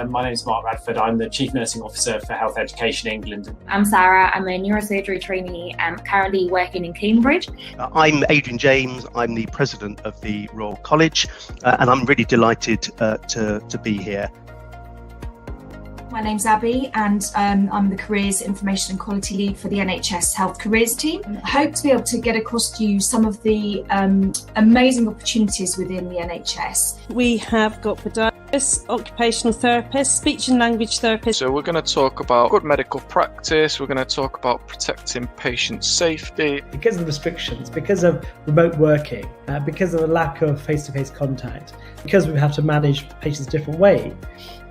My name is Mark Radford. I'm the Chief Nursing Officer for Health Education England. I'm Sarah. I'm a neurosurgery trainee. I'm currently working in Cambridge. I'm Adrian James. I'm the President of the Royal College, and I'm really delighted to be here. My name's Abby, and I'm the Careers, Information and Quality Lead for the NHS Health Careers team. I hope to be able to get across to you some of the amazing opportunities within the NHS. We have got podiatrists, occupational therapists, speech and language therapists. So we're going to talk about good medical practice, we're going to talk about protecting patient safety. Because of the restrictions, because of remote working, because of the lack of face-to-face contact, because we have to manage patients a different way,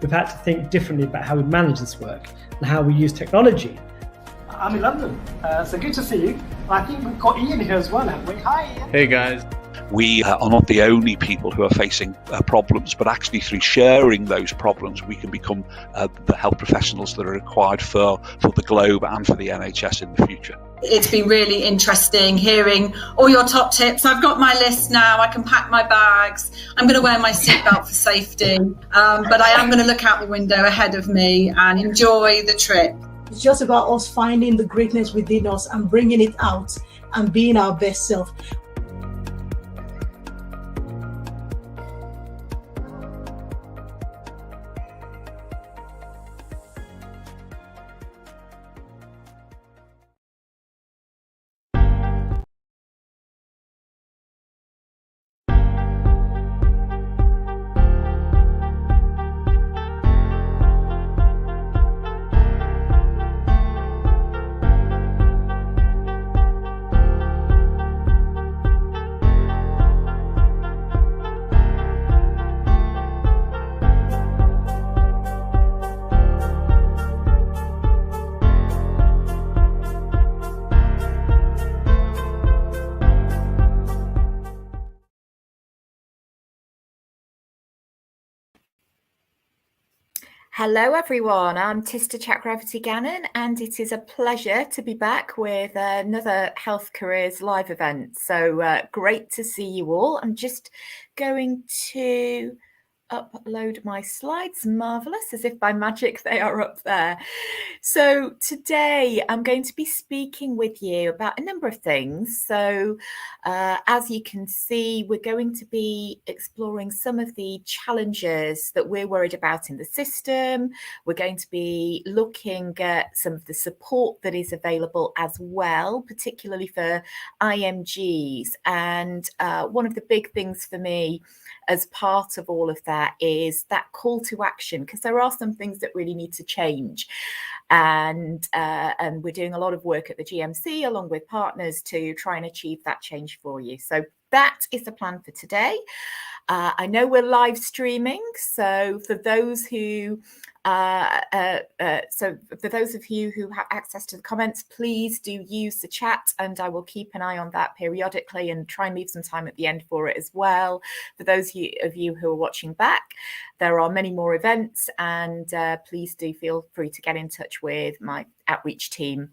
we've had to think differently about how we manage this work and how we use technology. I'm in London, so good to see you. I think we've got Ian here as well, haven't we? Hi, Ian. Hey guys. We are not the only people who are facing problems, but actually through sharing those problems, we can become the health professionals that are required for the globe and for the NHS in the future. It's been really interesting hearing all your top tips. I've got my list now. I can pack my bags. I'm going to wear my seatbelt for safety, but I am going to look out the window ahead of me and enjoy the trip. It's just about us finding the greatness within us and bringing it out and being our best self. Hello everyone, I'm Tista Chakravarty-Gannon, and it is a pleasure to be back with another Health Careers live event. So great to see you all. I'm just going to upload my slides. Marvelous, as if by magic they are up there. So today I'm going to be speaking with you about a number of things. So as you can see, we're going to be exploring some of the challenges that we're worried about in the system. We're going to be looking at some of the support that is available as well, particularly for IMGs. And one of the big things for me as part of all of that is that call to action, because there are some things that really need to change. And we're doing a lot of work at the GMC along with partners to try and achieve that change for you. So that is the plan for today. I know we're live streaming, so for those who for those of you who have access to the comments, please do use the chat, and I will keep an eye on that periodically and try and leave some time at the end for it as well. For those of you who are watching back, there are many more events, and please do feel free to get in touch with my outreach team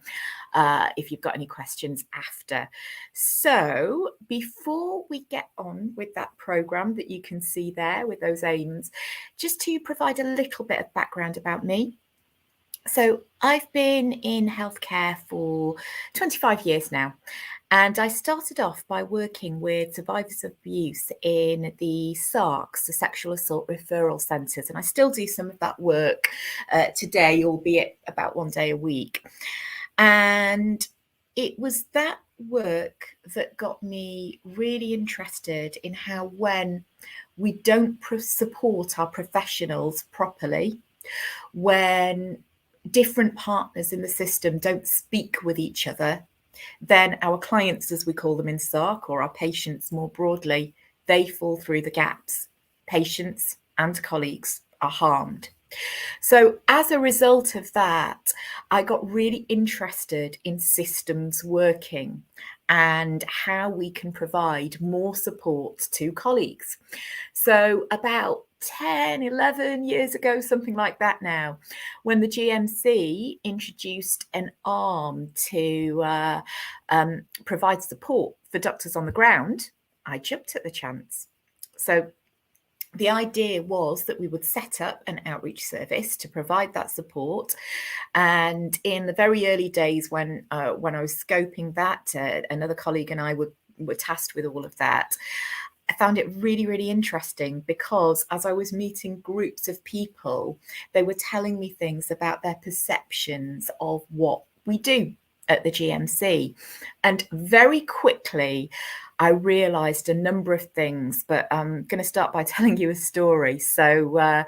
if you've got any questions after. So before we get on with that programme that you can see there with those aims, just to provide a little bit of background about me. So I've been in healthcare for 25 years now, and I started off by working with survivors of abuse in the SARCs, the Sexual Assault Referral Centres, and I still do some of that work today, albeit about one day a week. And it was that work that got me really interested in how when we don't support our professionals properly, when different partners in the system don't speak with each other, then our clients, as we call them in SARC, or our patients more broadly, they fall through the gaps. Patients and colleagues are harmed. So as a result of that, I got really interested in systems working and how we can provide more support to colleagues. So about 10, 11 years ago, something like that now, when the GMC introduced an arm to provide support for doctors on the ground, I jumped at the chance. So the idea was that we would set up an outreach service to provide that support. And in the very early days when I was scoping that, another colleague and I were tasked with all of that. I found it really, really interesting because as I was meeting groups of people, they were telling me things about their perceptions of what we do at the GMC. And very quickly, I realized a number of things, but I'm going to start by telling you a story. So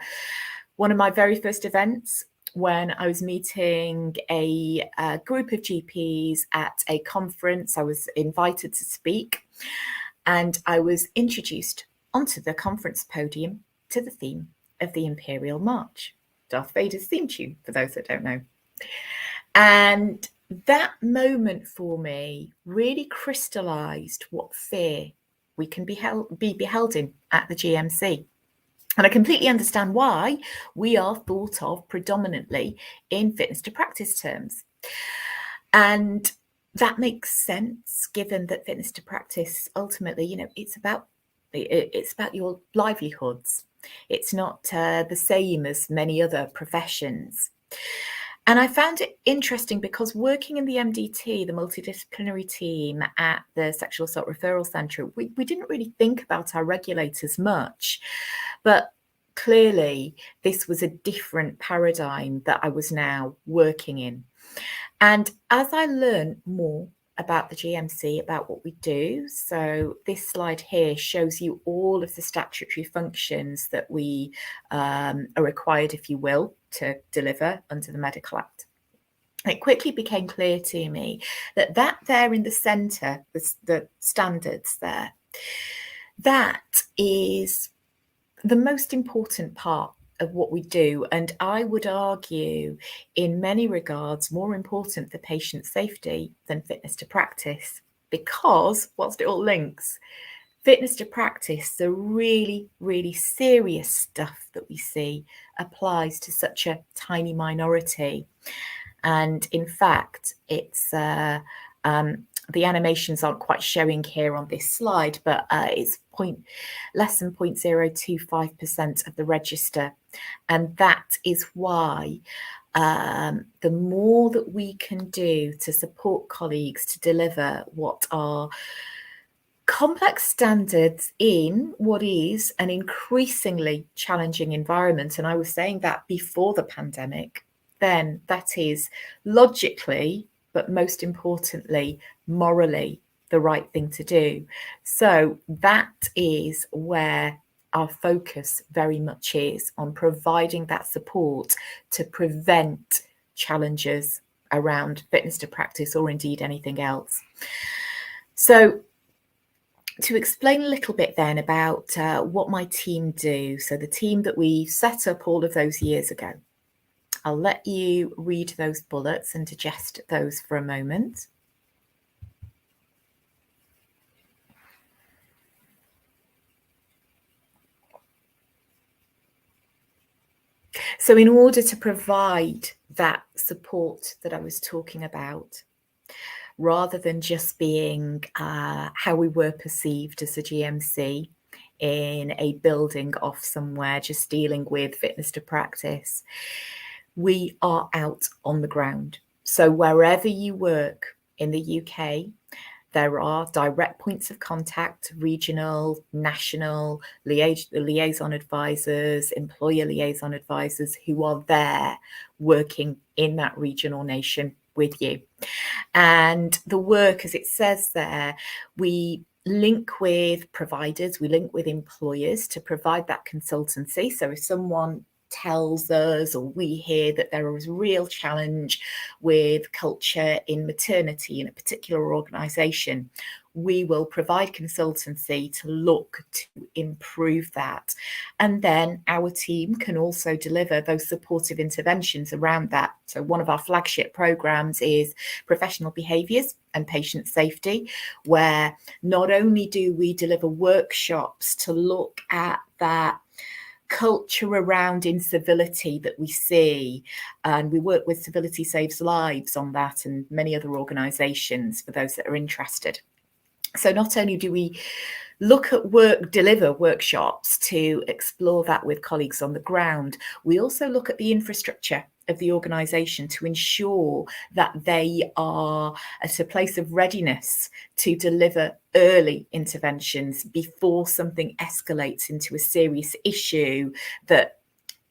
one of my very first events, when I was meeting a group of GPs at a conference, I was invited to speak, and I was introduced onto the conference podium to the theme of the Imperial March, Darth Vader's theme tune, for those that don't know. And that moment for me really crystallized what fear we can be beheld in at the GMC. And I completely understand why we are thought of predominantly in fitness to practice terms. And that makes sense, given that fitness to practice, ultimately, you know, it's about your livelihoods. It's not the same as many other professions. And I found it interesting because working in the MDT, the multidisciplinary team at the Sexual Assault Referral Centre, we didn't really think about our regulators much. But clearly, this was a different paradigm that I was now working in. And as I learned more about the GMC, about what we do, so this slide here shows you all of the statutory functions that we are required, if you will, to deliver under the Medical Act. It quickly became clear to me that there in the centre, the standards there, that is the most important part of what we do, and I would argue in many regards more important for patient safety than fitness to practice, because whilst it all links, fitness to practice, the really, really serious stuff that we see applies to such a tiny minority. And in fact, it's the animations aren't quite showing here on this slide, but it's less than 0.025% of the register. And that is why the more that we can do to support colleagues to deliver what are complex standards in what is an increasingly challenging environment, and I was saying that before the pandemic, then that is logically, but most importantly, morally, the right thing to do. So that is where our focus very much is, on providing that support to prevent challenges around fitness to practice or indeed anything else. So to explain a little bit then about what my team do, so the team that we set up all of those years ago, I'll let you read those bullets and digest those for a moment. So in order to provide that support that I was talking about, rather than just being how we were perceived as a GMC in a building off somewhere, just dealing with fitness to practice, we are out on the ground. So wherever you work in the UK, there are direct points of contact, regional, national, liaison advisors, employer liaison advisors who are there working in that region or nation with you. And the work, as it says there, we link with providers, we link with employers to provide that consultancy. So if someone tells us, or we hear that there is a real challenge with culture in maternity in a particular organisation, we will provide consultancy to look to improve that. And then our team can also deliver those supportive interventions around that. So one of our flagship programmes is professional behaviours and patient safety, where not only do we deliver workshops to look at that culture around incivility that we see, and we work with Civility Saves Lives on that and many other organisations for those that are interested. So not only do we deliver workshops to explore that with colleagues on the ground. We also look at the infrastructure of the organisation to ensure that they are at a place of readiness to deliver early interventions before something escalates into a serious issue that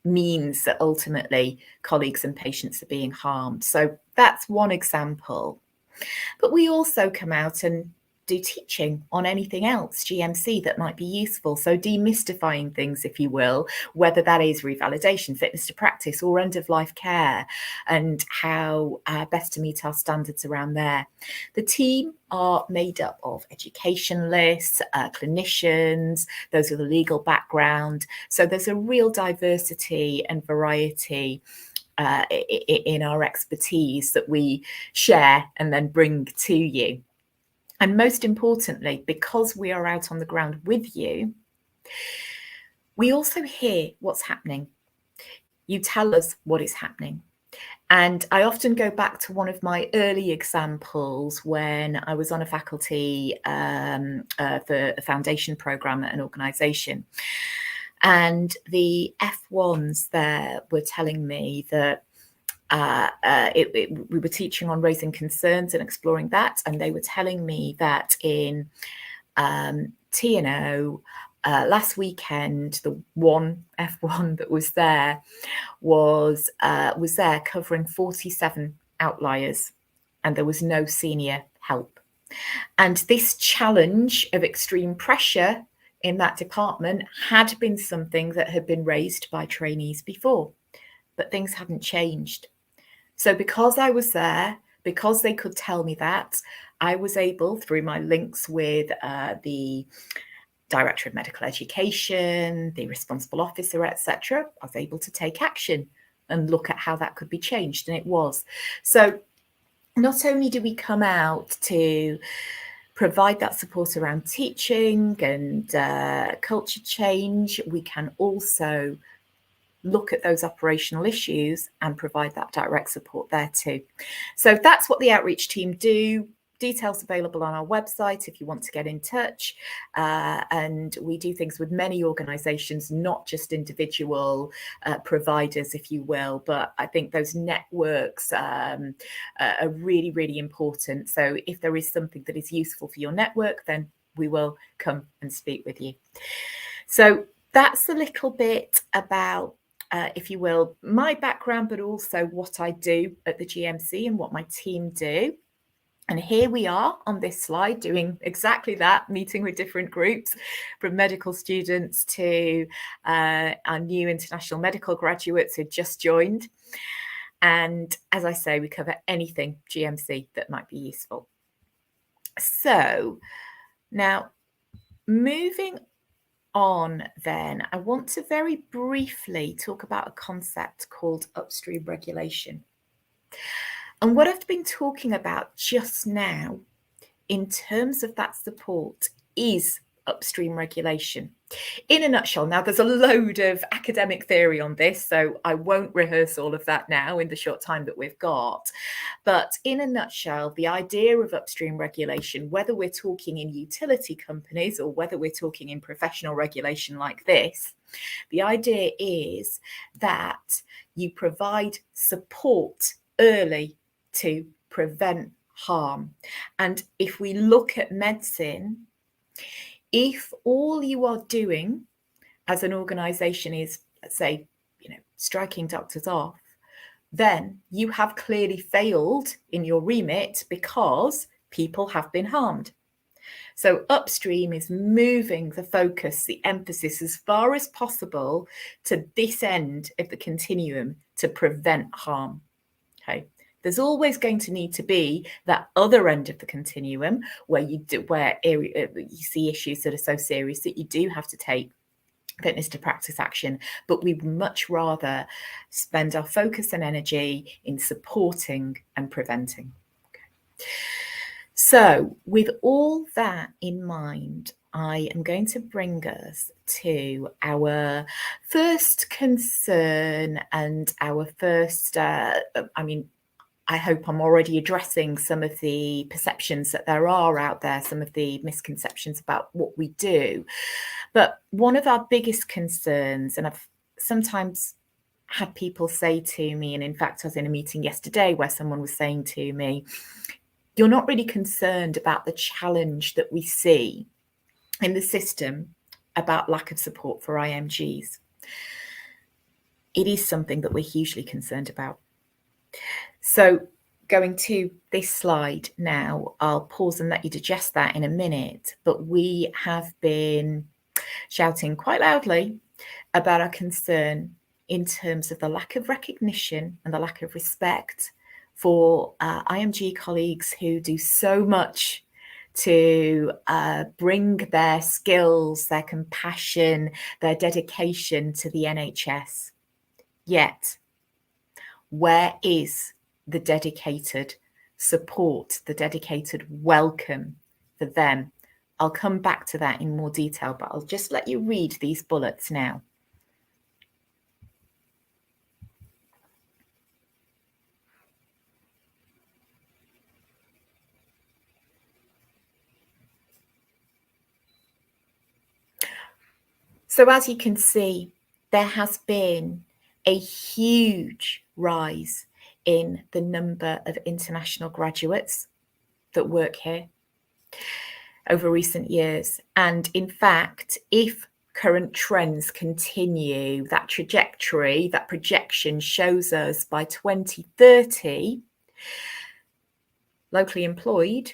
means that ultimately colleagues and patients are being harmed. So that's one example. But we also come out and do teaching on anything else, GMC, that might be useful. So demystifying things, if you will, whether that is revalidation, fitness to practice, or end-of-life care, and how best to meet our standards around there. The team are made up of educationalists, clinicians, those with a legal background. So there's a real diversity and variety in our expertise that we share and then bring to you. And most importantly, because we are out on the ground with you, we also hear what's happening. You tell us what is happening. And I often go back to one of my early examples when I was on a faculty for a foundation program at an organisation. And the F1s there were telling me that we were teaching on raising concerns and exploring that, and they were telling me that in T&O last weekend, the one F1 that was there was there covering 47 outliers, and there was no senior help. And this challenge of extreme pressure in that department had been something that had been raised by trainees before, but things hadn't changed. So because I was there, because they could tell me that, I was able, through my links with the Director of Medical Education, the responsible officer, etc., I was able to take action and look at how that could be changed, and it was. So not only do we come out to provide that support around teaching and culture change, we can also look at those operational issues and provide that direct support there too. So that's what the outreach team do. Details available on our website if you want to get in touch. And we do things with many organisations, not just individual providers, if you will. But I think those networks are really, really important. So if there is something that is useful for your network, then we will come and speak with you. So that's a little bit about if you will, my background, but also what I do at the GMC and what my team do. And here we are on this slide doing exactly that, meeting with different groups, from medical students to our new international medical graduates who just joined. And as I say, we cover anything GMC that might be useful. So now moving on then, I want to very briefly talk about a concept called upstream regulation. And what I've been talking about just now in terms of that support is upstream regulation. In a nutshell, now there's a load of academic theory on this, so I won't rehearse all of that now in the short time that we've got. But in a nutshell, the idea of upstream regulation, whether we're talking in utility companies or whether we're talking in professional regulation like this, the idea is that you provide support early to prevent harm. And if we look at medicine, if all you are doing as an organisation is, let's say, striking doctors off, then you have clearly failed in your remit because people have been harmed. So upstream is moving the focus, the emphasis as far as possible to this end of the continuum to prevent harm. Okay. There's always going to need to be that other end of the continuum where you see issues that are so serious that you do have to take fitness to practice action, but we'd much rather spend our focus and energy in supporting and preventing. Okay. So with all that in mind, I am going to bring us to our first concern and our first, I hope I'm already addressing some of the perceptions that there are out there, some of the misconceptions about what we do. But one of our biggest concerns, and I've sometimes had people say to me, and in fact, I was in a meeting yesterday where someone was saying to me, you're not really concerned about the challenge that we see in the system about lack of support for IMGs. It is something that we're hugely concerned about. So going to this slide now, I'll pause and let you digest that in a minute, but we have been shouting quite loudly about our concern in terms of the lack of recognition and the lack of respect for IMG colleagues who do so much to bring their skills, their compassion, their dedication to the NHS. Yet, where is the dedicated support, the dedicated welcome for them? I'll come back to that in more detail, but I'll just let you read these bullets now. So as you can see, there has been a huge rise in the number of international graduates that work here over recent years. And in fact, if current trends continue, that trajectory, that projection shows us by 2030, locally employed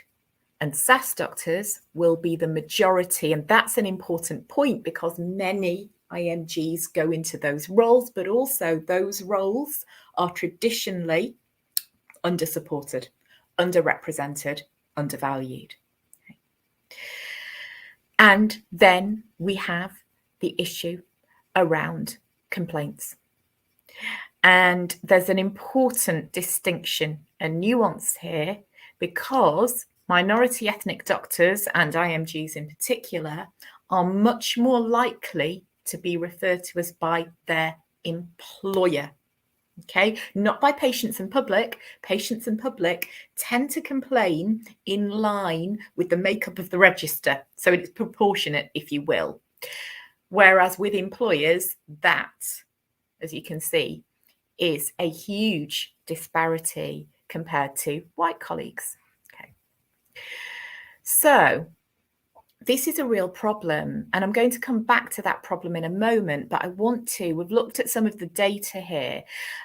and SAS doctors will be the majority. And that's an important point because many IMGs go into those roles, but also those roles are traditionally undersupported, underrepresented, undervalued. Okay. And then we have the issue around complaints. And there's an important distinction and nuance here because minority ethnic doctors and IMGs in particular are much more likely to be referred to as by their employer. Okay, not by patients and public. Patients and public tend to complain in line with the makeup of the register. So it's proportionate, if you will. Whereas with employers, that, as you can see, is a huge disparity compared to white colleagues. Okay. So this is a real problem, and I'm going to come back to that problem in a moment, but we've looked at some of the data here,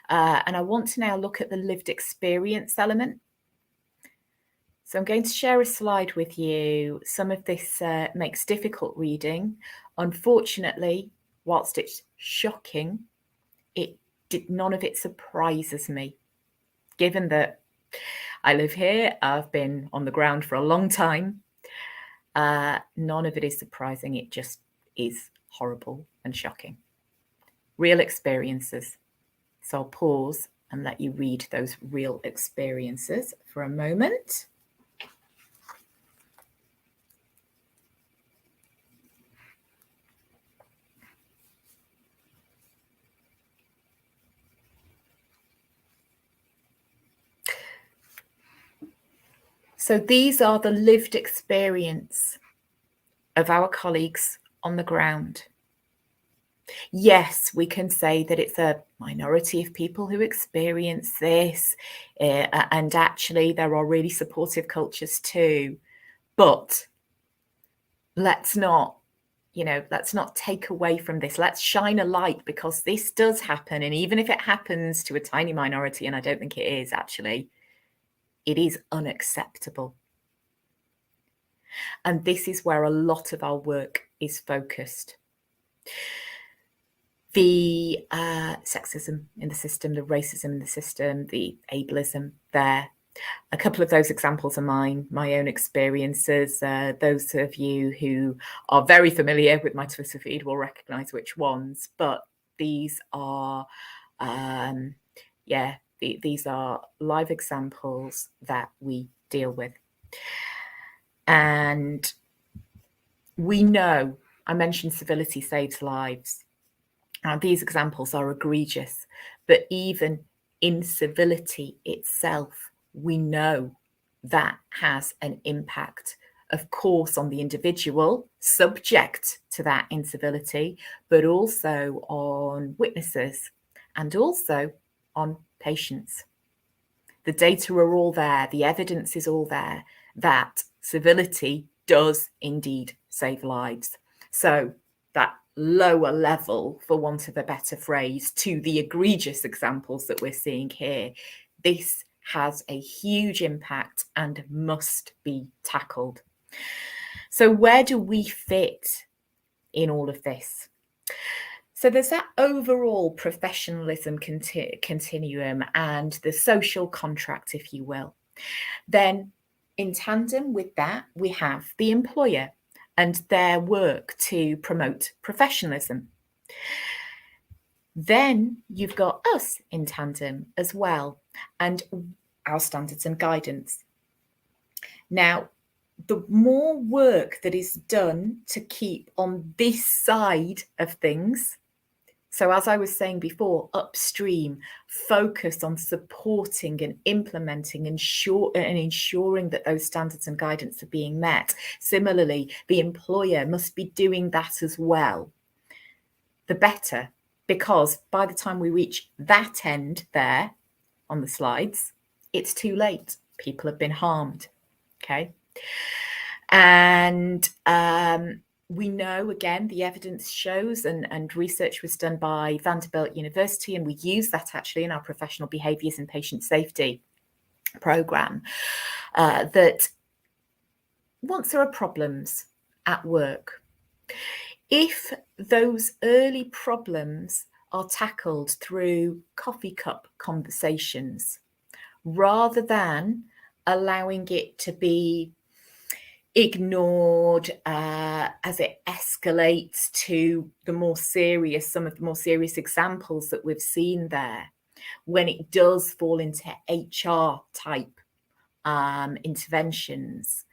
and I want to now look at the lived experience element. So I'm going to share a slide with you. Some of this makes difficult reading. Unfortunately, whilst it's shocking, none of it surprises me, given that I live here, I've been on the ground for a long time. None of it is surprising. It just is horrible and shocking. Real experiences. So I'll pause and let you read those real experiences for a moment. So these are the lived experience of our colleagues on the ground. Yes, we can say that it's a minority of people who experience this, and actually there are really supportive cultures too. But let's not take away from this. Let's shine a light because this does happen. And even if it happens to a tiny minority, and I don't think it is actually, it is unacceptable. And this is where a lot of our work is focused. The sexism in the system, the racism in the system, the ableism there. A couple of those examples are my own experiences. Those of you who are very familiar with my Twitter feed will recognise which ones, but these are, these are live examples that we deal with. And we know, I mentioned civility saves lives. Now, these examples are egregious, but even incivility itself, we know that has an impact, of course, on the individual subject to that incivility, but also on witnesses and also on patients. The data are all there, the evidence is all there that civility does indeed save lives. So that lower level, for want of a better phrase, to the egregious examples that we're seeing here, this has a huge impact and must be tackled. So where do we fit in all of this? So there's that overall professionalism continuum and the social contract, if you will. Then in tandem with that, we have the employer and their work to promote professionalism. Then you've got us in tandem as well, and our standards and guidance. Now, the more work that is done to keep on this side of things, so as I was saying before, upstream, focus on supporting and implementing and ensuring that those standards and guidance are being met. Similarly, the employer must be doing that as well, the better, because by the time we reach that end there on the slides, it's too late. People have been harmed, okay? And we know, again, the evidence shows, and research was done by Vanderbilt University, and we use that actually in our professional behaviours and patient safety programme, that once there are problems at work, if those early problems are tackled through coffee cup conversations, rather than allowing it to be ignored as it escalates to the more serious, some of the more serious examples that we've seen there, when it does fall into HR type interventions,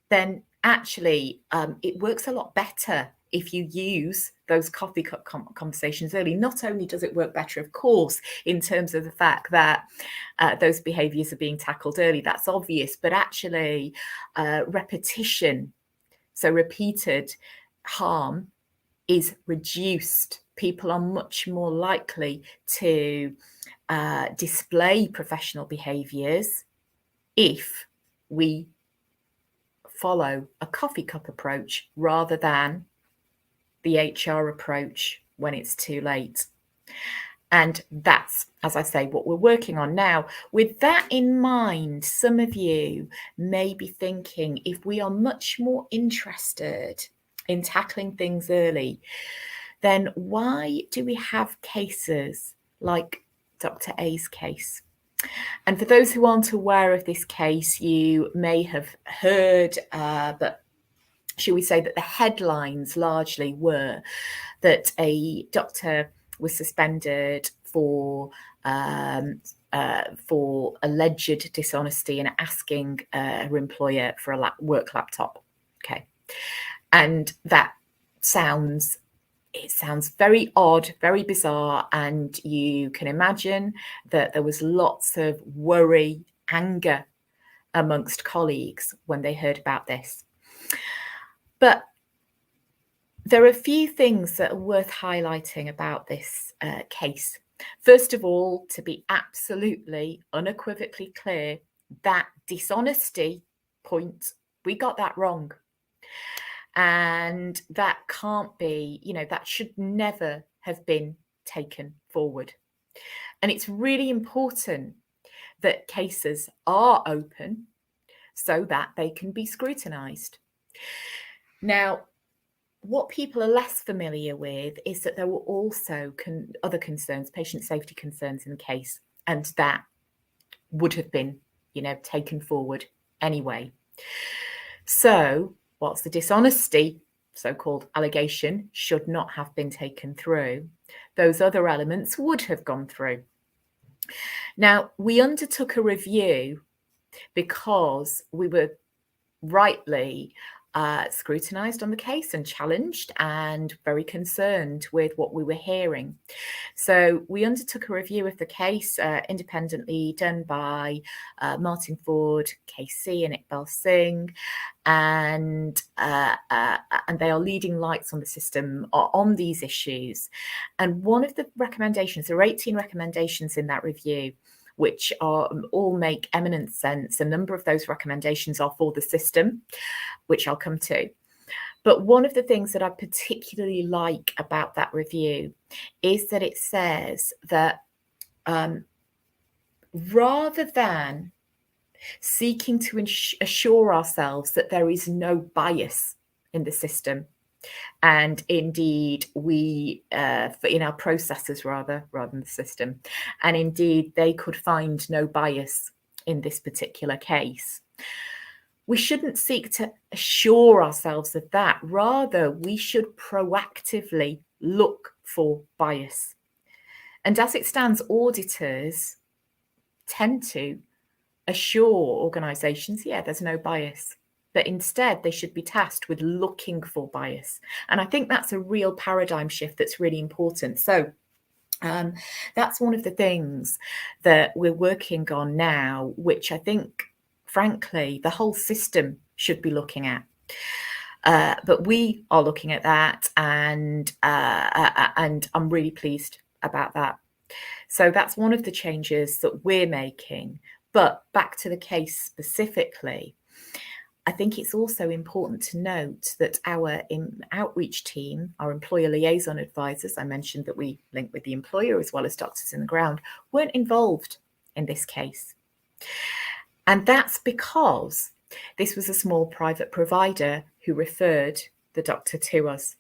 then actually it works a lot better if you use those coffee cup conversations early. Not only does it work better, of course, in terms of the fact that those behaviours are being tackled early, that's obvious, but actually repetition, so repeated harm, is reduced. People are much more likely to display professional behaviours if we follow a coffee cup approach rather than the HR approach when it's too late. And that's, as I say, what we're working on now. With that in mind, some of you may be thinking, if we are much more interested in tackling things early, then why do we have cases like Dr. A's case? And for those who aren't aware of this case, you may have heard, but should we say that the headlines largely were that a doctor was suspended for alleged dishonesty in asking her employer for a work laptop. Okay, and that sounds very odd, very bizarre, and you can imagine that there was lots of worry, anger amongst colleagues when they heard about this. But there are a few things that are worth highlighting about this case. First of all, to be absolutely unequivocally clear, that dishonesty point, we got that wrong. And that can't be, that should never have been taken forward. And it's really important that cases are open so that they can be scrutinised. Now, what people are less familiar with is that there were also other concerns, patient safety concerns in the case, and that would have been, taken forward anyway. So whilst the dishonesty, so-called allegation, should not have been taken through, those other elements would have gone through. Now, we undertook a review because we were rightly scrutinised on the case and challenged and very concerned with what we were hearing. So we undertook a review of the case independently done by Martin Ford, KC and Iqbal Singh, and they are leading lights on the system on these issues. And one of the recommendations, there are 18 recommendations in that review, which all make eminent sense. A number of those recommendations are for the system, which I'll come to. But one of the things that I particularly like about that review is that it says that rather than seeking to assure ourselves that there is no bias in the system, and indeed we in our processes rather than the system, and indeed they could find no bias in this particular case, we shouldn't seek to assure ourselves of that. Rather, we should proactively look for bias. And as it stands, auditors tend to assure organisations, yeah, there's no bias. But instead, they should be tasked with looking for bias. And I think that's a real paradigm shift that's really important. So that's one of the things that we're working on now, which I think, frankly, the whole system should be looking at. But we are looking at that, and I'm really pleased about that. So that's one of the changes that we're making. But back to the case specifically, I think it's also important to note that our outreach team, our employer liaison advisors, I mentioned that we link with the employer as well as doctors in the ground, weren't involved in this case. And that's because this was a small private provider who referred the doctor to us.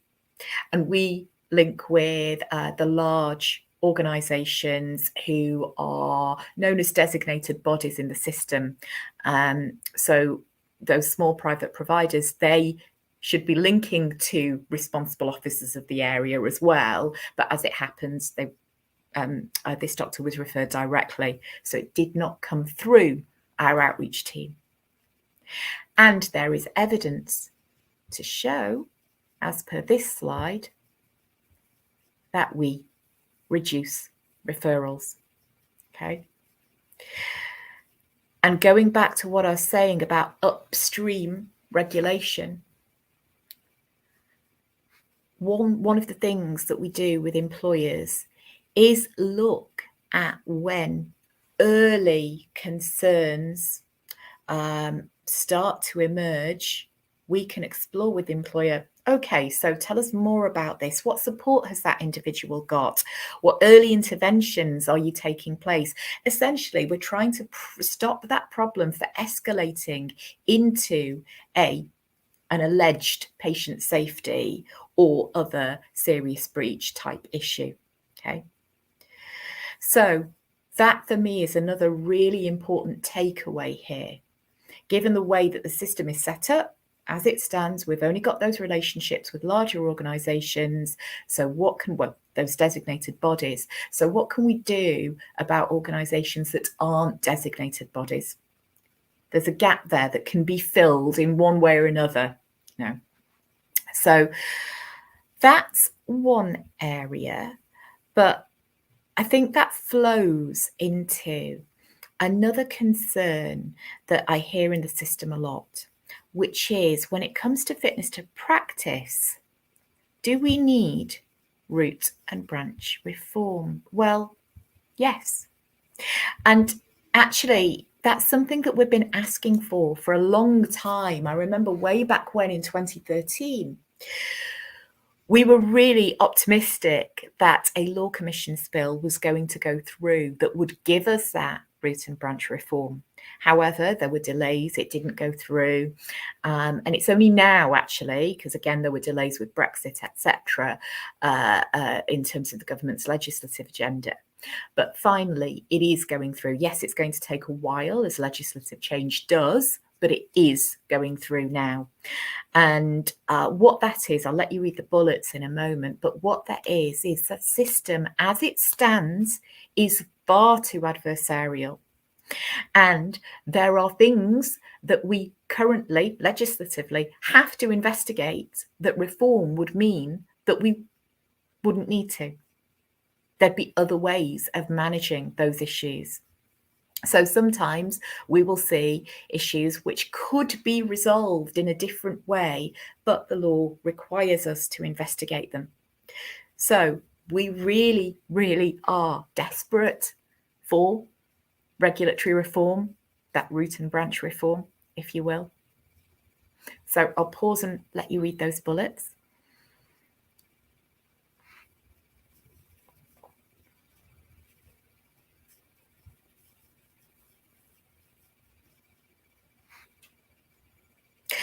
And we link with the large organisations who are known as designated bodies in the system. So those small private providers, they should be linking to responsible officers of the area as well. But as it happens, they this doctor was referred directly. So it did not come through our outreach team. And there is evidence to show, as per this slide, that we reduce referrals. Okay. And going back to what I was saying about upstream regulation, one of the things that we do with employers is look at when early concerns start to emerge. We can explore with the employer, okay, so tell us more about this. What support has that individual got? What early interventions are you taking place? Essentially, we're trying to stop that problem from escalating into an alleged patient safety or other serious breach type issue. Okay. So that for me is another really important takeaway here. Given the way that the system is set up, as it stands, we've only got those relationships with larger organisations. So those designated bodies. So what can we do about organisations that aren't designated bodies? There's a gap there that can be filled in one way or another. No. So that's one area, but I think that flows into another concern that I hear in the system a lot, which is when it comes to fitness to practice, do we need root and branch reform? Well, yes. And actually, that's something that we've been asking for a long time. I remember way back when in 2013, we were really optimistic that a Law Commission's bill was going to go through that would give us that root and branch reform. However, there were delays, it didn't go through. And it's only now, actually, because again, there were delays with Brexit, etc., in terms of the government's legislative agenda. But finally, it is going through. Yes, it's going to take a while, as legislative change does, but it is going through now. And what that is, I'll let you read the bullets in a moment, but what that is that system as it stands is far too adversarial. And there are things that we currently, legislatively, have to investigate that reform would mean that we wouldn't need to. there'd be other ways of managing those issues. So sometimes we will see issues which could be resolved in a different way, but the law requires us to investigate them. So we really, really are desperate for regulatory reform, that root and branch reform, if you will. So I'll pause and let you read those bullets.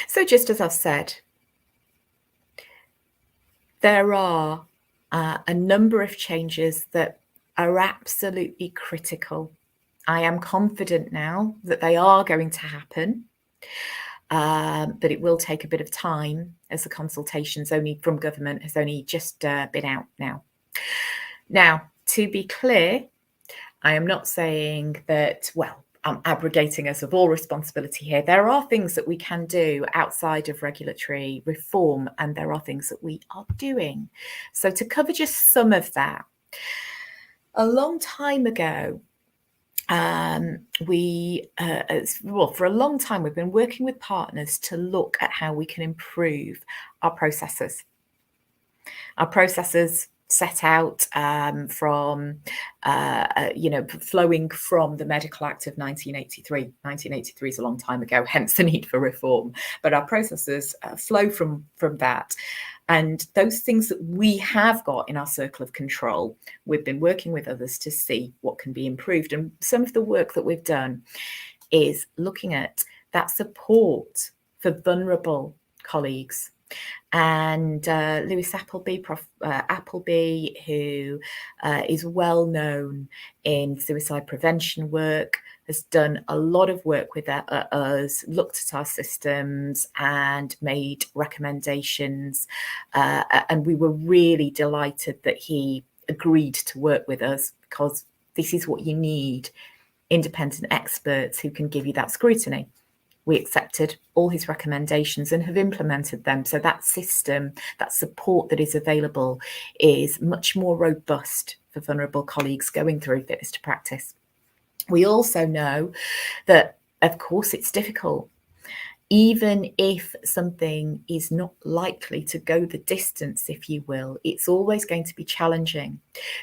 So just as I've said, there are a number of changes that are absolutely critical. I am confident now that they are going to happen, but it will take a bit of time as the consultations only from government has only just been out now. Now, to be clear, I am not saying that, well, I'm abrogating us of all responsibility here. There are things that we can do outside of regulatory reform, and there are things that we are doing. So to cover just some of that, a long time ago, for a long time, we've been working with partners to look at how we can improve our processes. Our processes set out from, flowing from the Medical Act of 1983. 1983 is a long time ago, hence the need for reform. But our processes flow from that. And those things that we have got in our circle of control, we've been working with others to see what can be improved. And some of the work that we've done is looking at that support for vulnerable colleagues. And Lewis Appleby, Appleby, who is well known in suicide prevention work, has done a lot of work with us, looked at our systems and made recommendations. And we were really delighted that he agreed to work with us, because this is what you need, independent experts who can give you that scrutiny. We accepted all his recommendations and have implemented them. So that system, that support that is available is much more robust for vulnerable colleagues going through fitness to practice. We also know that, of course, it's difficult. Even if something is not likely to go the distance, if you will, it's always going to be challenging.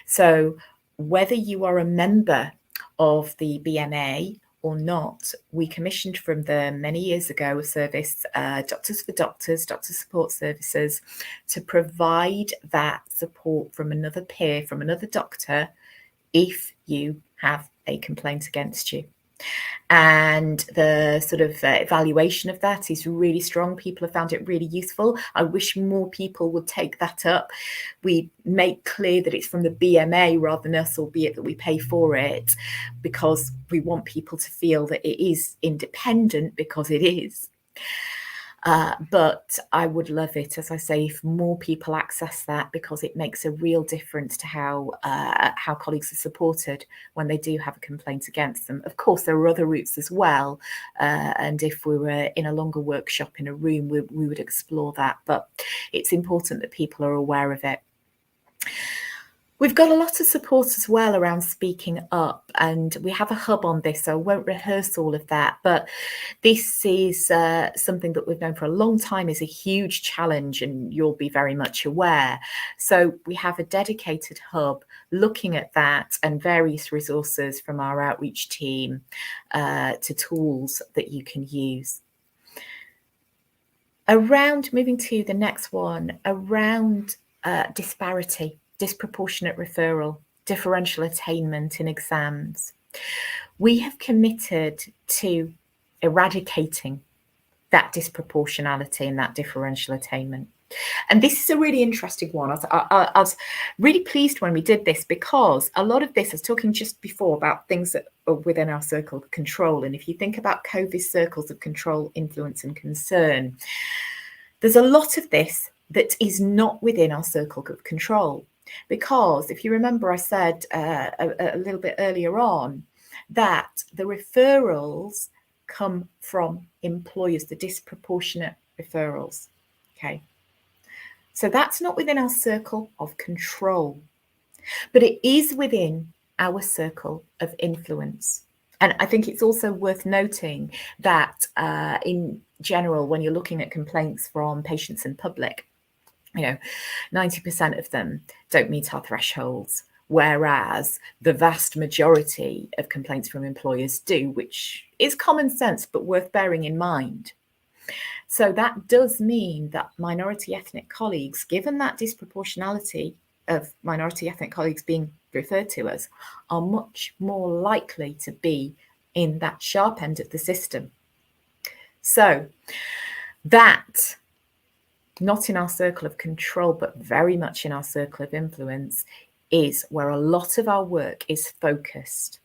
So whether you are a member of the BMA or not, we commissioned from them many years ago a service, Doctors for Doctors, Doctor Support Services, to provide that support from another peer, from another doctor, if you have a complaint against you. And the sort of evaluation of that is really strong. People have found it really useful. I wish more people would take that up. We make clear that it's from the BMA rather than us, albeit that we pay for it, because we want people to feel that it is independent, because it is. But I would love it, as I say, if more people access that, because it makes a real difference to how colleagues are supported when they do have a complaint against them. Of course, there are other routes as well, and if we were in a longer workshop in a room, we would explore that. But it's important that people are aware of it. We've got a lot of support as well around speaking up, and we have a hub on this, so I won't rehearse all of that. But this is something that we've known for a long time is a huge challenge, and you'll be very much aware. So we have a dedicated hub looking at that, and various resources from our outreach team to tools that you can use. Moving to the next one, around disproportionate referral, differential attainment in exams. We have committed to eradicating that disproportionality and that differential attainment. And this is a really interesting one. I was really pleased when we did this, because a lot of this, I was talking just before about things that are within our circle of control. And if you think about COVID circles of control, influence and concern, there's a lot of this that is not within our circle of control. Because if you remember, I said a little bit earlier on that the referrals come from employers, the disproportionate referrals. Okay, so that's not within our circle of control. But it is within our circle of influence. And I think it's also worth noting that in general, when you're looking at complaints from patients and public, 90% of them don't meet our thresholds, whereas the vast majority of complaints from employers do, which is common sense, but worth bearing in mind. So that does mean that minority ethnic colleagues, given that disproportionality of minority ethnic colleagues being referred to us, are much more likely to be in that sharp end of the system. So that, not in our circle of control, but very much in our circle of influence, is where a lot of our work is focused.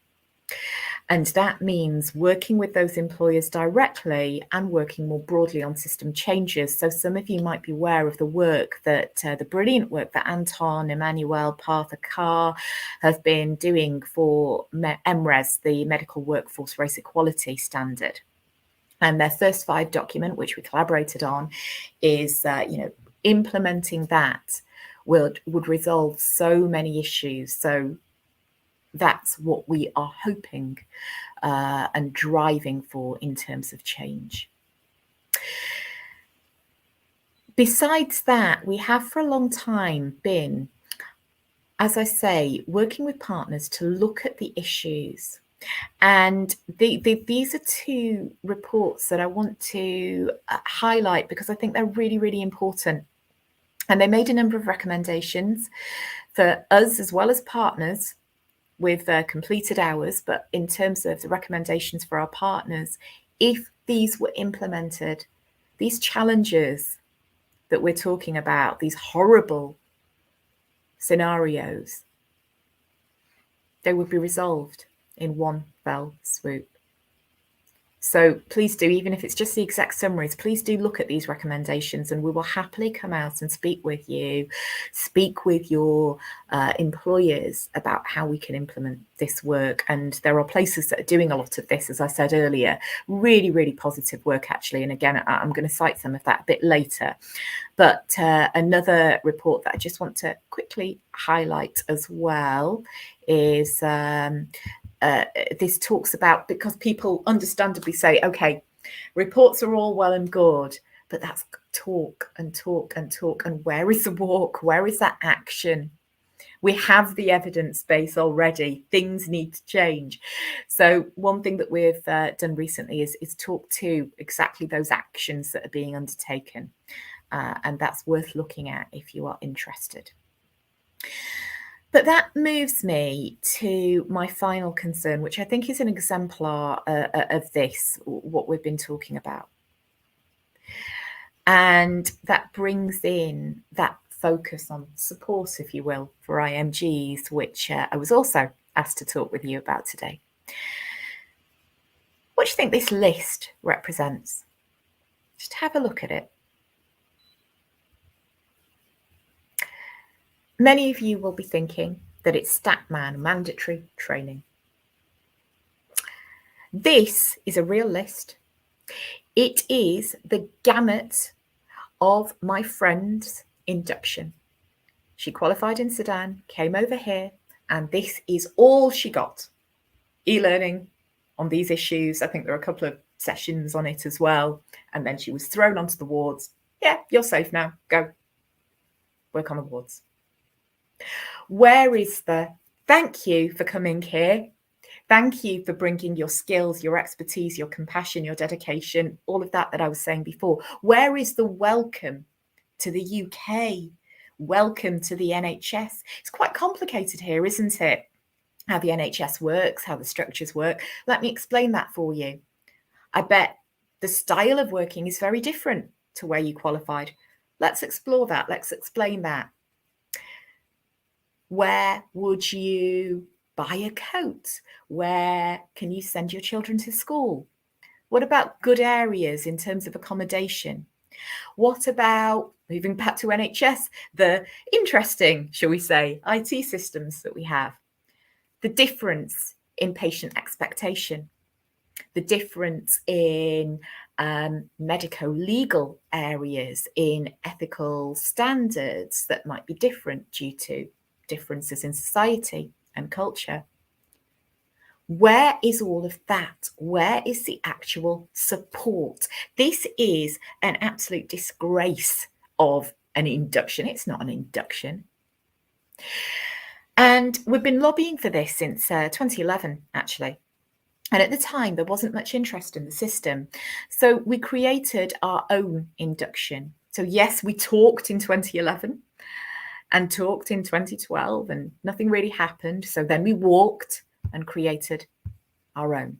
And that means working with those employers directly and working more broadly on system changes. So some of you might be aware of the work that, the brilliant work that Anton, Emmanuel, Partha Carr have been doing for MRES, the Medical Workforce Race Equality Standard. And their first 5 document, which we collaborated on, is, implementing that would resolve so many issues. So that's what we are hoping and driving for in terms of change. Besides that, we have for a long time been, as I say, working with partners to look at the issues. And these are 2 reports that I want to highlight because I think they're really, really important. And they made a number of recommendations for us as well as partners with completed hours, but in terms of the recommendations for our partners, if these were implemented, these challenges that we're talking about, these horrible scenarios, they would be resolved in one fell swoop. So please do, even if it's just the exact summaries, please do look at these recommendations and we will happily come out and speak with you, speak with your employers about how we can implement this work. And there are places that are doing a lot of this, as I said earlier, really, really positive work actually. And again, I'm going to cite some of that a bit later. But another report that I just want to quickly highlight as well is this talks about, because people understandably say, okay, reports are all well and good, but that's talk and talk and talk. And where is the walk? Where is that action? We have the evidence base already. Things need to change. So one thing that we've done recently is talk to exactly those actions that are being undertaken. And that's worth looking at if you are interested. But that moves me to my final concern, which I think is an exemplar of this, what we've been talking about. And that brings in that focus on support, if you will, for IMGs, which I was also asked to talk with you about today. What do you think this list represents? Just have a look at it. Many of you will be thinking that it's Statman, mandatory training. This is a real list. It is the gamut of my friend's induction. She qualified in Sudan, came over here, and this is all she got. E-learning on these issues. I think there are a couple of sessions on it as well. And then she was thrown onto the wards. Yeah, you're safe now. Go work on the wards. Where is the thank you for coming here? Thank you for bringing your skills, your expertise, your compassion, your dedication, all of that I was saying before. Where is the welcome to the UK? Welcome to the NHS. It's quite complicated here, isn't it? How the NHS works, how the structures work. Let me explain that for you. I bet the style of working is very different to where you qualified. Let's explore that. Let's explain that. Where would you buy a coat? Where can you send your children to school? What about good areas in terms of accommodation? What about, moving back to NHS, the interesting, shall we say, IT systems that we have? The difference in patient expectation, the difference in medico-legal areas, in ethical standards that might be different due to differences in society and culture. Where is all of that? Where is the actual support? This is an absolute disgrace of an induction. It's not an induction. And we've been lobbying for this since 2011, actually. And at the time, there wasn't much interest in the system. So we created our own induction. So yes, we talked in 2011 and talked in 2012, and nothing really happened. So then we walked and created our own.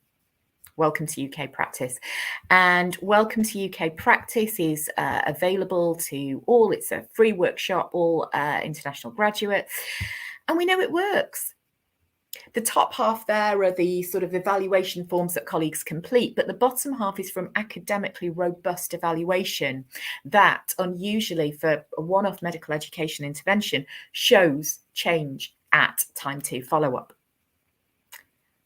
Welcome to UK Practice. And Welcome to UK Practice is available to all. It's a free workshop, all international graduates. And we know it works. The top half there are the sort of evaluation forms that colleagues complete, but the bottom half is from academically robust evaluation that, unusually for a one-off medical education intervention, shows change at time 2 follow-up.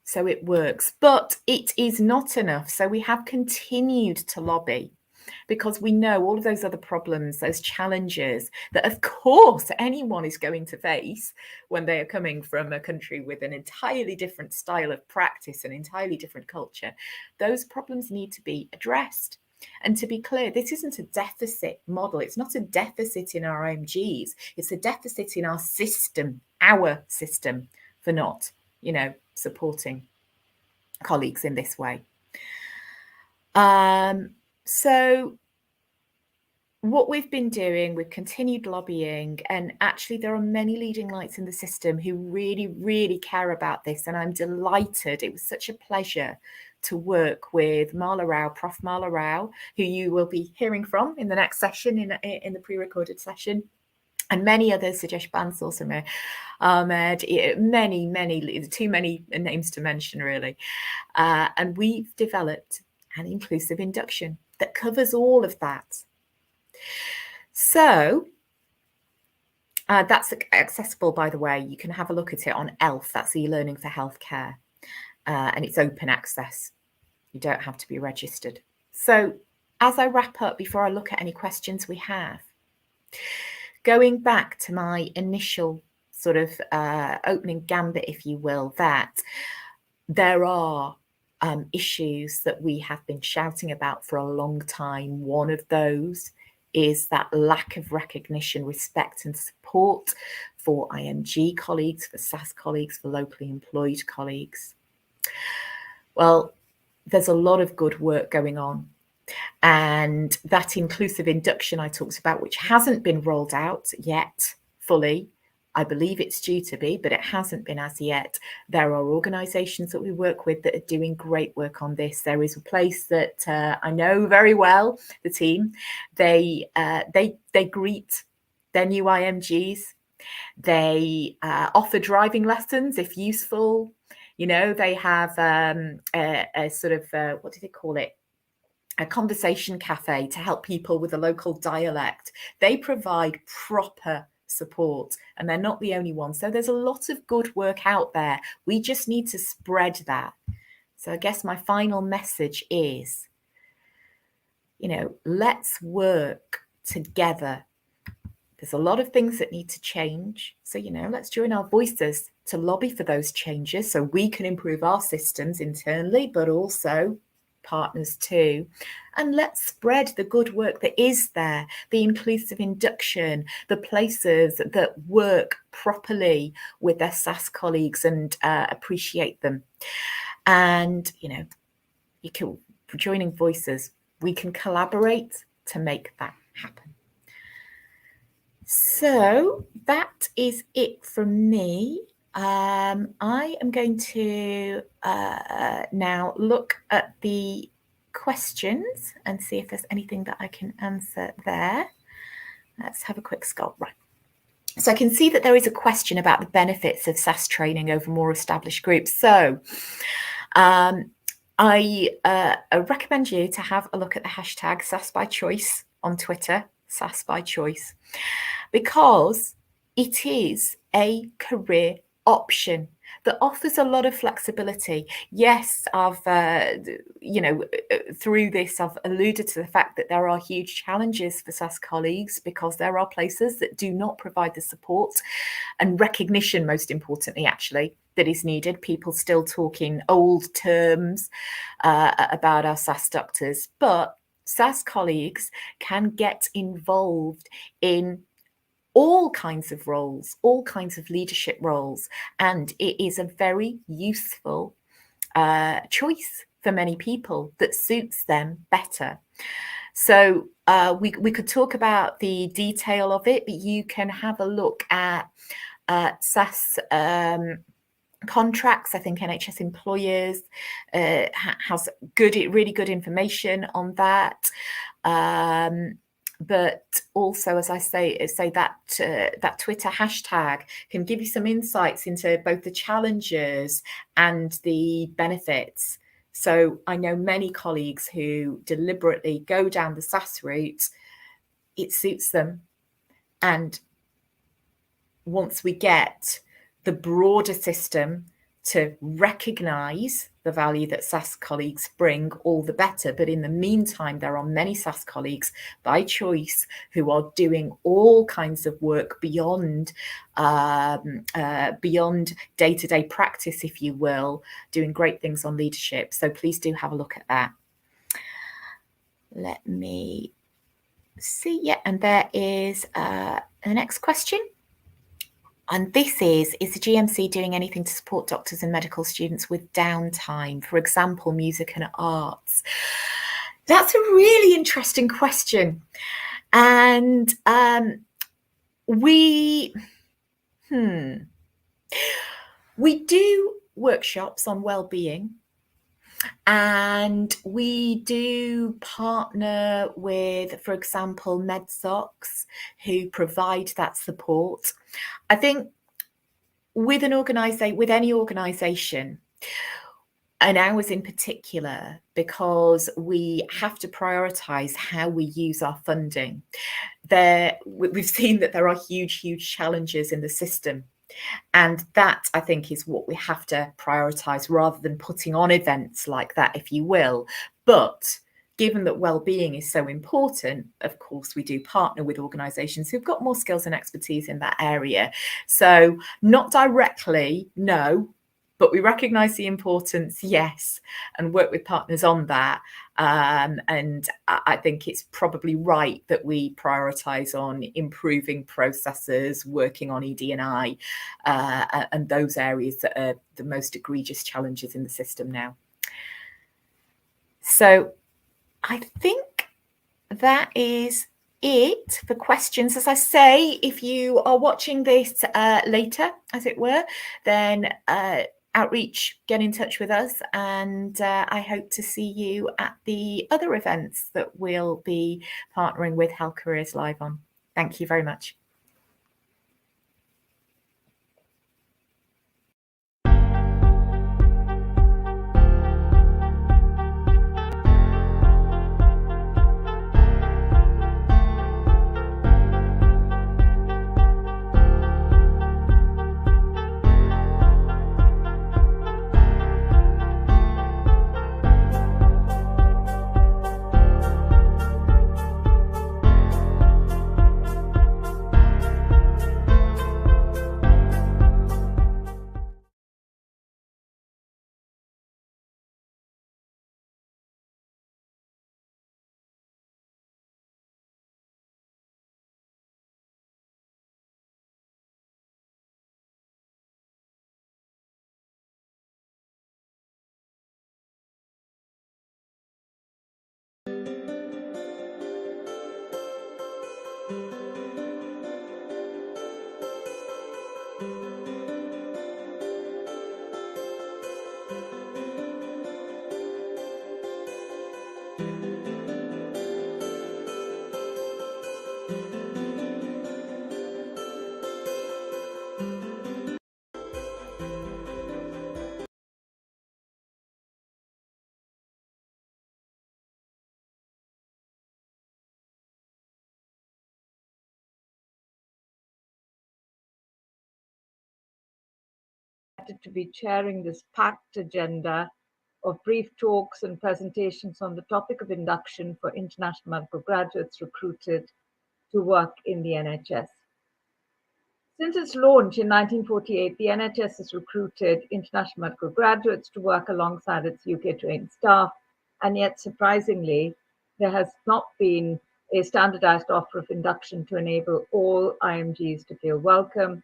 So it works, but it is not enough. So we have continued to lobby because we know all of those other problems, those challenges that, of course, anyone is going to face when they are coming from a country with an entirely different style of practice, an entirely different culture. Those problems need to be addressed. And to be clear, this isn't a deficit model. It's not a deficit in our IMGs. It's a deficit in our system for not, supporting colleagues in this way. So what we've been doing, we've continued lobbying, and actually there are many leading lights in the system who really, really care about this. And I'm delighted. It was such a pleasure to work with Marla Rao, Prof. Marla Rao, who you will be hearing from in the next session, in the pre-recorded session. And many others, Sujesh Bansal, Ahmed, many, too many names to mention, really. And we've developed an inclusive induction that covers all of that. So that's accessible, by the way. You can have a look at it on ELF. That's e-learning for healthcare. And it's open access. You don't have to be registered. So as I wrap up, before I look at any questions we have, going back to my initial sort of opening gambit, if you will, that there are issues that we have been shouting about for a long time. One of those is that lack of recognition, respect and support for IMG colleagues, for SAS colleagues, for locally employed colleagues. Well, there's a lot of good work going on. And that inclusive induction I talked about, which hasn't been rolled out yet fully, I believe it's due to be, but it hasn't been as yet. There are organisations that we work with that are doing great work on this. There is a place that I know very well, the team. They greet their new IMGs. They offer driving lessons if useful. They have a sort of, what do they call it? A conversation cafe to help people with a local dialect. They provide proper support, and they're not the only ones. So there's a lot of good work out there. We just need to spread that. So I guess my final message is, let's work together. There's a lot of things that need to change. So, let's join our voices to lobby for those changes so we can improve our systems internally, but also partners too. And let's spread the good work that is there, the inclusive induction, the places that work properly with their SAS colleagues and appreciate them. And, you can, joining voices, we can collaborate to make that happen. So that is it from me. I am going to now look at the questions and see if there's anything that I can answer there. Let's have a quick scroll. Right. So I can see that there is a question about the benefits of SAS training over more established groups. So I recommend you to have a look at the hashtag SAS by Choice on Twitter, SAS by Choice, because it is a career option. that offers a lot of flexibility. Yes, I've, through this, I've alluded to the fact that there are huge challenges for SAS colleagues because there are places that do not provide the support and recognition, most importantly, actually, that is needed. People still talking old terms about our SAS doctors, but SAS colleagues can get involved in all kinds of roles, all kinds of leadership roles, and it is a very useful choice for many people that suits them better. So we could talk about the detail of it, but you can have a look at SAS contracts. I think NHS Employers has really good information on that. But also, as I say that Twitter hashtag can give you some insights into both the challenges and the benefits. So I know many colleagues who deliberately go down the SAS route. It suits them. And once we get the broader system to recognise the value that SAS colleagues bring, all the better. But in the meantime, there are many SAS colleagues by choice who are doing all kinds of work beyond day-to-day practice, if you will, doing great things on leadership. So please do have a look at that. Let me see. Yeah, and there is the next question. And this is the GMC doing anything to support doctors and medical students with downtime, for example, music and arts? That's a really interesting question. And we do workshops on wellbeing, and we do partner with, for example, MedSocs, who provide that support. I think with any organisation, and ours in particular, because we have to prioritise how we use our funding. We've seen that there are huge challenges in the system. And that, I think, is what we have to prioritise rather than putting on events like that, if you will. But given that wellbeing is so important, of course, we do partner with organisations who've got more skills and expertise in that area. So not directly, no, but we recognise the importance, yes, and work with partners on that. And I think it's probably right that we prioritise on improving processes, working on ED&I, and those areas that are the most egregious challenges in the system now. So I think that is it for questions. As I say, if you are watching this later, as it were, then outreach, get in touch with us, and I hope to see you at the other events that we'll be partnering with Health Careers Live on. Thank you very much. delighted to be chairing this packed agenda of brief talks and presentations on the topic of induction for international medical graduates recruited to work in the NHS. Since its launch in 1948, the NHS has recruited international medical graduates to work alongside its UK-trained staff, and yet surprisingly, there has not been a standardised offer of induction to enable all IMGs to feel welcome,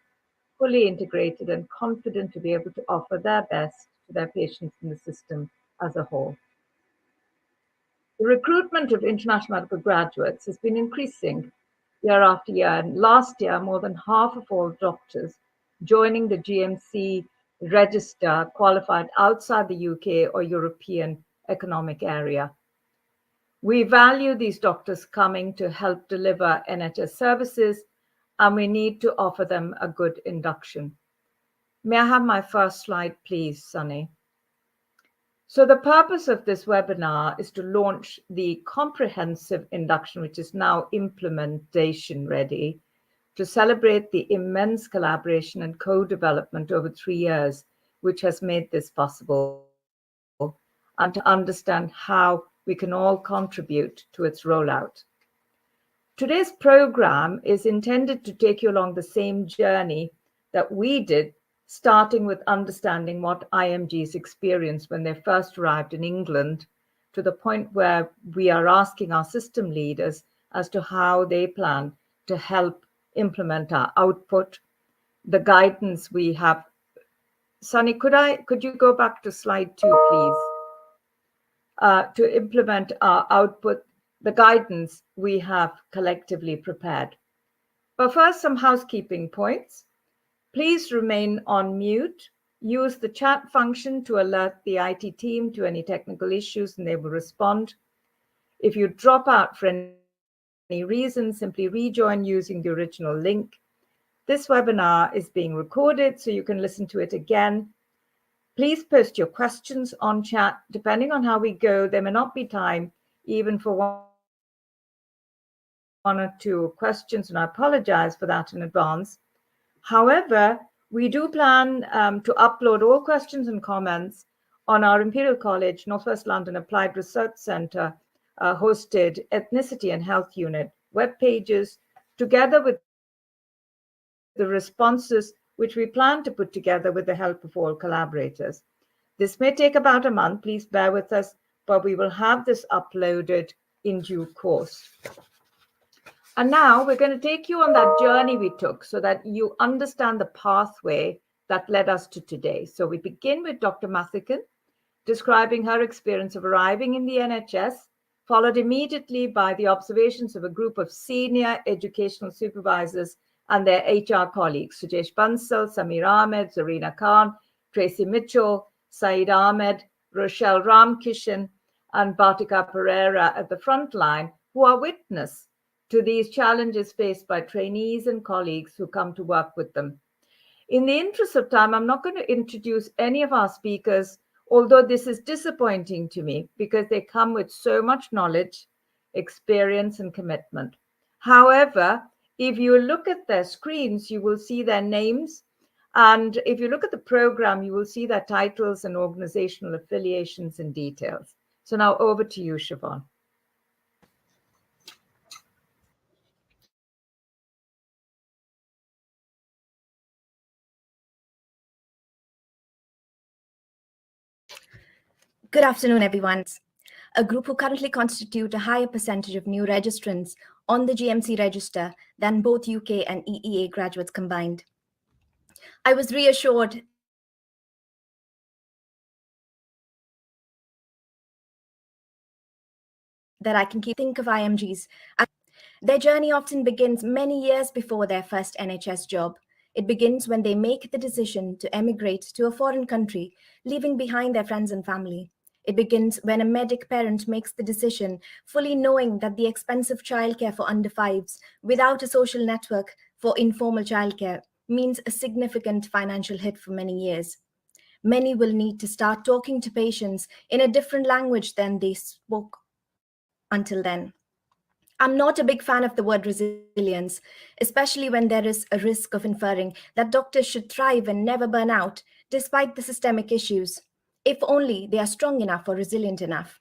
fully integrated and confident to be able to offer their best to their patients in the system as a whole. The recruitment of international medical graduates has been increasing year after year, and last year more than half of all doctors joining the GMC register qualified outside the UK or European Economic Area. We value these doctors coming to help deliver NHS services, and we need to offer them a good induction. May I have my first slide, please, Sunny? So the purpose of this webinar is to launch the comprehensive induction, which is now implementation ready, to celebrate the immense collaboration and co-development over 3 years, which has made this possible, and to understand how we can all contribute to its rollout. Today's program is intended to take you along the same journey that we did, starting with understanding what IMGs experienced when they first arrived in England, to the point where we are asking our system leaders as to how they plan to help implement our output, the guidance we have. Sunny, could you go back to slide 2, please? To implement our output, the guidance we have collectively prepared. But first, some housekeeping points. Please remain on mute. Use the chat function to alert the IT team to any technical issues, and they will respond. If you drop out for any reason, simply rejoin using the original link. This webinar is being recorded, so you can listen to it again. Please post your questions on chat. Depending on how we go, there may not be time even for one or two questions, and I apologize for that in advance. However, we do plan to upload all questions and comments on our Imperial College Northwest London Applied Research Centre hosted Ethnicity and Health Unit web pages, together with the responses which we plan to put together with the help of all collaborators. This may take about a month, please bear with us, but we will have this uploaded in due course. And now we're going to take you on that journey we took so that you understand the pathway that led us to today. So we begin with Dr. Mathican describing her experience of arriving in the NHS, followed immediately by the observations of a group of senior educational supervisors and their HR colleagues, Sujesh Bansal, Samir Ahmed, Zarina Khan, Tracy Mitchell, Saeed Ahmed, Rochelle Ramkishan, and Bhartika Pereira at the front line, who are witness to these challenges faced by trainees and colleagues who come to work with them. In the interest of time, I'm not going to introduce any of our speakers, although this is disappointing to me because they come with so much knowledge, experience, and commitment. However, if you look at their screens, you will see their names. And if you look at the program, you will see their titles and organizational affiliations and details. So now over to you, Siobhan. Good afternoon, everyone. A group who currently constitute a higher percentage of new registrants on the GMC register than both UK and EEA graduates combined. I was reassured that I can think of IMGs. Their journey often begins many years before their first NHS job. It begins when they make the decision to emigrate to a foreign country, leaving behind their friends and family. It begins when a medic parent makes the decision, fully knowing that the expensive childcare for under fives without a social network for informal childcare means a significant financial hit for many years. Many will need to start talking to patients in a different language than they spoke until then. I'm not a big fan of the word resilience, especially when there is a risk of inferring that doctors should thrive and never burn out, despite the systemic issues, if only they are strong enough or resilient enough.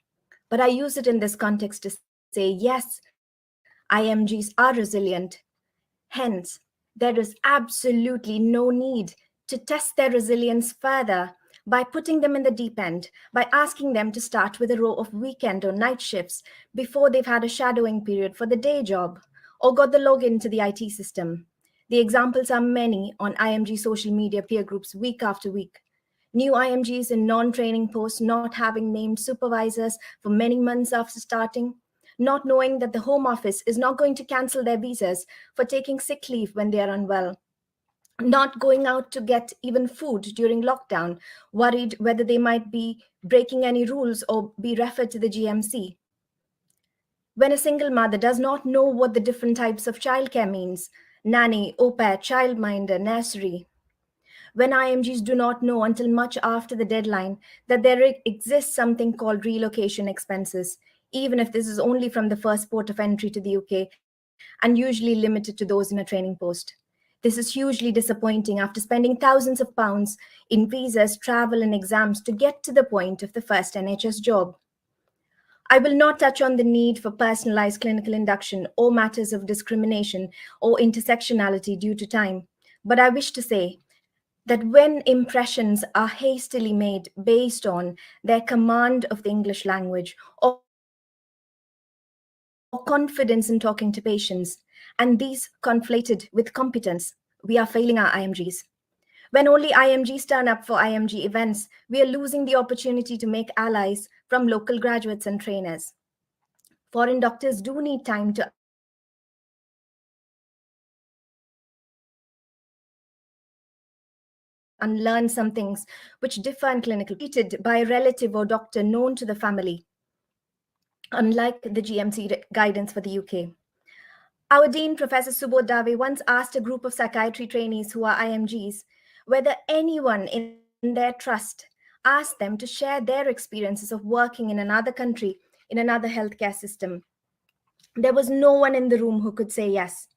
But I use it in this context to say, yes, IMGs are resilient. Hence, there is absolutely no need to test their resilience further by putting them in the deep end, by asking them to start with a row of weekend or night shifts before they've had a shadowing period for the day job or got the login to the IT system. The examples are many on IMG social media peer groups week after week. New IMGs in non-training posts not having named supervisors for many months after starting, not knowing that the Home Office is not going to cancel their visas for taking sick leave when they are unwell, not going out to get even food during lockdown, worried whether they might be breaking any rules or be referred to the GMC. When a single mother does not know what the different types of childcare means, nanny, au pair, childminder, nursery, when IMGs do not know until much after the deadline that there exists something called relocation expenses, even if this is only from the first port of entry to the UK and usually limited to those in a training post. This is hugely disappointing after spending thousands of pounds in visas, travel, and exams to get to the point of the first NHS job. I will not touch on the need for personalized clinical induction or matters of discrimination or intersectionality due to time, but I wish to say that when impressions are hastily made based on their command of the English language or confidence in talking to patients, and these conflated with competence, we are failing our IMGs. When only IMGs turn up for IMG events, we are losing the opportunity to make allies from local graduates and trainers. Foreign doctors do need time to unlearn some things which differ in clinical, treated by a relative or doctor known to the family, unlike the GMC guidance for the UK. Our Dean, Professor Subodh Dave, once asked a group of psychiatry trainees who are IMGs whether anyone in their trust asked them to share their experiences of working in another country, in another healthcare system. There was no one in the room who could say yes.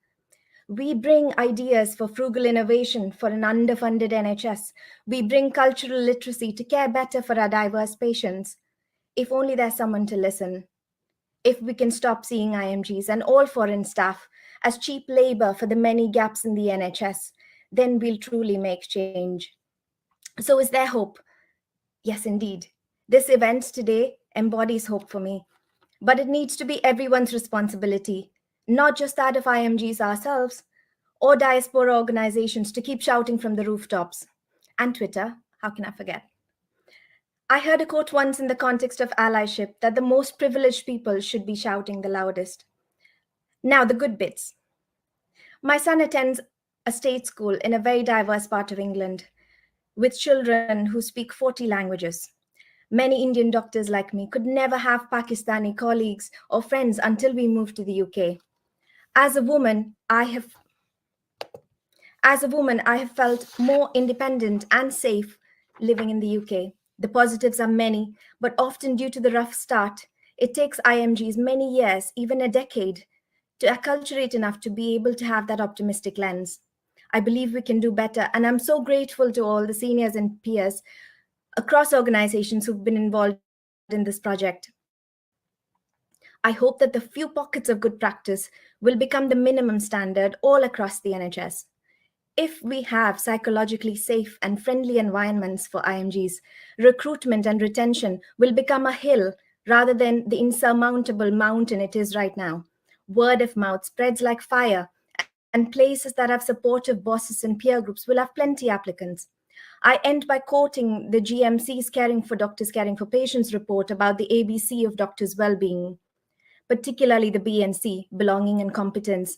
We bring ideas for frugal innovation for an underfunded NHS. We bring cultural literacy to care better for our diverse patients. If only there's someone to listen. If we can stop seeing IMGs and all foreign staff as cheap labor for the many gaps in the NHS, then we'll truly make change. So is there hope? Yes, indeed. This event today embodies hope for me. But it needs to be everyone's responsibility, not just that of IMGs ourselves or diaspora organizations to keep shouting from the rooftops. And Twitter, how can I forget? I heard a quote once in the context of allyship that the most privileged people should be shouting the loudest. Now, the good bits. My son attends a state school in a very diverse part of England with children who speak 40 languages. Many Indian doctors like me could never have Pakistani colleagues or friends until we moved to the UK. As a woman, I have felt more independent and safe living in the UK. The positives are many, but often due to the rough start, it takes IMGs many years, even a decade, to acculturate enough to be able to have that optimistic lens. I believe we can do better, and I'm so grateful to all the seniors and peers across organizations who've been involved in this project. I hope that the few pockets of good practice will become the minimum standard all across the NHS. If we have psychologically safe and friendly environments for IMGs, recruitment and retention will become a hill rather than the insurmountable mountain it is right now. Word of mouth spreads like fire, and places that have supportive bosses and peer groups will have plenty applicants. I end by quoting the GMC's Caring for Doctors, Caring for Patients report about the ABC of doctors' well-being, particularly the B and C, belonging and competence.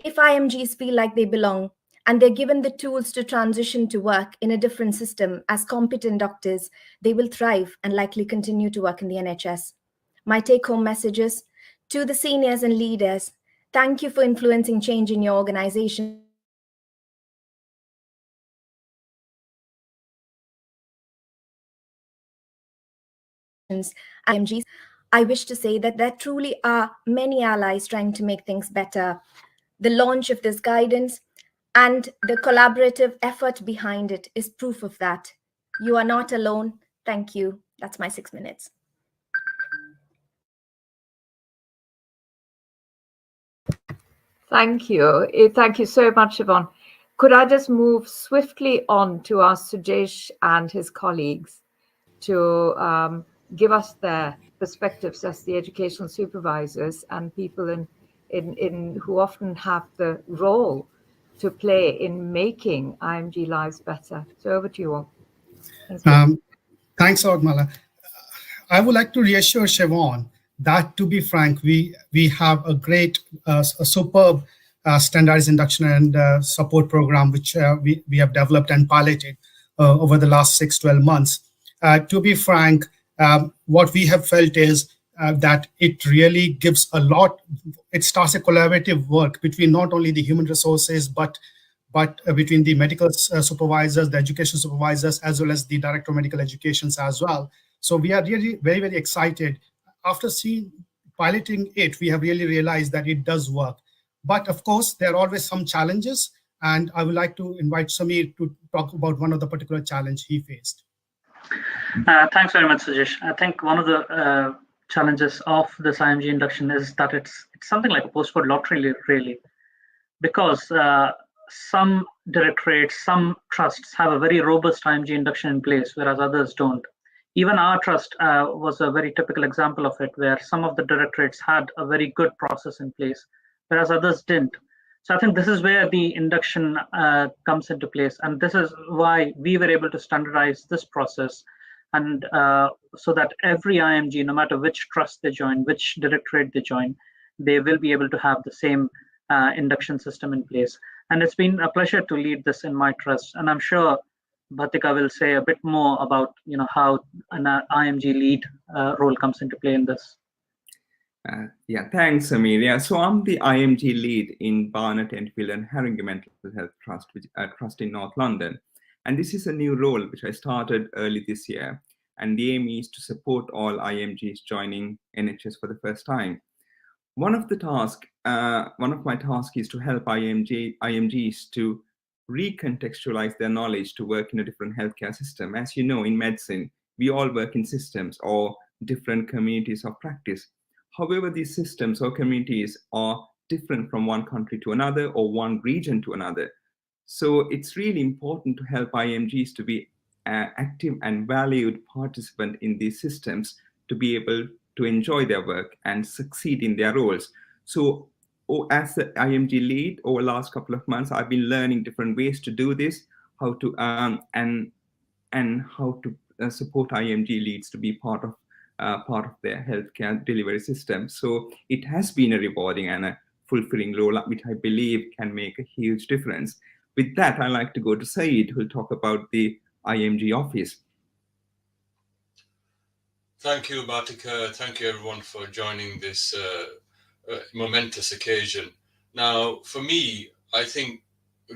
If IMGs feel like they belong, and they're given the tools to transition to work in a different system as competent doctors, they will thrive and likely continue to work in the NHS. My take-home messages to the seniors and leaders: thank you for influencing change in your organization. IMGs I wish to say that there truly are many allies trying to make things better. The launch of this guidance and the collaborative effort behind it is proof of that. You are not alone. Thank you. That's my 6 minutes. Thank you. Thank you so much, Yvonne. Could I just move swiftly on to our Sujesh and his colleagues to give us their perspectives as the educational supervisors and people in who often have the role to play in making IMG lives better. So over to you all. Thank you. Thanks, Mala. I would like to reassure Siobhan that, to be frank, we have a great, a superb standardized induction and support program, which we have developed and piloted over the last 6-12 months. To be frank, what we have felt is that it really gives a lot. It starts a collaborative work between not only the human resources, but between the medical supervisors, the education supervisors, as well as the director of medical educations as well. So we are really very, very excited. After piloting it, we have really realized that it does work. But of course, there are always some challenges. And I would like to invite Samir to talk about one of the particular challenge he faced. Thanks very much, Sujesh. I think one of the challenges of this IMG induction is that it's something like a postcode lottery, really, because some directorates, some trusts have a very robust IMG induction in place, whereas others don't. Even our trust was a very typical example of it, where some of the directorates had a very good process in place, whereas others didn't. So I think this is where the induction comes into place, and this is why we were able to standardize this process, and so that every IMG, no matter which trust they join, which directorate they join, they will be able to have the same induction system in place. And it's been a pleasure to lead this in my trust, and I'm sure Bhatika will say a bit more about how an IMG lead role comes into play in this. Yeah, thanks, Samir. Yeah, so I'm the IMG lead in Barnet, Enfield and Haringey Mental Health Trust, which trust in North London. And this is a new role which I started early this year. And the aim is to support all IMGs joining NHS for the first time. One of my tasks is to help IMGs to recontextualize their knowledge to work in a different healthcare system. As you know, in medicine, we all work in systems or different communities of practice. However, these systems or communities are different from one country to another or one region to another. So it's really important to help IMGs to be active and valued participant in these systems to be able to enjoy their work and succeed in their roles. So as the IMG lead over the last couple of months, I've been learning different ways to do this, how to and how to support IMG leads to be part of their healthcare delivery system. So it has been a rewarding and a fulfilling role, which I believe can make a huge difference. With that, I'd like to go to Saeed, who'll talk about the IMG office. Thank you, Bhatika. Thank you, everyone, for joining this momentous occasion. Now, for me, I think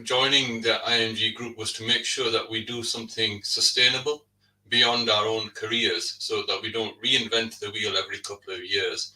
joining the IMG group was to make sure that we do something sustainable beyond our own careers, so that we don't reinvent the wheel every couple of years.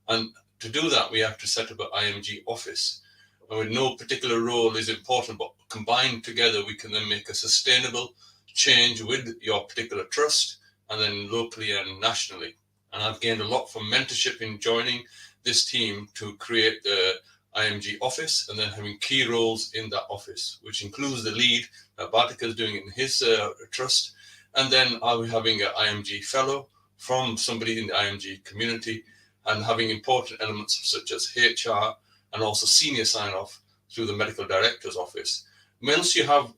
And to do that, we have to set up an IMG office. And with no particular role is important, but combined together, we can then make a sustainable change with your particular trust, and then locally and nationally. And I've gained a lot from mentorship in joining this team to create the IMG office, and then having key roles in that office, which includes the lead that Bhatika is doing in his trust. And then I'll be having an IMG fellow from somebody in the IMG community, and having important elements such as HR and also senior sign-off through the medical director's office. Once you have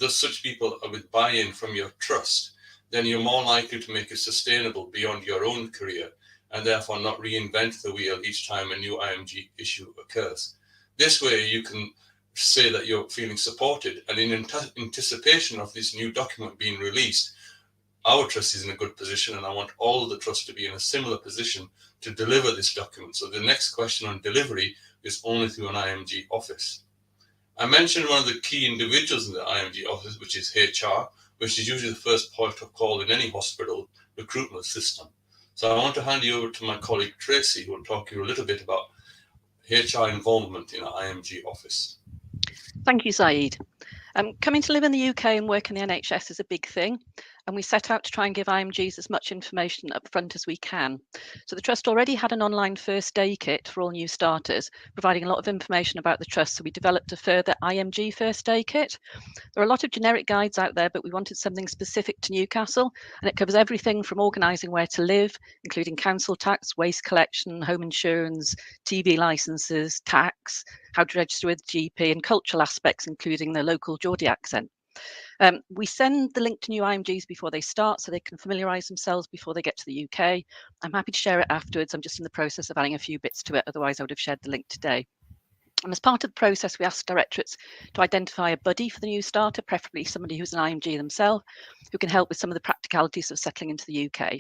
such people with buy-in from your trust, then you're more likely to make it sustainable beyond your own career, and therefore not reinvent the wheel each time a new IMG issue occurs. This way you can say that you're feeling supported, and in anticipation of this new document being released, our trust is in a good position, and I want all of the trusts to be in a similar position to deliver this document. So the next question on delivery is only through an IMG office. I mentioned one of the key individuals in the IMG office, which is HR, which is usually the first point of call in any hospital recruitment system. So I want to hand you over to my colleague Tracy, who will talk to you a little bit about HR involvement in our IMG office. Thank you, Saeed. Coming to live in the UK and work in the NHS is a big thing, and we set out to try and give IMGs as much information up front as we can. So the Trust already had an online first day kit for all new starters, providing a lot of information about the Trust, so we developed a further IMG first day kit. There are a lot of generic guides out there, but we wanted something specific to Newcastle, and it covers everything from organising where to live, including council tax, waste collection, home insurance, TV licences, tax, how to register with GP, and cultural aspects, including the local Geordie accent. We send the link to new IMGs before they start so they can familiarise themselves before they get to the UK. I'm happy to share it afterwards. I'm just in the process of adding a few bits to it, otherwise I would have shared the link today. And as part of the process, we asked directorates to identify a buddy for the new starter, preferably somebody who's an IMG themselves, who can help with some of the practicalities of settling into the UK.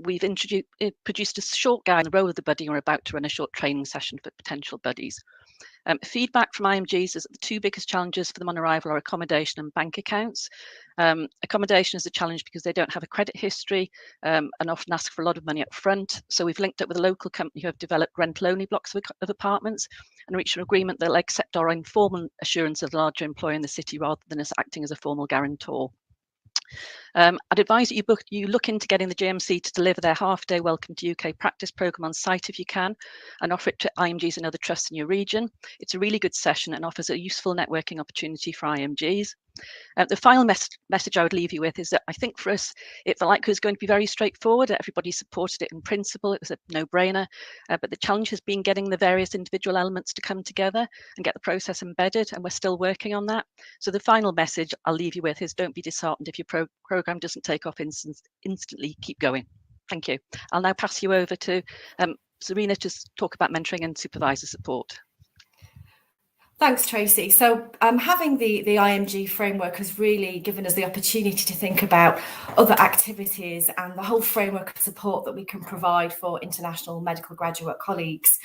We've produced a short guide on the role of the buddy, and we're about to run a short training session for potential buddies. Feedback from IMGs is that the two biggest challenges for them on arrival are accommodation and bank accounts. Accommodation is a challenge because they don't have a credit history and often ask for a lot of money up front. So we've linked up with a local company who have developed rental-only blocks of apartments and reached an agreement that they'll accept our informal assurance of the larger employer in the city rather than us acting as a formal guarantor. I'd advise that you look into getting the GMC to deliver their half-day Welcome to UK practice programme on site if you can, and offer it to IMGs and other trusts in your region. It's a really good session and offers a useful networking opportunity for IMGs. The final message I would leave you with is that I think for us, it felt like it was going to be very straightforward. Everybody supported it in principle. It was a no-brainer. But the challenge has been getting the various individual elements to come together and get the process embedded, and we're still working on that. So the final message I'll leave you with is don't be disheartened if your programme doesn't take off instantly. Keep going. Thank you. I'll now pass you over to Serena to talk about mentoring and supervisor support. Thanks, Tracy. So having the IMG framework has really given us the opportunity to think about other activities and the whole framework of support that we can provide for international medical graduate colleagues.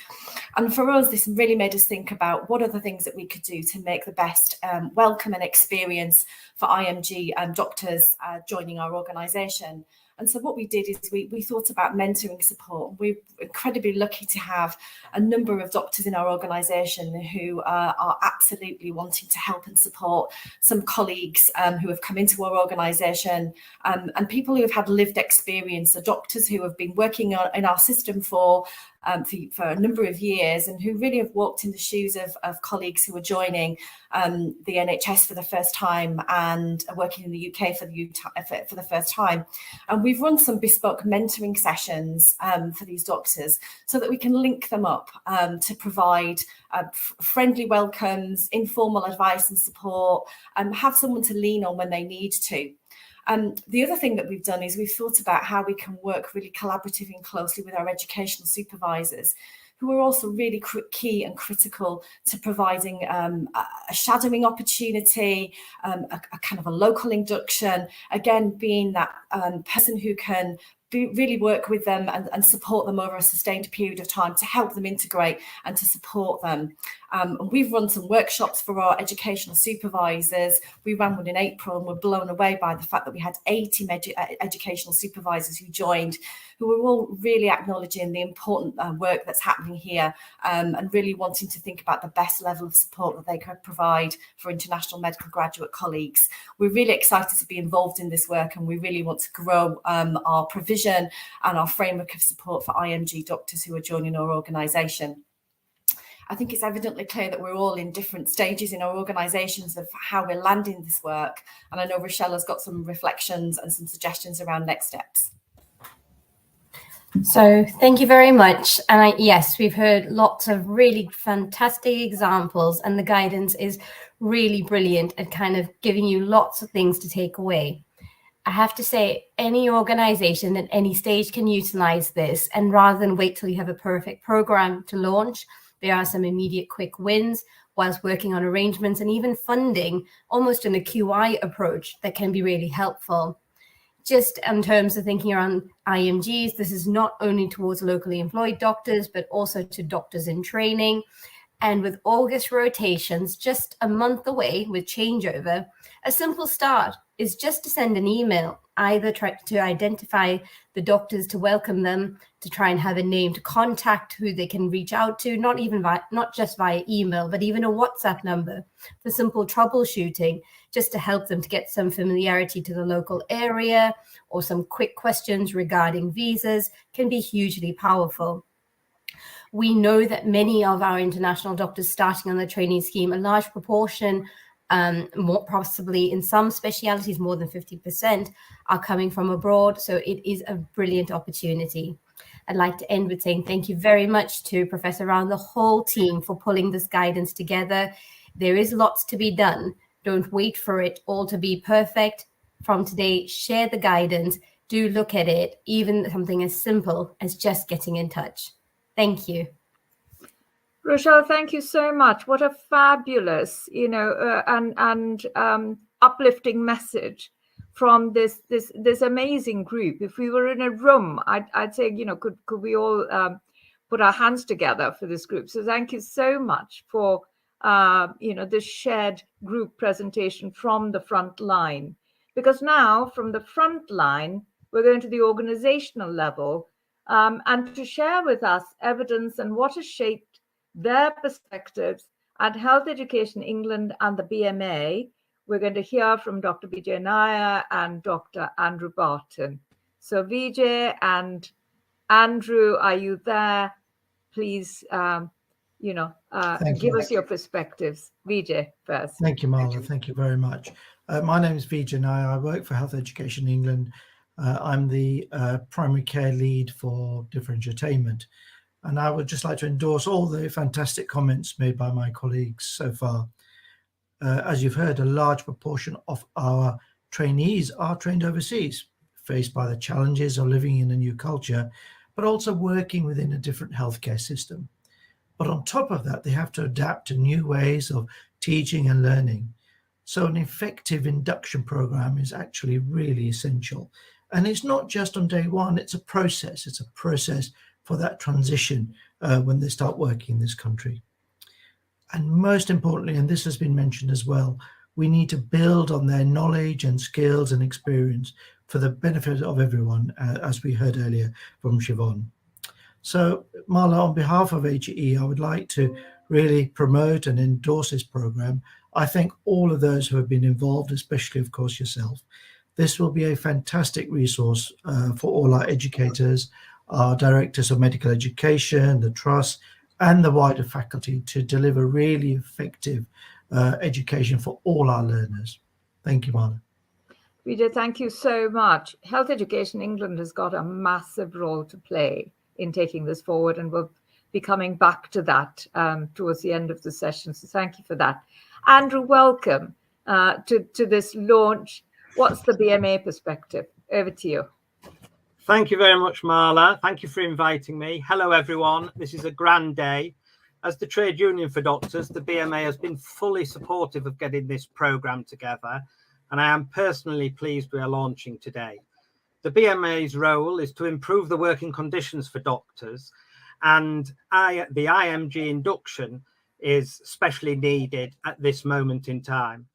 And for us, this really made us think about what are the things that we could do to make the best welcome and experience for IMG doctors joining our organisation. And so what we did is we thought about mentoring support. We're incredibly lucky to have a number of doctors in our organisation who are absolutely wanting to help and support some colleagues who have come into our organisation and people who have had lived experience, so doctors who have been working in our system for a number of years and who really have walked in the shoes of colleagues who are joining the NHS for the first time and are working in the UK for the first time. And we've run some bespoke mentoring sessions for these doctors so that we can link them up to provide friendly welcomes, informal advice and support, and have someone to lean on when they need to. The other thing that we've done is we've thought about how we can work really collaboratively and closely with our educational supervisors, who are also really key and critical to providing a shadowing opportunity, a kind of a local induction, again, being that person who can really work with them and support them over a sustained period of time to help them integrate and to support them. We've run some workshops for our educational supervisors. We ran one in April and were blown away by the fact that we had 80 educational supervisors who joined, who were all really acknowledging the important work that's happening here and really wanting to think about the best level of support that they could provide for international medical graduate colleagues. We're really excited to be involved in this work, and we really want to grow our provision and our framework of support for IMG doctors who are joining our organisation. I think it's evidently clear that we're all in different stages in our organisations of how we're landing this work. And I know Rochelle has got some reflections and some suggestions around next steps. So thank you very much. And yes, we've heard lots of really fantastic examples, and the guidance is really brilliant at kind of giving you lots of things to take away. I have to say, any organisation at any stage can utilise this, and rather than wait till you have a perfect programme to launch, there are some immediate quick wins whilst working on arrangements and even funding, almost in a QI approach that can be really helpful. Just in terms of thinking around IMGs, this is not only towards locally employed doctors, but also to doctors in training. And with August rotations just a month away with changeover, a simple start is just to send an email, either try to identify the doctors to welcome them, to try and have a named contact who they can reach out to, not just via email, but even a WhatsApp number for simple troubleshooting, just to help them to get some familiarity to the local area, or some quick questions regarding visas can be hugely powerful. We know that many of our international doctors starting on the training scheme, a large proportion, more possibly in some specialities, more than 50%, are coming from abroad. So it is a brilliant opportunity. I'd like to end with saying thank you very much to Professor Rao and the whole team for pulling this guidance together. There is lots to be done. Don't wait for it all to be perfect. From today, share the guidance. Do look at it, even something as simple as just getting in touch. Thank you. Rochelle, thank you so much. What a fabulous, uplifting message from this amazing group. If we were in a room, I'd say, could we all put our hands together for this group? So thank you so much for, this shared group presentation from the front line. Because now, from the front line, we're going to the organizational level, and to share with us evidence and what has shaped their perspectives at Health Education England and the BMA. We're going to hear from Dr. Vijay Nair and Dr. Andrew Barton. So Vijay and Andrew, are you there? Please, give us your perspectives. Vijay first. Thank you, Marla. Thank you very much. My name is Vijay Nair. I work for Health Education England. I'm the primary care lead for differentiatement. And I would just like to endorse all the fantastic comments made by my colleagues so far. As you've heard, a large proportion of our trainees are trained overseas, faced by the challenges of living in a new culture, but also working within a different healthcare system. But on top of that, they have to adapt to new ways of teaching and learning. So an effective induction program is actually really essential. And it's not just on day one, it's a process. It's a process for that transition when they start working in this country. And most importantly, and this has been mentioned as well, we need to build on their knowledge and skills and experience for the benefit of everyone, as we heard earlier from Siobhan. So Marla, on behalf of HE, I would like to really promote and endorse this program. I thank all of those who have been involved, especially, of course, yourself. This will be a fantastic resource for all our educators, our directors of medical education, the trust, and the wider faculty to deliver really effective education for all our learners. Thank you, Marla. Vijay, thank you so much. Health Education England has got a massive role to play in taking this forward, and we'll be coming back to that towards the end of the session. So thank you for that. Andrew, welcome to this launch. What's the BMA perspective? Over to you. Thank you very much, Marla. Thank you for inviting me. Hello, everyone. This is a grand day. As the trade union for doctors, the BMA has been fully supportive of getting this programme together, and I am personally pleased we are launching today. The BMA's role is to improve the working conditions for doctors, and the IMG induction is especially needed at this moment in time.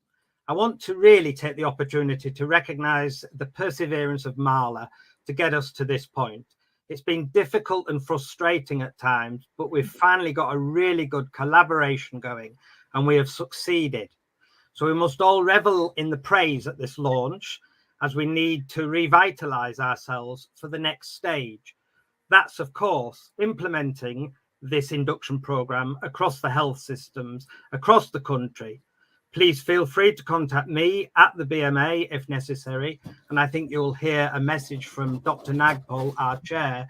I want to really take the opportunity to recognise the perseverance of Marla to get us to this point. It's been difficult and frustrating at times, but we've finally got a really good collaboration going and we have succeeded. So we must all revel in the praise at this launch, as we need to revitalise ourselves for the next stage. That's, of course, implementing this induction programme across the health systems, across the country. Please feel free to contact me at the BMA if necessary, and I think you'll hear a message from Dr. Nagpal, our chair,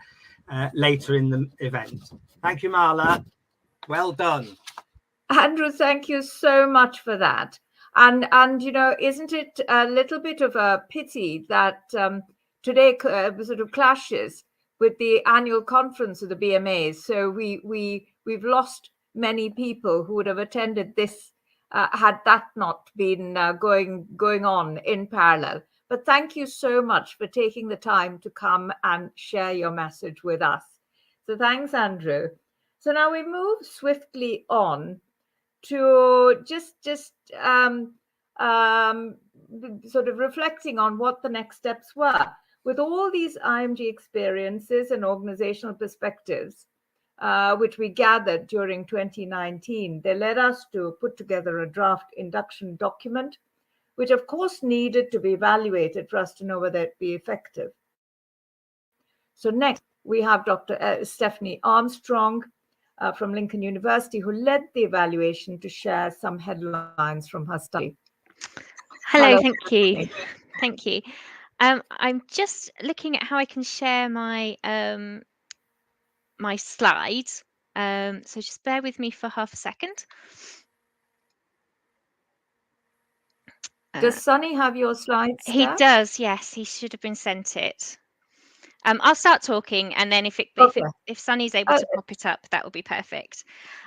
later in the event. Thank you, Marla. Well done. Andrew, thank you so much for that. And isn't it a little bit of a pity that today sort of clashes with the annual conference of the BMAs? So we've lost many people who would have attended this had that not been going on in parallel. But thank you so much for taking the time to come and share your message with us. So thanks, Andrew. So now we move swiftly on to just sort of reflecting on what the next steps were. With all these IMG experiences and organizational perspectives, which we gathered during 2019, they led us to put together a draft induction document, which of course needed to be evaluated for us to know whether it'd be effective. So next, we have Dr. Stephanie Armstrong from Lincoln University, who led the evaluation, to share some headlines from her study. Hello, thank you. Thank you. I'm just looking at how I can share my my slides. So just bear with me for half a second. Does Sunny have your slides? He Steph? does, yes. He should have been sent it. I'll start talking, and then if Sunny's able to pop it up, that would be perfect.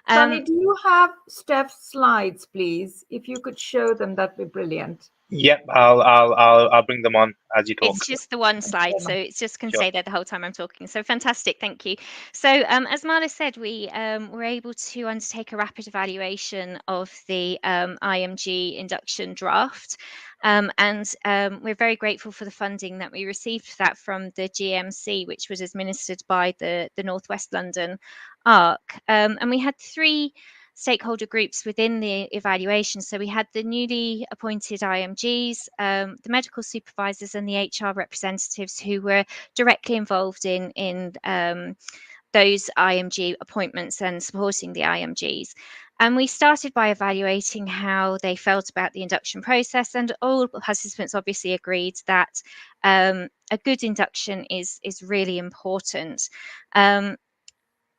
Sunny, do you have Steph's slides, please? If you could show them, that'd be brilliant. Yep, I'll bring them on as you talk. It's just the one slide, so it's just can Sure. stay there the whole time I'm talking. So fantastic, thank you. So as Marla said, we were able to undertake a rapid evaluation of the IMG induction draft. And we're very grateful for the funding that we received for that from the GMC, which was administered by the North West London ARC. And we had 3 stakeholder groups within the evaluation. So we had the newly appointed IMGs, the medical supervisors, and the HR representatives who were directly involved in those IMG appointments and supporting the IMGs. And we started by evaluating how they felt about the induction process, and all participants obviously agreed that a good induction is really important.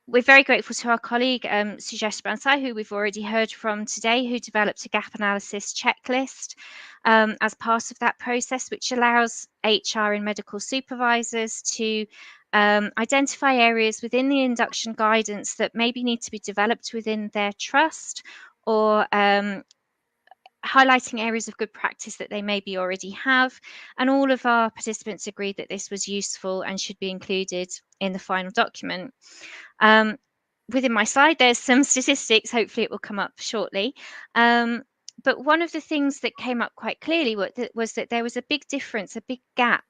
We're very grateful to our colleague, Sujesh Bansal, who we've already heard from today, who developed a gap analysis checklist as part of that process, which allows HR and medical supervisors to identify areas within the induction guidance that maybe need to be developed within their trust, or highlighting areas of good practice that they maybe already have. And all of our participants agreed that this was useful and should be included in the final document. Within my slide, there's some statistics. Hopefully it will come up shortly. But one of the things that came up quite clearly was that there was a big difference, a big gap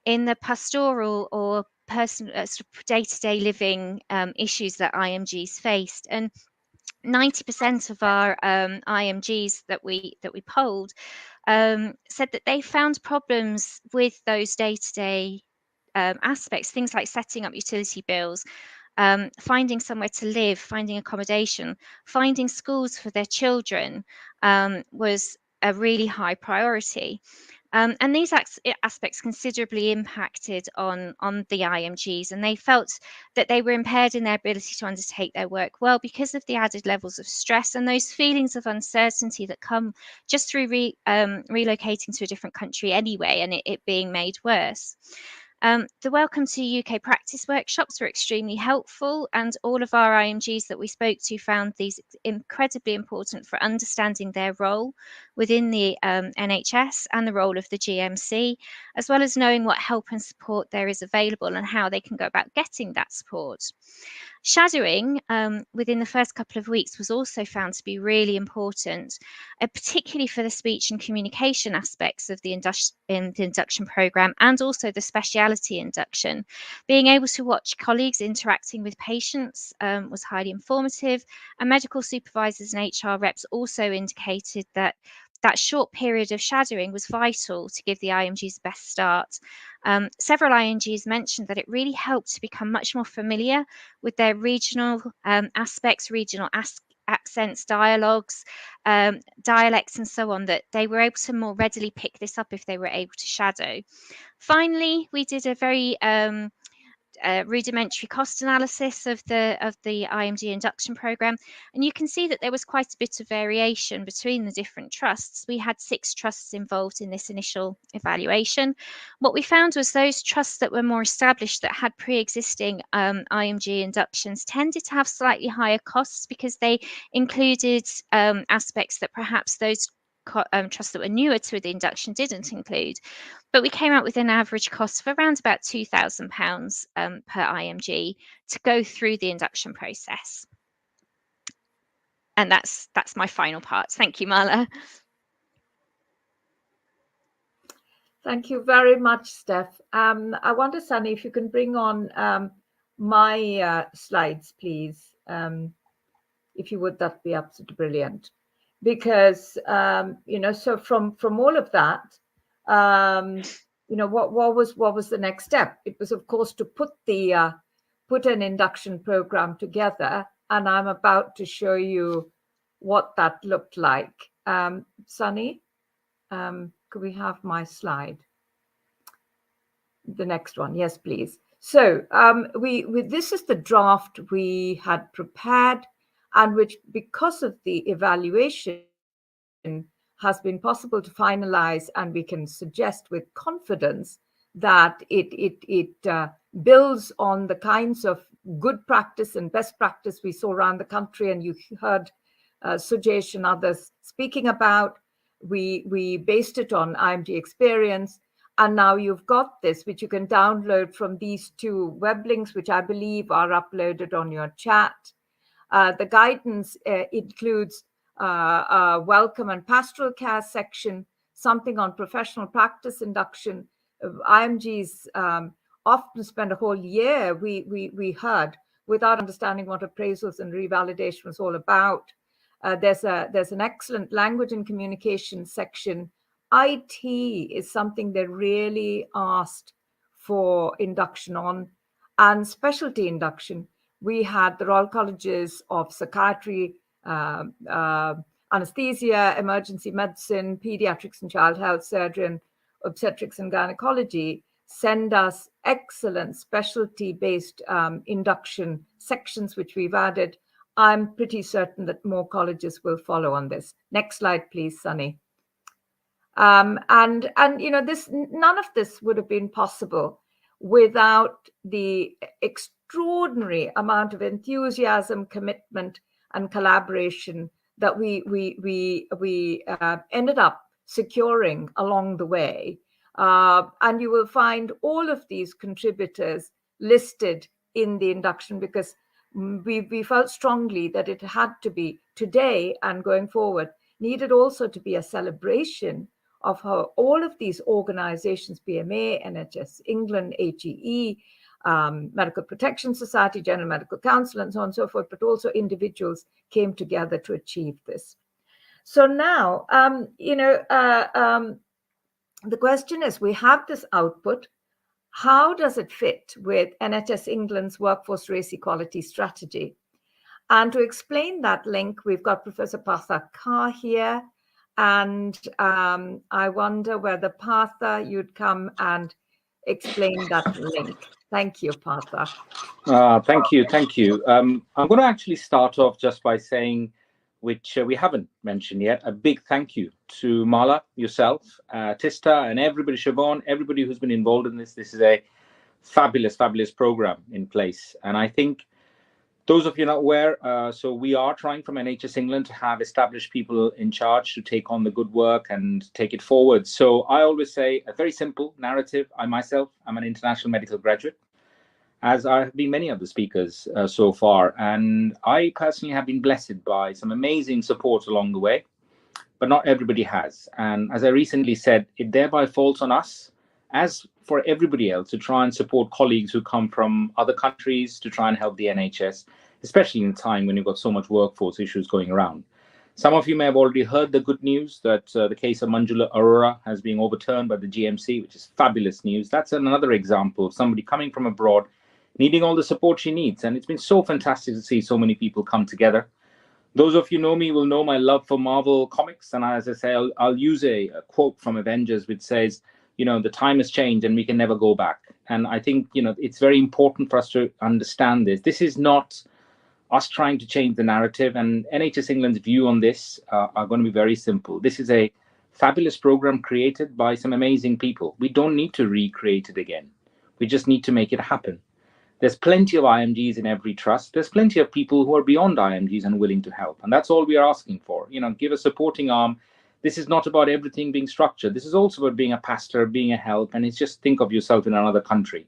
in the pastoral or sort of day-to-day living issues that IMGs faced. And 90% of our IMGs that we polled said that they found problems with those day-to-day aspects, things like setting up utility bills, finding somewhere to live, finding accommodation, finding schools for their children was a really high priority. And these aspects considerably impacted on the IMGs, and they felt that they were impaired in their ability to undertake their work well because of the added levels of stress and those feelings of uncertainty that come just through relocating to a different country anyway, and it being made worse. The Welcome to UK Practice workshops were extremely helpful, and all of our IMGs that we spoke to found these incredibly important for understanding their role within the NHS and the role of the GMC, as well as knowing what help and support there is available and how they can go about getting that support. Shadowing within the first couple of weeks was also found to be really important, particularly for the speech and communication aspects of the induction programme, and also the speciality induction. Being able to watch colleagues interacting with patients was highly informative, and medical supervisors and HR reps also indicated that that short period of shadowing was vital to give the IMGs the best start. Several IMGs mentioned that it really helped to become much more familiar with their regional aspects, regional accents, dialogues, dialects, and so on, that they were able to more readily pick this up if they were able to shadow. Finally, we did a very rudimentary cost analysis of the IMG induction programme, and you can see that there was quite a bit of variation between the different trusts. We had 6 trusts involved in this initial evaluation. What we found was those trusts that were more established, that had pre-existing IMG inductions, tended to have slightly higher costs because they included aspects that perhaps those trusts that were newer to the induction didn't include. But we came out with an average cost of around about £2,000 per IMG to go through the induction process. And that's my final part. Thank you, Marla. Thank you very much, Steph. I wonder, Sunny, if you can bring on my slides, please. If you would, that'd be absolutely brilliant. Because, you know, so from all of that, you know, what was the next step? It was, of course, to put an induction program together. And I'm about to show you what that looked like. Sunny, could we have my slide? The next one, yes, please. So this is the draft we had prepared, and which, because of the evaluation, has been possible to finalize, and we can suggest with confidence that it builds on the kinds of good practice and best practice we saw around the country, and you heard Sujesh and others speaking about. We based it on IMG experience, and now you've got this, which you can download from these two web links, which I believe are uploaded on your chat. The guidance includes a welcome and pastoral care section, something on professional practice induction. IMGs often spend a whole year, we heard, without understanding what appraisals and revalidation was all about. There's an excellent language and communication section. IT is something they really asked for induction on, and specialty induction. We had the Royal Colleges of Psychiatry, Anesthesia, Emergency Medicine, Pediatrics and Child Health, Surgery, and Obstetrics and Gynecology send us excellent specialty-based induction sections, which we've added. I'm pretty certain that more colleges will follow on this. Next slide, please, Sunny. And you know, none of this would have been possible without the extraordinary amount of enthusiasm, commitment, and collaboration that we ended up securing along the way. And you will find all of these contributors listed in the induction, because we felt strongly that it had to be today and going forward, needed also to be a celebration of how all of these organizations, BMA, NHS England, HEE, Medical Protection Society, General Medical Council, and so on and so forth, but also individuals came together to achieve this. So now, you know, the question is, we have this output. How does it fit with NHS England's workforce race equality strategy? And to explain that link, we've got Professor Partha Kar here. And I wonder whether Partha, you'd come and explain that link. Thank you, Partha. Thank you. I'm going to actually start off just by saying, which we haven't mentioned yet, a big thank you to Marla, yourself, Tista, and everybody, Siobhan, everybody who's been involved in this. This is a fabulous, fabulous program in place. And I think those of you not aware, so we are trying from NHS England to have established people in charge to take on the good work and take it forward. So I always say a very simple narrative. I myself, I'm an international medical graduate, as I have been many of the speakers so far. And I personally have been blessed by some amazing support along the way, but not everybody has. And as I recently said, it thereby falls on us, as for everybody else, to try and support colleagues who come from other countries to try and help the NHS, especially in a time when you've got so much workforce issues going around. Some of you may have already heard the good news that the case of Manjula Arora has been overturned by the GMC, which is fabulous news. That's another example of somebody coming from abroad, needing all the support she needs. And it's been so fantastic to see so many people come together. Those of you know me will know my love for Marvel comics. And as I say, I'll use a quote from Avengers, which says, you know, the time has changed and we can never go back. And I think, you know, it's very important for us to understand this. This is not us trying to change the narrative, and NHS England's view on this are going to be very simple. This is a fabulous program created by some amazing people. We don't need to recreate it again. We just need to make it happen. There's plenty of IMGs in every trust. There's plenty of people who are beyond IMGs and willing to help. And that's all we are asking for. You know, give a supporting arm. this is not about everything being structured. This is also about being a pastor, being a help, and it's just think of yourself in another country.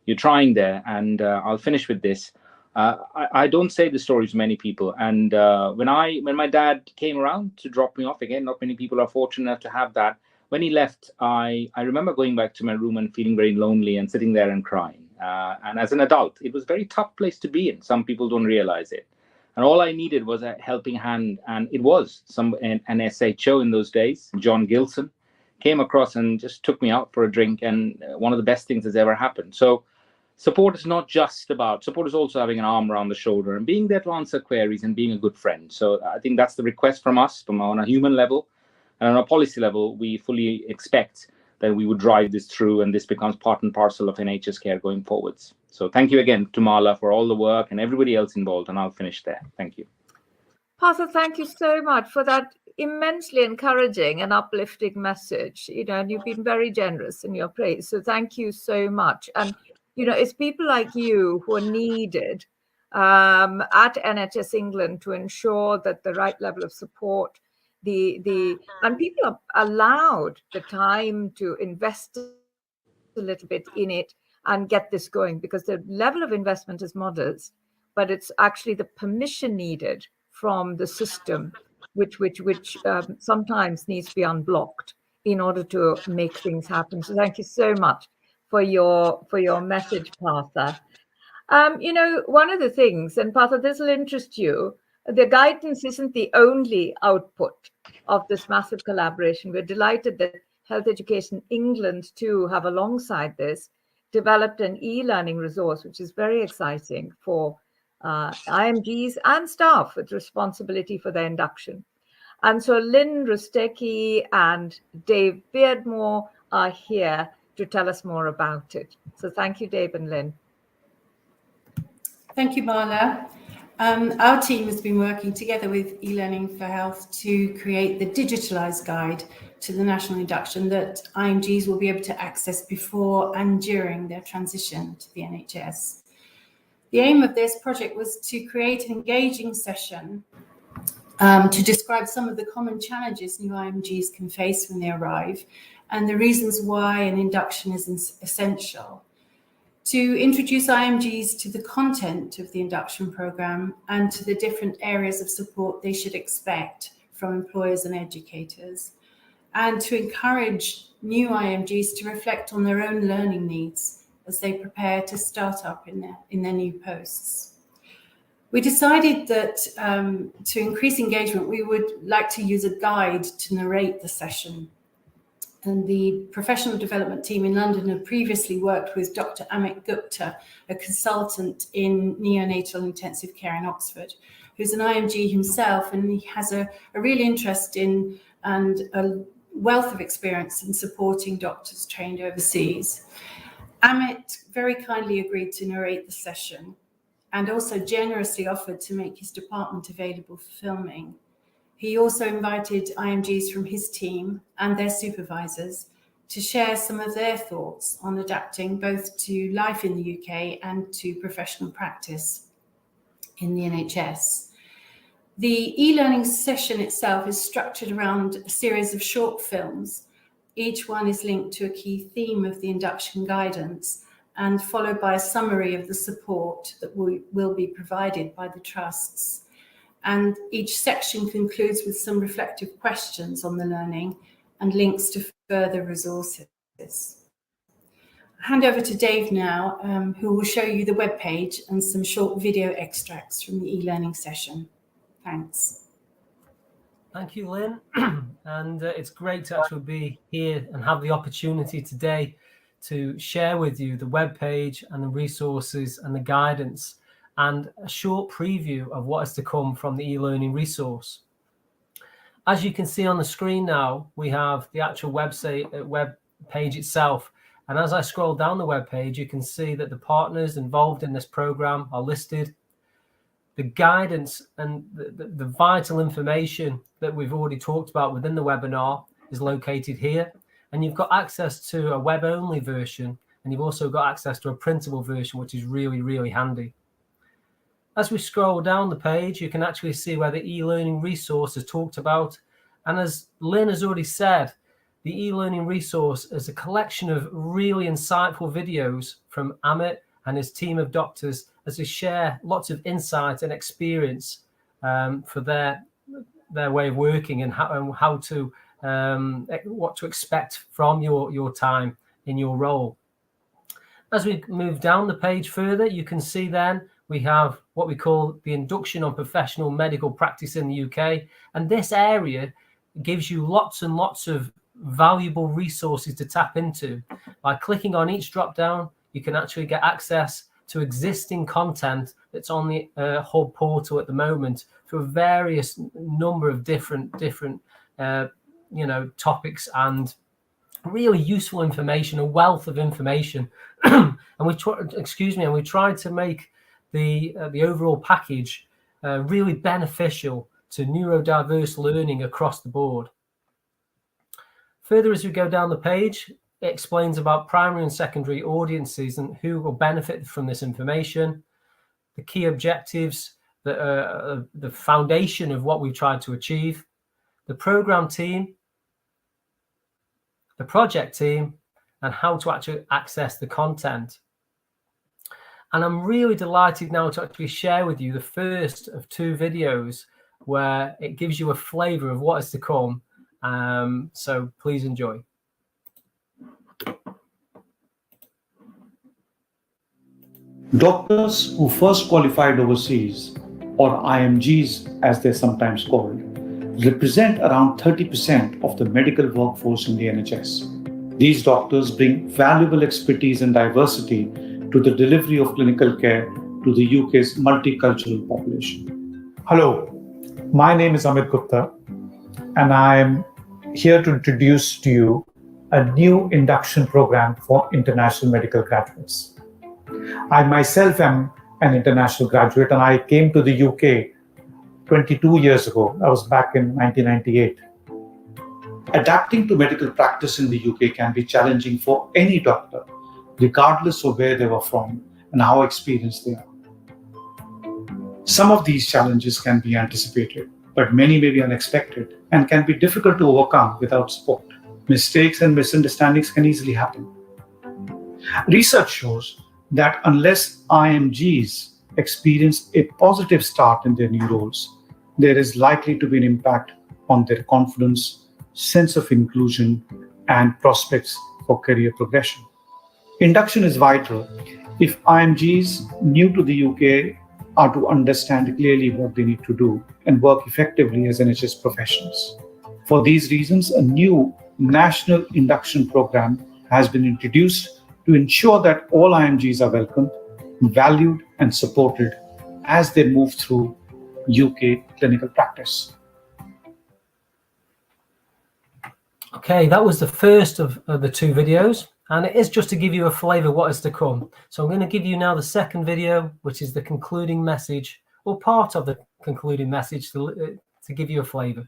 You're trying there, and I'll finish with this. I don't say the story to many people, and when my dad came around to drop me off, again, not many people are fortunate enough to have that. When he left, I remember going back to my room and feeling very lonely and sitting there and crying. And as an adult, it was a very tough place to be in. Some people don't realize it. And all I needed was a helping hand. And it was an SHO in those days, John Gilson, came across and just took me out for a drink. And one of the best things that's ever happened. So support is not just about, support is also having an arm around the shoulder and being there to answer queries and being a good friend. So I think that's the request from us, from on a human level. And on a policy level, we fully expect that we would drive this through and this becomes part and parcel of NHS care going forwards. So thank you again to Mala for all the work and everybody else involved. And I'll finish there. Thank you. Partha, thank you so much for that immensely encouraging and uplifting message. And you've been very generous in your praise. So thank you so much. And, it's people like you who are needed at NHS England to ensure that the right level of support, and people are allowed the time to invest a little bit in it and get this going, because the level of investment is modest, but it's actually the permission needed from the system, which sometimes needs to be unblocked in order to make things happen. So thank you so much for your message, Partha. One of the things, and Partha, this will interest you, the guidance isn't the only output of this massive collaboration. We're delighted that Health Education England, too, have alongside this developed an e-learning resource, which is very exciting for IMGs and staff with responsibility for their induction. And so Lynn Rustecki and Dave Beardmore are here to tell us more about it. So thank you, Dave and Lynn. Thank you, Marla. Our team has been working together with eLearning for Health to create the digitalised guide to the national induction that IMGs will be able to access before and during their transition to the NHS. The aim of this project was to create an engaging session to describe some of the common challenges new IMGs can face when they arrive and the reasons why an induction is essential. To introduce IMGs to the content of the induction programme and to the different areas of support they should expect from employers and educators, and to encourage new IMGs to reflect on their own learning needs as they prepare to start up in their new posts. We decided that to increase engagement, we would like to use a guide to narrate the session. And the professional development team in London have previously worked with Dr. Amit Gupta, a consultant in neonatal intensive care in Oxford, who's an IMG himself, and he has a real interest in and a wealth of experience in supporting doctors trained overseas. Amit very kindly agreed to narrate the session and also generously offered to make his department available for filming. He also invited IMGs from his team and their supervisors to share some of their thoughts on adapting both to life in the UK and to professional practice in the NHS. The e-learning session itself is structured around a series of short films. Each one is linked to a key theme of the induction guidance and followed by a summary of the support that will be provided by the trusts. And each section concludes with some reflective questions on the learning and links to further resources. I'll hand over to Dave now, who will show you the webpage and some short video extracts from the e-learning session. Thanks. Thank you, Lynn. And it's great to actually be here and have the opportunity today to share with you the webpage and the resources and the guidance and a short preview of what is to come from the e-learning resource. As you can see on the screen now, we have the actual web page itself. And as I scroll down the web page, you can see that the partners involved in this program are listed. The guidance and the vital information that we've already talked about within the webinar is located here. And you've got access to a web-only version, and you've also got access to a printable version, which is really, really handy. As we scroll down the page, you can actually see where the e-learning resource is talked about And as Lynn has already said, the e-learning resource is a collection of really insightful videos from Amit and his team of doctors as they share lots of insight and experience for their way of working and how to what to expect from your time in your role. As we move down the page further, you can see then we have what we call the induction on professional medical practice in the UK. And this area gives you lots and lots of valuable resources to tap into. By clicking on each drop down, you can actually get access to existing content that's on the Hub portal at the moment for various number of different topics and really useful information, a wealth of information. And we tried to make the overall package really beneficial to neurodiverse learning across the board. Further, as we go down the page, it explains about primary and secondary audiences and who will benefit from this information, the key objectives, the foundation of what we've tried to achieve, the program team, the project team, and how to actually access the content. And I'm really delighted now to actually share with you the first of 2 videos where it gives you a flavor of what is to come. So please enjoy. Doctors who first qualified overseas, or IMGs as they're sometimes called, represent around 30% of the medical workforce in the NHS. These doctors bring valuable expertise and diversity to the delivery of clinical care to the UK's multicultural population. Hello, my name is Amit Gupta, and I am here to introduce to you a new induction program for international medical graduates. I myself am an international graduate, and I came to the UK 22 years ago. I was back in 1998. Adapting to medical practice in the UK can be challenging for any doctor, regardless of where they were from and how experienced they are. Some of these challenges can be anticipated, but many may be unexpected and can be difficult to overcome without support. Mistakes and misunderstandings can easily happen. Research shows that unless IMGs experience a positive start in their new roles, there is likely to be an impact on their confidence, sense of inclusion, and prospects for career progression. Induction is vital if IMGs new to the UK are to understand clearly what they need to do and work effectively as NHS professionals. For these reasons, a new national induction program has been introduced to ensure that all IMGs are welcomed, valued, and supported as they move through UK clinical practice. Okay, that was the first of the 2 videos, and it is just to give you a flavour of what is to come. So I'm going to give you now the second video, which is the concluding message, or part of the concluding message to give you a flavour.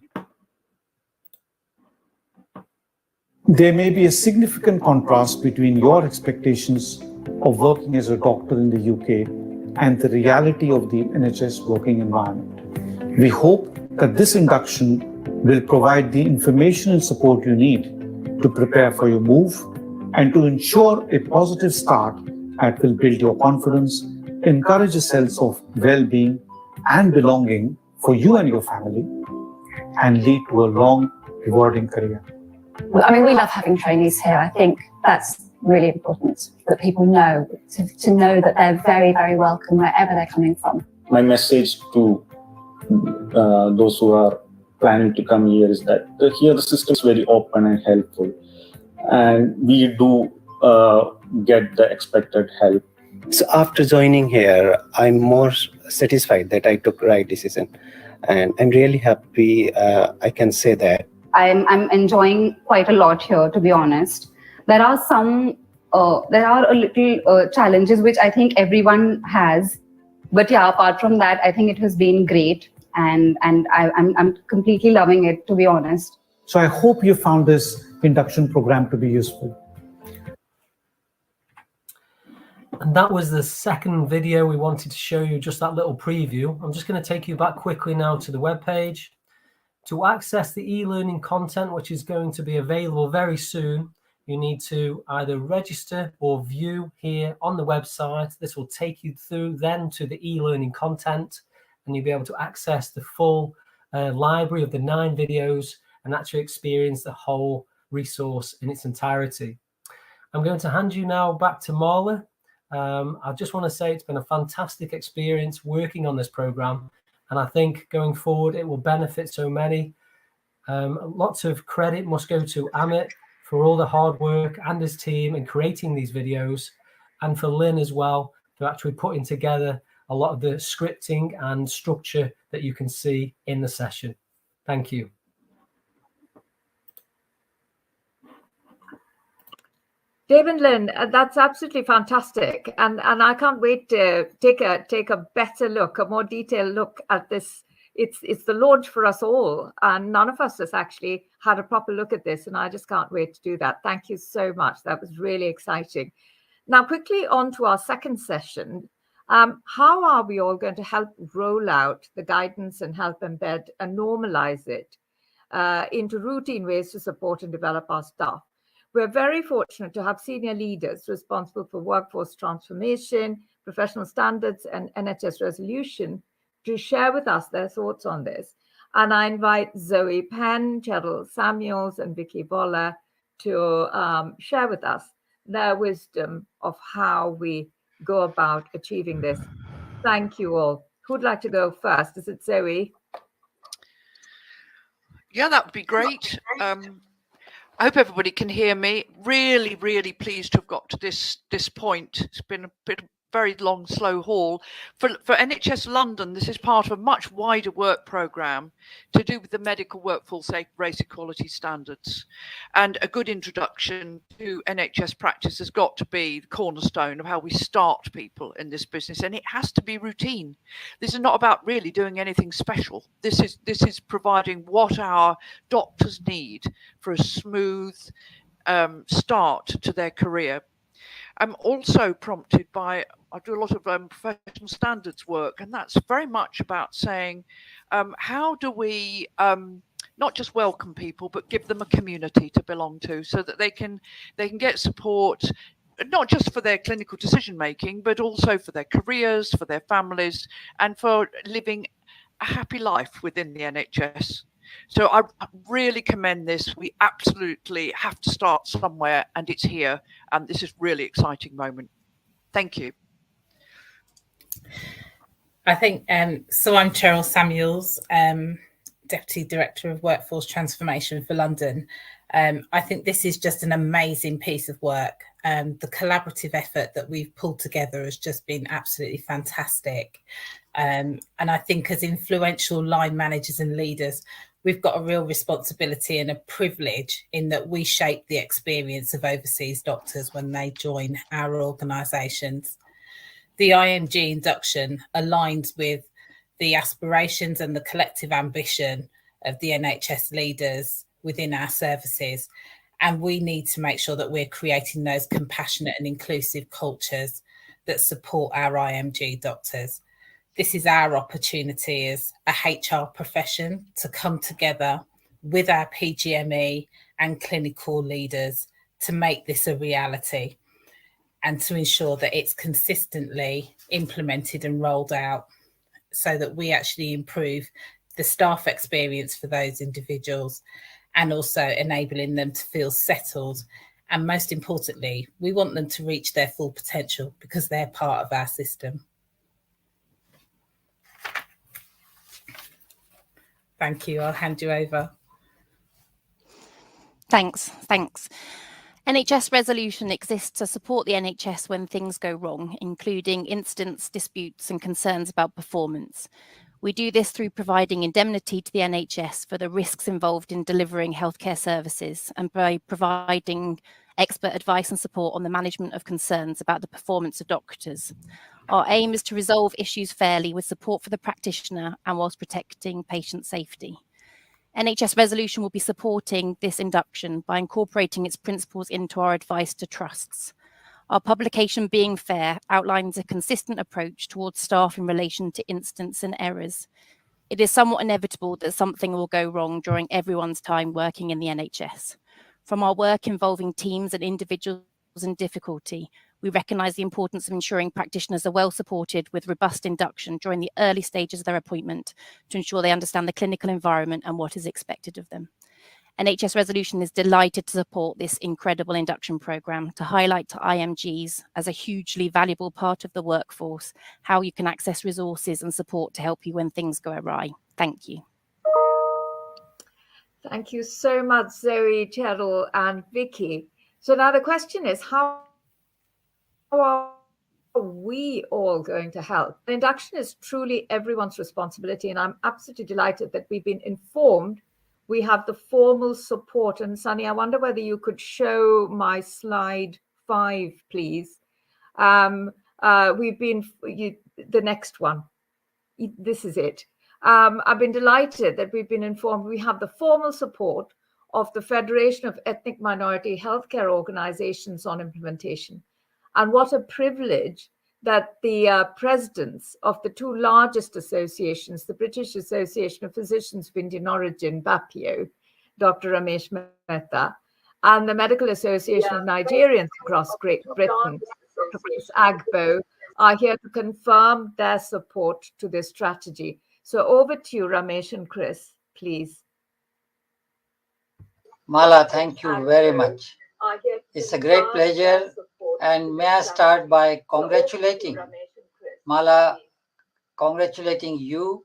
There may be a significant contrast between your expectations of working as a doctor in the UK and the reality of the NHS working environment. We hope that this induction will provide the information and support you need to prepare for your move and to ensure a positive start that will build your confidence, encourage a sense of well-being and belonging for you and your family, and lead to a long, rewarding career. I mean, we love having trainees here. I think that's really important, that people know, to know that they're very, very welcome wherever they're coming from. My message to those who are planning to come here is that here the system is very open and helpful, and we do get the expected help. So after joining here, I'm more satisfied that I took the right decision, and I'm really happy I can say that. I'm enjoying quite a lot here, to be honest. There are a little challenges which I think everyone has, but yeah, apart from that, I think it has been great, and I'm completely loving it, to be honest. So I hope you found this induction program to be useful. And that was the second video we wanted to show you, just that little preview. I'm just going to take you back quickly now to the webpage To access the e-learning content, which is going to be available very soon, you need to either register or view here on the website. This will take you through then to the e-learning content, and you'll be able to access the full library of the 9 videos and actually experience the whole resource in its entirety. I'm going to hand you now back to Marla. I just want to say it's been a fantastic experience working on this program, and I think going forward it will benefit so many. Lots of credit must go to Amit for all the hard work and his team in creating these videos, and for Lynn as well for actually putting together a lot of the scripting and structure that you can see in the session. Thank you. Dave and Lynn, that's absolutely fantastic, and I can't wait to take a better look, a more detailed look at this. It's the launch for us all, and none of us has actually had a proper look at this, and I just can't wait to do that. Thank you so much. That was really exciting. Now, quickly on to our second session. How are we all going to help roll out the guidance and help embed and normalize it into routine ways to support and develop our staff? We're very fortunate to have senior leaders responsible for workforce transformation, professional standards, and NHS resolution to share with us their thoughts on this. And I invite Zoe Penn, Cheryl Samuels, and Vicky Boller to share with us their wisdom of how we go about achieving this. Thank you all. Who'd like to go first? Is it Zoe? Yeah, that would be great. I hope everybody can hear me. Really, really pleased to have got to this point. It's been a very long, slow haul. For NHS London, this is part of a much wider work programme to do with the medical workforce race equality standards. And a good introduction to NHS practice has got to be the cornerstone of how we start people in this business. And it has to be routine. This is not about really doing anything special. This is providing what our doctors need for a smooth start to their career. I'm also prompted by, I do a lot of professional standards work, and that's very much about saying, how do we not just welcome people, but give them a community to belong to so that they can get support, not just for their clinical decision making, but also for their careers, for their families, and for living a happy life within the NHS. So I really commend this. We absolutely have to start somewhere, and it's here. And this is a really exciting moment. Thank you. I think, so I'm Cheryl Samuels, Deputy Director of Workforce Transformation for London. I think this is just an amazing piece of work. The collaborative effort that we've pulled together has just been absolutely fantastic. And I think as influential line managers and leaders, we've got a real responsibility and a privilege in that we shape the experience of overseas doctors when they join our organisations. The IMG induction aligns with the aspirations and the collective ambition of the NHS leaders within our services. And we need to make sure that we're creating those compassionate and inclusive cultures that support our IMG doctors. This is our opportunity as a HR profession to come together with our PGME and clinical leaders to make this a reality and to ensure that it's consistently implemented and rolled out so that we actually improve the staff experience for those individuals and also enabling them to feel settled. And most importantly, we want them to reach their full potential because they're part of our system. Thank you. I'll hand you over. Thanks. NHS resolution exists to support the NHS when things go wrong, including incidents, disputes and concerns about performance. We do this through providing indemnity to the NHS for the risks involved in delivering healthcare services and by providing expert advice and support on the management of concerns about the performance of doctors. Our aim is to resolve issues fairly with support for the practitioner and whilst protecting patient safety. NHS Resolution will be supporting this induction by incorporating its principles into our advice to trusts. Our publication, Being Fair, outlines a consistent approach towards staff in relation to incidents and errors. It is somewhat inevitable that something will go wrong during everyone's time working in the NHS. From our work involving teams and individuals in difficulty, we recognise the importance of ensuring practitioners are well supported with robust induction during the early stages of their appointment to ensure they understand the clinical environment and what is expected of them. NHS Resolution is delighted to support this incredible induction programme to highlight to IMGs as a hugely valuable part of the workforce how you can access resources and support to help you when things go awry. Thank you. Thank you so much, Zoe, Cheryl, and Vicky. So now the question is, how are we all going to help? Induction is truly everyone's responsibility, and I'm absolutely delighted that we've been informed we have the formal support. And Sunny, I wonder whether you could show my slide 5, please. The next one. This is it. I've been delighted that we've been informed we have the formal support of the Federation of Ethnic Minority Healthcare Organizations on implementation. And what a privilege that the presidents of the 2 largest associations, the British Association of Physicians of Indian Origin, BAPIO, Dr. Ramesh Mehta, and the Medical Association of Nigerians across Great Britain, Dr. Chris Agbo, are here to confirm their support to this strategy. So over to you, Ramesh and Chris, please. Mala, thank you very much. It's a great pleasure. And may I start by congratulating Mala, congratulating you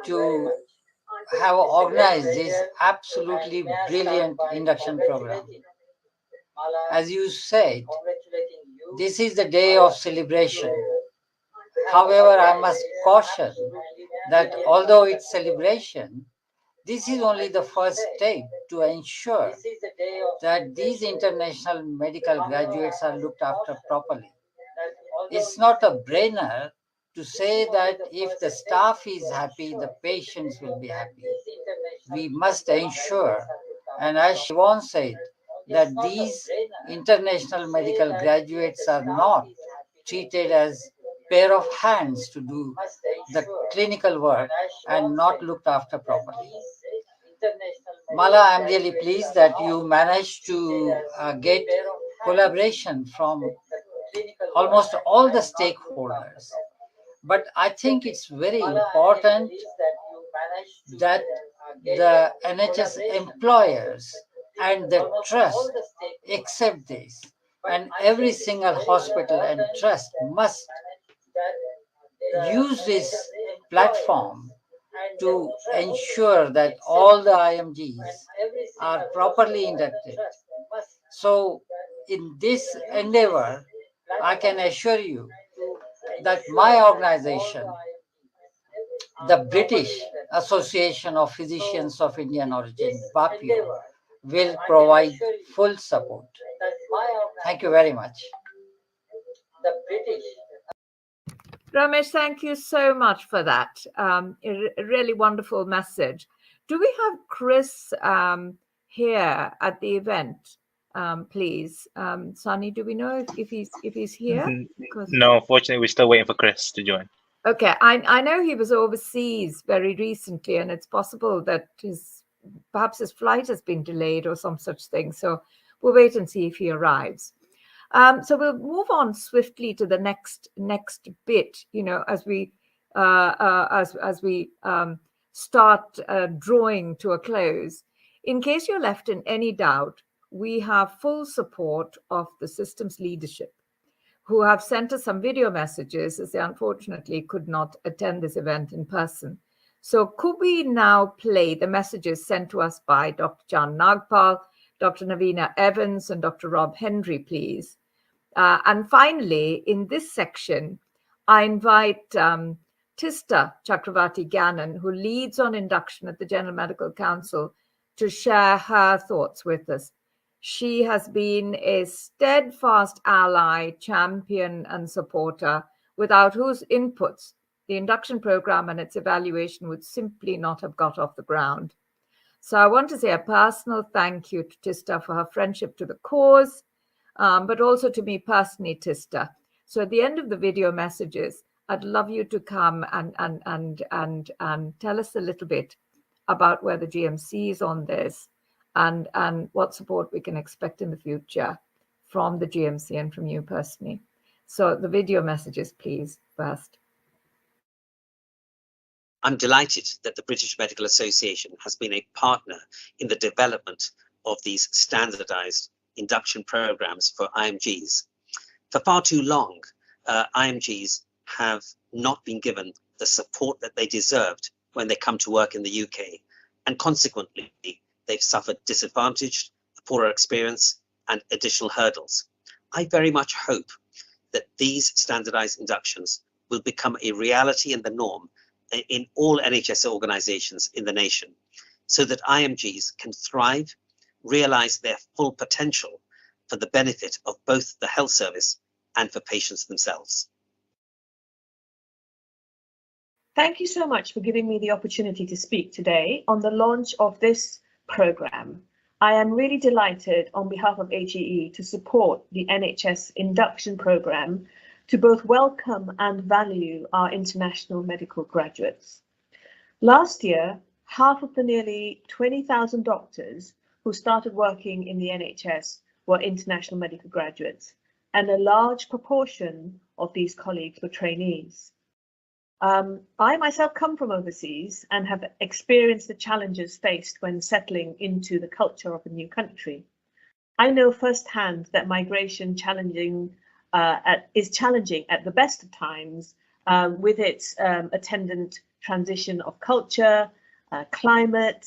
to have organized this absolutely brilliant induction program. As you said, this is the day of celebration. However, I must caution that although it's celebration, this is only the first step to ensure that these international medical graduates are looked after properly. It's not a brainer to say that if the staff is happy, the patients will be happy. We must ensure, and as Siobhan said, that these international medical graduates are not treated as pair of hands to do the clinical work and not looked after properly. Mala, I'm really pleased that you managed to get collaboration from almost all the stakeholders. But I think it's very important that the NHS employers and the trust accept this. And every single hospital and trust must use this platform to ensure that all the IMGs are properly inducted. So in this endeavor, I can assure you that my organization, the British Association of Physicians of Indian Origin, BAPIO, will provide full support. Thank you very much. Ramesh, thank you so much for that. A really wonderful message. Do we have Chris here at the event, please? Sunny, do we know if he's here? No, unfortunately, we're still waiting for Chris to join. Okay, I know he was overseas very recently, and it's possible that perhaps his flight has been delayed or some such thing. So we'll wait and see if he arrives. So we'll move on swiftly to the next bit. You know, as we start drawing to a close. In case you're left in any doubt, we have full support of the system's leadership, who have sent us some video messages as they unfortunately could not attend this event in person. So could we now play the messages sent to us by Dr. Jan Nagpal, Dr. Navina Evans, and Dr. Rob Henry, please? And finally, in this section, I invite Tista Chakravarty-Gannon, who leads on induction at the General Medical Council, to share her thoughts with us. She has been a steadfast ally, champion, and supporter, without whose inputs the induction program and its evaluation would simply not have got off the ground. So I want to say a personal thank you to Tista for her friendship to the cause, but also to me personally, Tista. So at the end of the video messages, I'd love you to come and tell us a little bit about where the GMC is on this and what support we can expect in the future from the GMC and from you personally. So the video messages, please, first. I'm delighted that the British Medical Association has been a partner in the development of these standardised induction programmes for IMGs. For far too long, IMGs have not been given the support that they deserved when they come to work in the UK, and consequently, they've suffered disadvantaged, a poorer experience, and additional hurdles. I very much hope that these standardised inductions will become a reality and the norm in all NHS organisations in the nation, so that IMGs can thrive, realise their full potential for the benefit of both the health service and for patients themselves. Thank you so much for giving me the opportunity to speak today on the launch of this programme. I am really delighted on behalf of HEE to support the NHS induction programme to both welcome and value our international medical graduates. Last year, half of the nearly 20,000 doctors who started working in the NHS were international medical graduates, and a large proportion of these colleagues were trainees. I myself come from overseas and have experienced the challenges faced when settling into the culture of a new country. I know firsthand that migration is challenging at the best of times, with its attendant transition of culture, climate,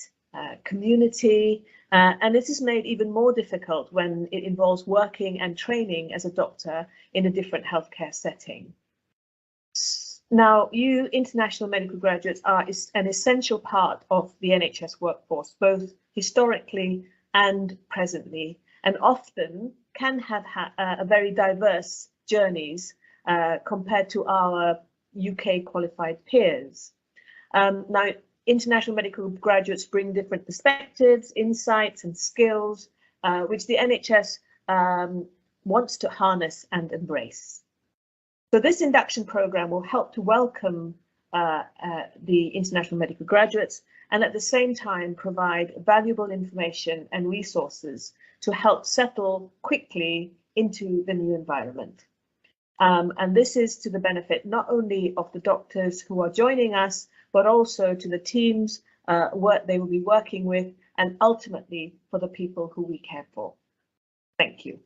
community, and it is made even more difficult when it involves working and training as a doctor in a different healthcare setting. Now, you international medical graduates are an essential part of the NHS workforce, both historically and presently, and often can have a very diverse journeys compared to our UK qualified peers. Now, international medical graduates bring different perspectives, insights and skills, which the NHS wants to harness and embrace. So this induction programme will help to welcome the international medical graduates and at the same time provide valuable information and resources to help settle quickly into the new environment. And this is to the benefit not only of the doctors who are joining us, but also to the teams they will be working with, and ultimately for the people who we care for. Thank you.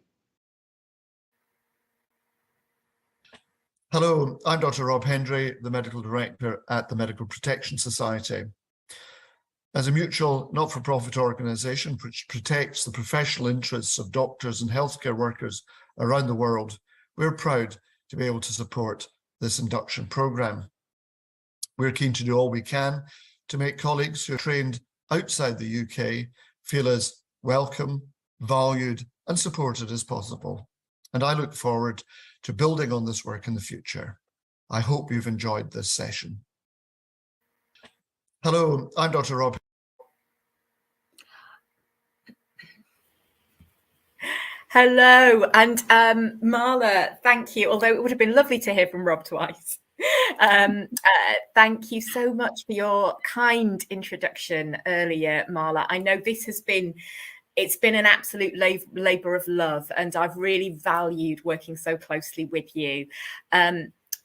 Hello, I'm Dr. Rob Hendry, the Medical Director at the Medical Protection Society. As a mutual not-for-profit organisation which protects the professional interests of doctors and healthcare workers around the world, we're proud to be able to support this induction programme. We're keen to do all we can to make colleagues who are trained outside the UK feel as welcome, valued and supported as possible. And I look forward to building on this work in the future. I hope you've enjoyed this session. Hello, I'm Dr. Rob. Hello, and Marla, thank you, although it would have been lovely to hear from Rob twice. Thank you so much for your kind introduction earlier, Marla. I know this has been it's been an absolute labour of love, and I've really valued working so closely with you.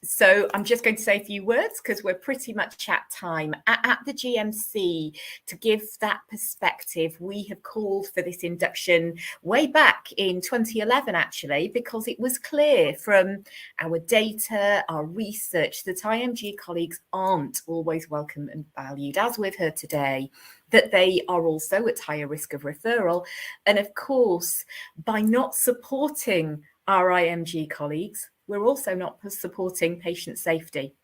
So I'm just going to say a few words because we're pretty much at time. At the GMC, to give that perspective, we have called for this induction way back in 2011, actually, because it was clear from our data, our research, that IMG colleagues aren't always welcome and valued, as we've heard today, that they are also at higher risk of referral. And of course, by not supporting our IMG colleagues, we're also not supporting patient safety.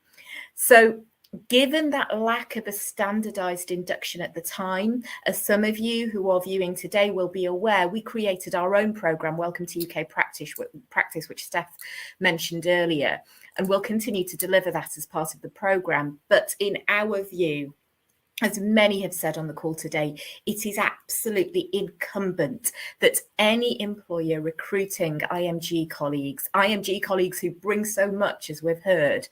So given that lack of a standardised induction at the time, as some of you who are viewing today will be aware, we created our own programme, Welcome to UK Practice, which Steph mentioned earlier, and we'll continue to deliver that as part of the programme. But in our view, as many have said on the call today, it is absolutely incumbent that any employer recruiting IMG colleagues who bring so much, as we've heard,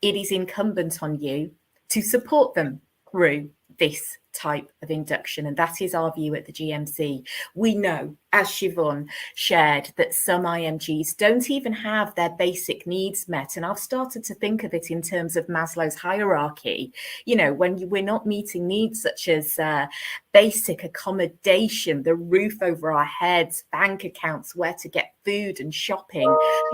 it is incumbent on you to support them through this type of induction. And that is our view at the GMC. We know, as Siobhan shared, that some IMGs don't even have their basic needs met. And I've started to think of it in terms of Maslow's hierarchy. You know, when we're not meeting needs such as basic accommodation, the roof over our heads, bank accounts, where to get food and shopping,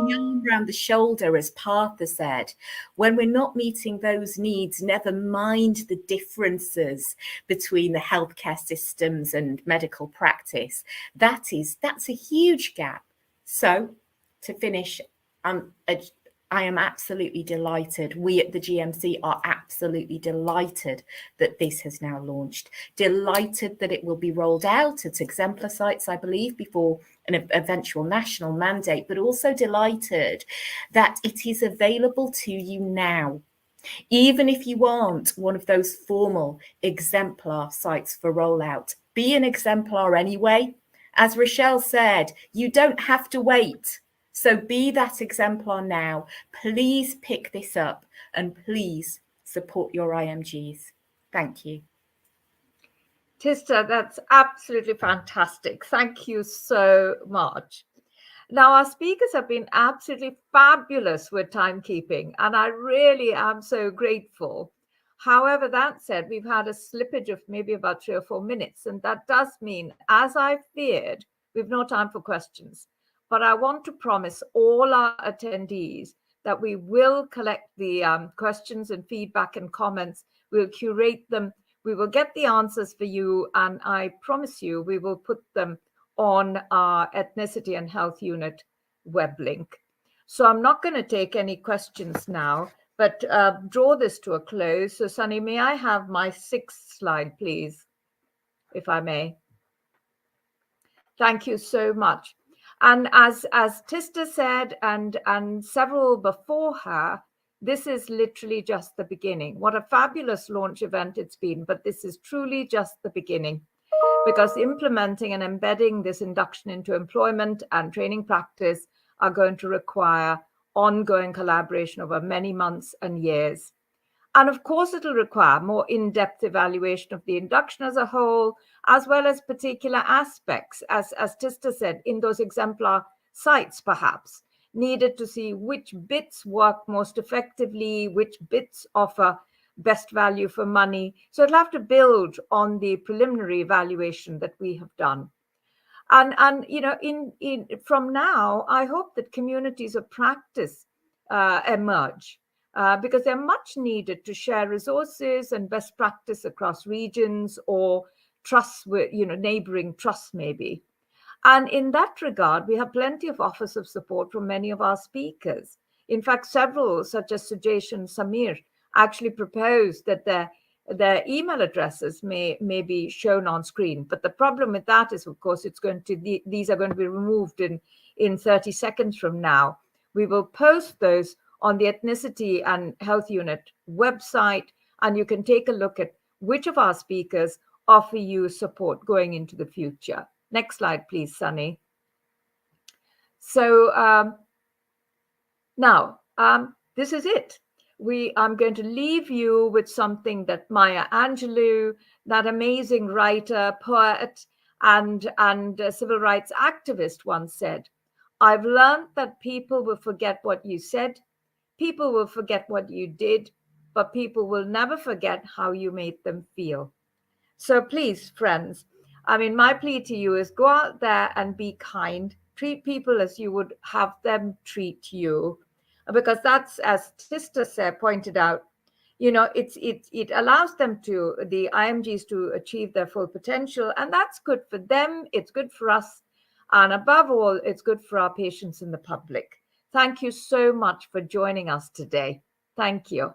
the arm around the shoulder, as Partha said, when we're not meeting those needs, never mind the differences between the healthcare systems and medical practice. That's a huge gap. So to finish, I am absolutely delighted. We at the GMC are absolutely delighted that this has now launched. Delighted that it will be rolled out at exemplar sites, I believe, before an eventual national mandate, but also delighted that it is available to you now. Even if you aren't one of those formal exemplar sites for rollout, be an exemplar anyway. As Rochelle said, you don't have to wait. So be that exemplar now. Please pick this up and please support your IMGs. Thank you. Tista, that's absolutely fantastic. Thank you so much. Now, our speakers have been absolutely fabulous with timekeeping, and I really am so grateful. However, that said, we've had a slippage of maybe about 3 or 4 minutes, and that does mean, as I feared, we've no time for questions. But I want to promise all our attendees that we will collect the questions and feedback and comments. We'll curate them. We will get the answers for you, and I promise you we will put them on our Ethnicity and Health Unit web link. So I'm not going to take any questions now, but draw this to a close. So Sunny, may I have my 6th slide, please, if I may? Thank you so much. And as Tista said, and several before her, this is literally just the beginning. What a fabulous launch event it's been, but this is truly just the beginning, because implementing and embedding this induction into employment and training practice are going to require ongoing collaboration over many months and years. And of course, it'll require more in-depth evaluation of the induction as a whole, as well as particular aspects, as Tista said, in those exemplar sites, perhaps, needed to see which bits work most effectively, which bits offer best value for money. So it'll have to build on the preliminary evaluation that we have done. And you know, from now, I hope that communities of practice emerge, because they're much needed to share resources and best practice across regions or trusts with, you know, neighboring trusts maybe. And in that regard, we have plenty of offers of support from many of our speakers. In fact, several, such as Sujesh and Samir, actually proposed that their email addresses may be shown on screen. But the problem with that is, of course, these are going to be removed in 30 seconds from now. We will post those on the Ethnicity and Health Unit website, and you can take a look at which of our speakers offer you support going into the future. Next slide, please, Sunny. So now, this is it. I'm going to leave you with something that Maya Angelou, that amazing writer, poet, and civil rights activist once said. I've learned that people will forget what you said, people will forget what you did, but people will never forget how you made them feel. So please, friends, I mean, my plea to you is go out there and be kind, treat people as you would have them treat you. Because that's, as Tista said, pointed out, you know, it allows them to, the IMGs, to achieve their full potential, and that's good for them, it's good for us, and above all, it's good for our patients and the public. Thank you so much for joining us today. Thank you.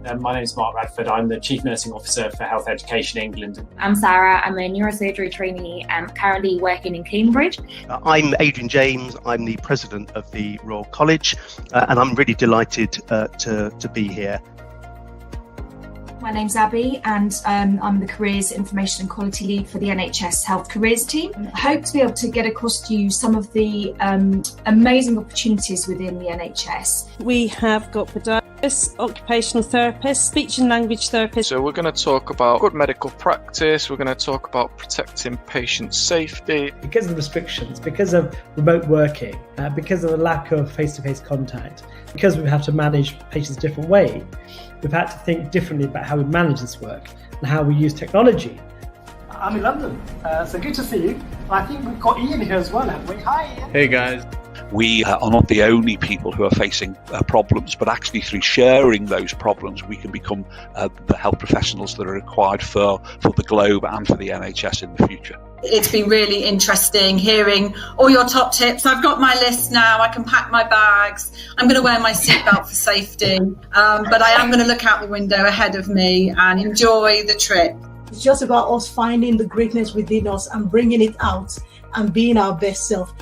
My name is Mark Radford. I'm the Chief Nursing Officer for Health Education England. I'm Sarah. I'm a neurosurgery trainee and currently working in Cambridge. I'm Adrian James. I'm the President of the Royal College, and I'm really delighted to be here. My name's Abby, and I'm the Careers, Information and Quality Lead for the NHS Health Careers team. I hope to be able to get across to you some of the amazing opportunities within the NHS. We have got podiatrists, occupational therapists, speech and language therapists. So we're going to talk about good medical practice, we're going to talk about protecting patient safety. Because of the restrictions, because of remote working, because of the lack of face-to-face contact, because we have to manage patients a different way, we've had to think differently about how we manage this work and how we use technology. I'm in London, so good to see you. I think we've got Ian here as well, haven't we? Hi, Ian. Hey, guys. We are not the only people who are facing problems, but actually through sharing those problems, we can become the health professionals that are required for the globe and for the NHS in the future. It's been really interesting hearing all your top tips. I've got my list now. I can pack my bags. I'm going to wear my seatbelt for safety, but I am going to look out the window ahead of me and enjoy the trip. It's just about us finding the greatness within us and bringing it out and being our best self.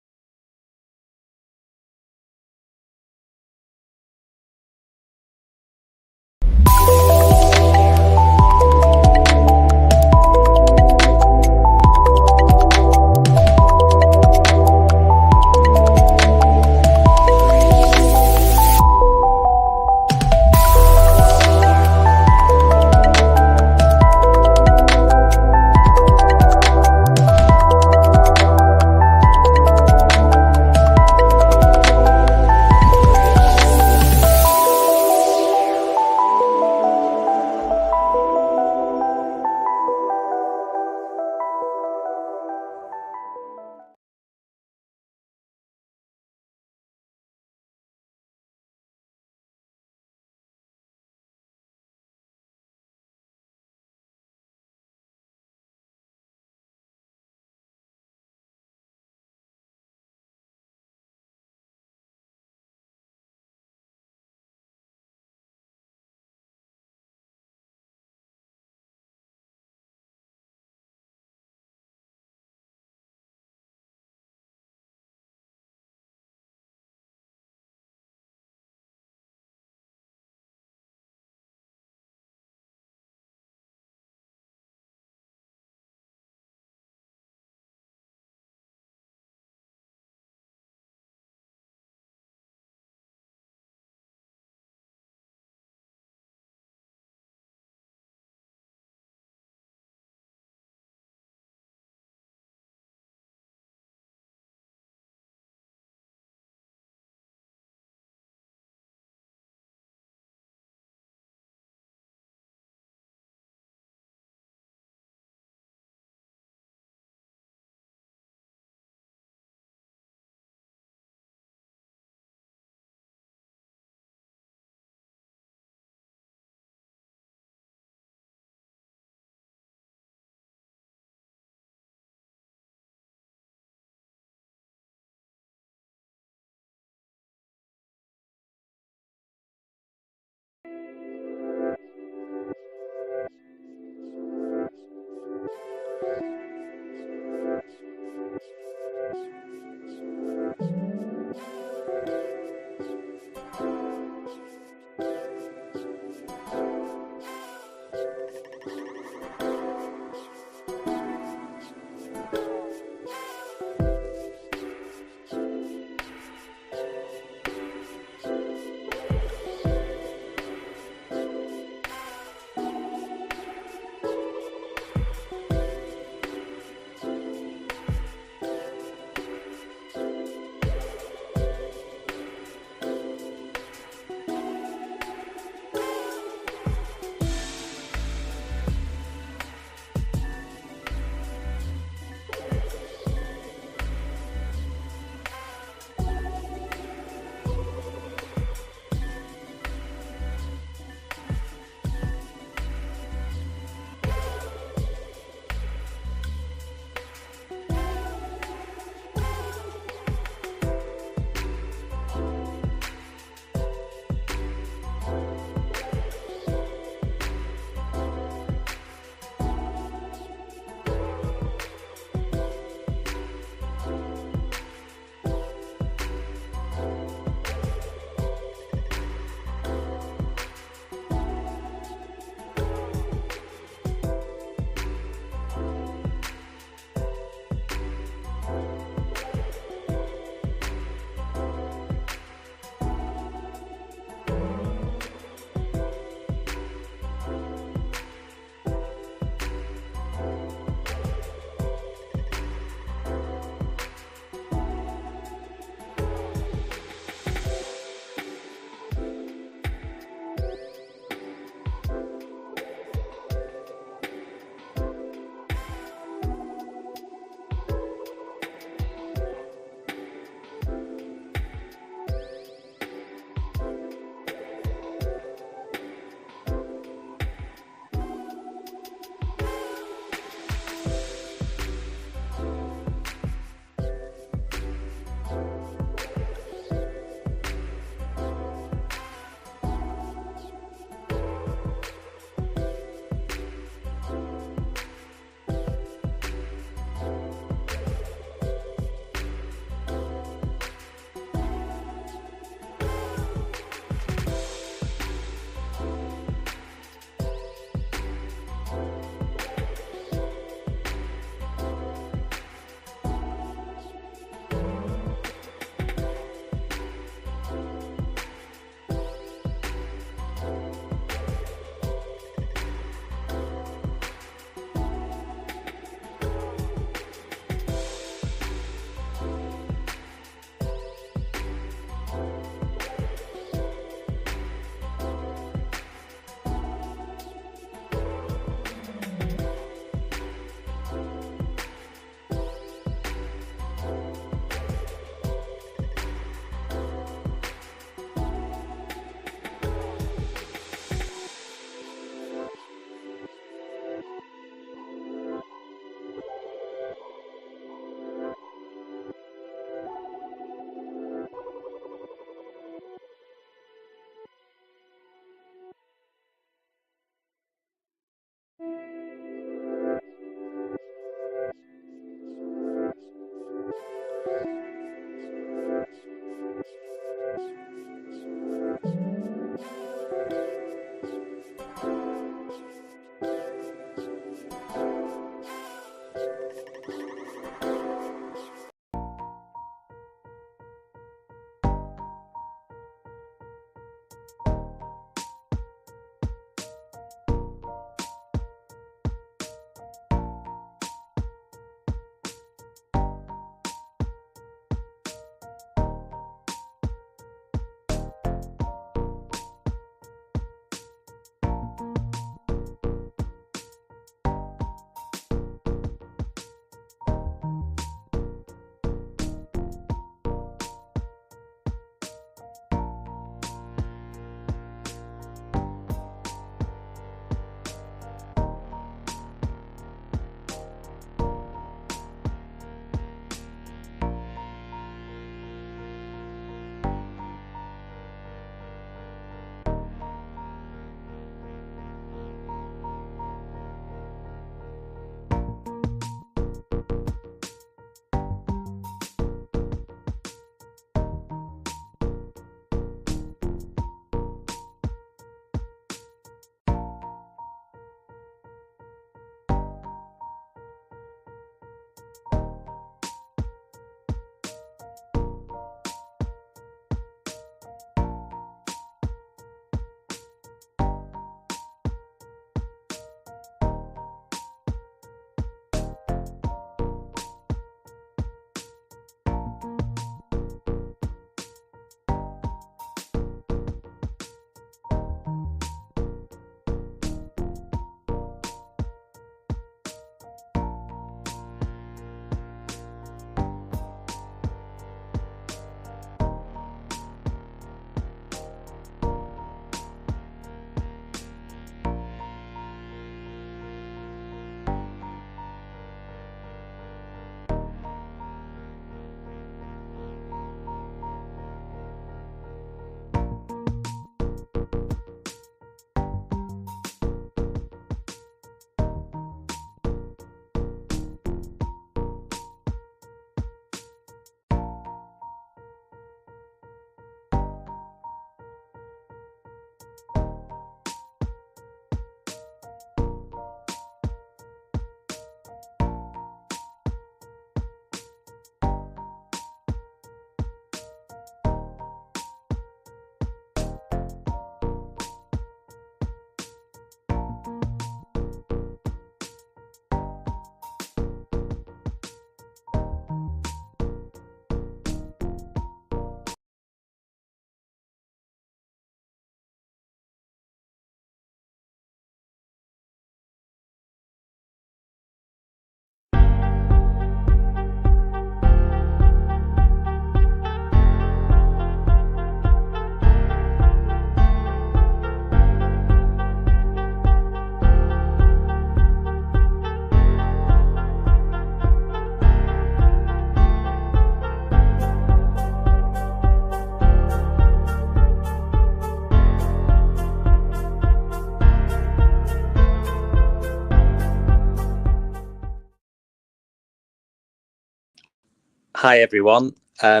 Hi, everyone. I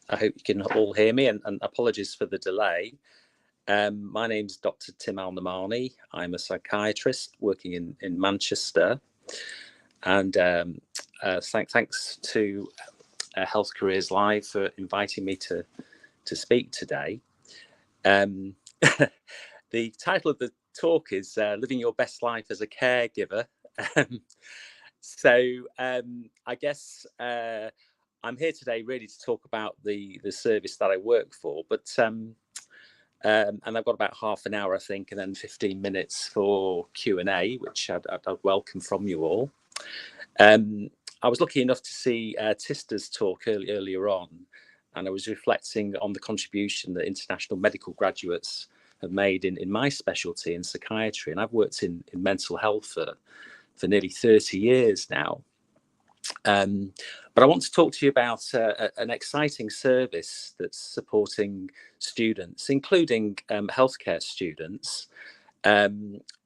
hope you can all hear me, and apologies for the delay. My name's Dr. Tim Al-Namani. I'm a psychiatrist working in Manchester. And thanks to Health Careers Live for inviting me to speak today. The title of the talk is Living Your Best Life as a Caregiver. So I guess I'm here today really to talk about the service that I work for, but and I've got about half an hour, I think, and then 15 minutes for Q&A, which I'd welcome from you all. I was lucky enough to see Tista's talk earlier on, and I was reflecting on the contribution that international medical graduates have made in my specialty in psychiatry, and I've worked in mental health for nearly 30 years now. But I want to talk to you about an exciting service that's supporting students, including healthcare students,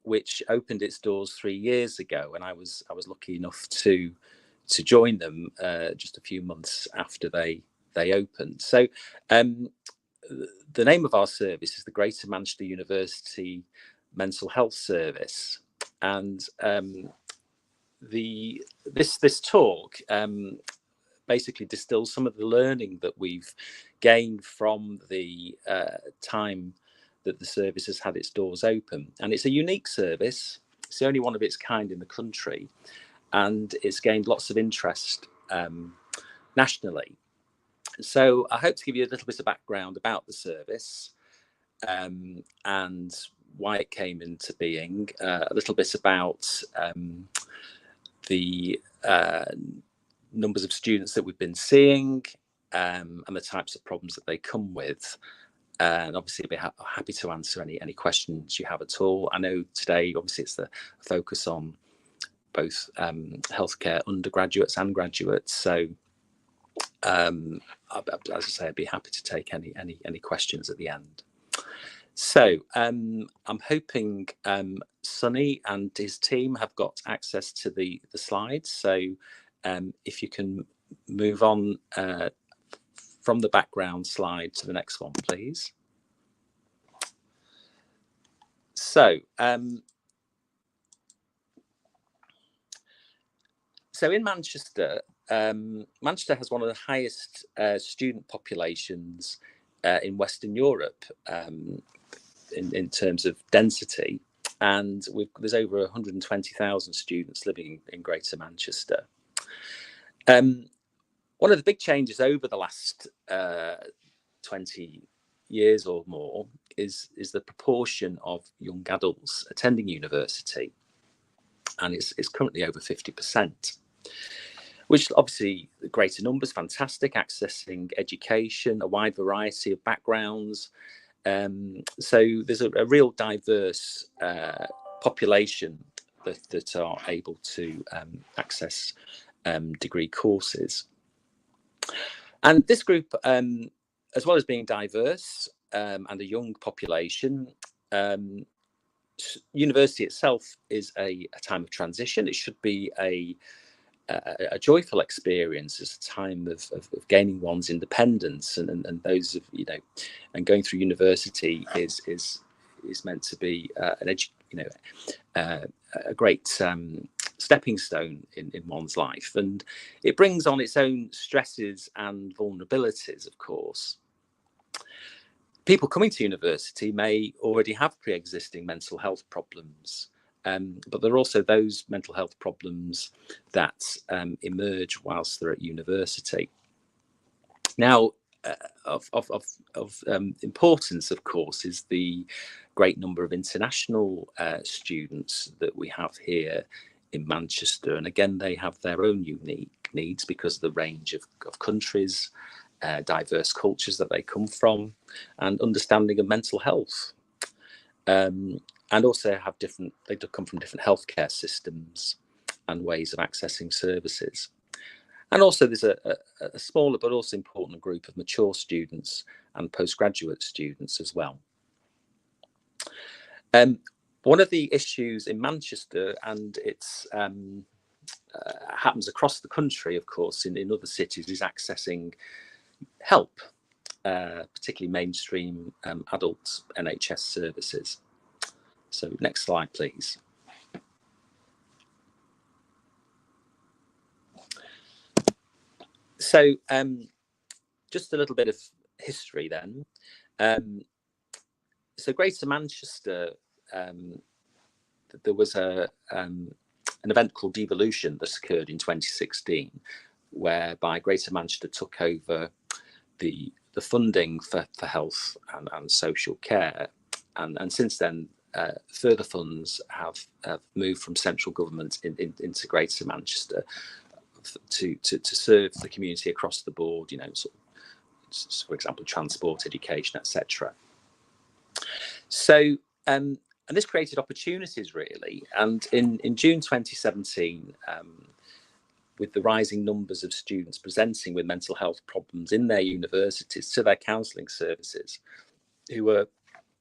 which opened its doors 3 years ago, and I was lucky enough to join them just a few months after they opened. So the name of our service is the Greater Manchester University Mental Health Service, and this talk basically distills some of the learning that we've gained from the time that the service has had its doors open. And it's a unique service. It's the only one of its kind in the country, and it's gained lots of interest nationally. So I hope to give you a little bit of background about the service and why it came into being, a little bit about the numbers of students that we've been seeing and the types of problems that they come with. And obviously, I'll be happy to answer any questions you have at all. I know today, obviously, it's the focus on both healthcare undergraduates and graduates. So, as I say, I'd be happy to take any questions at the end. So I'm hoping Sonny and his team have got access to the slides. So if you can move on from the background slide to the next one, please. So in Manchester, Manchester has one of the highest student populations in Western Europe in terms of density, and there's over 120,000 students living in Greater Manchester. One of the big changes over the last 20 years or more is the proportion of young adults attending university, and it's currently over 50%. Which obviously greater numbers, fantastic, accessing education, a wide variety of backgrounds. So there's a real diverse population that are able to access degree courses. And this group, as well as being diverse and a young population, university itself is a time of transition. It should be a joyful experience. It's a time of gaining one's independence, and those of and going through university is meant to be a great stepping stone in one's life, and it brings on its own stresses and vulnerabilities. Of course, people coming to university may already have pre-existing mental health problems. But there are also those mental health problems that emerge whilst they're at university. Now, of importance, of course, is the great number of international students that we have here in Manchester. And again, they have their own unique needs because of the range of countries, diverse cultures that they come from, and understanding of mental health. And also they come from different healthcare systems and ways of accessing services. And also there's a smaller but also important group of mature students and postgraduate students as well. One of the issues in Manchester, and it's happens across the country, of course, in other cities, is accessing help, particularly mainstream adult NHS services. So next slide, please. So just a little bit of history then. So Greater Manchester, there was an event called Devolution that occurred in 2016, whereby Greater Manchester took over the funding for health and social care, and since then further funds have moved from central government into Greater Manchester to serve the community across the board, you know, sort of, for example, transport, education, etc. So and this created opportunities, really, and in June 2017, with the rising numbers of students presenting with mental health problems in their universities to their counselling services, who were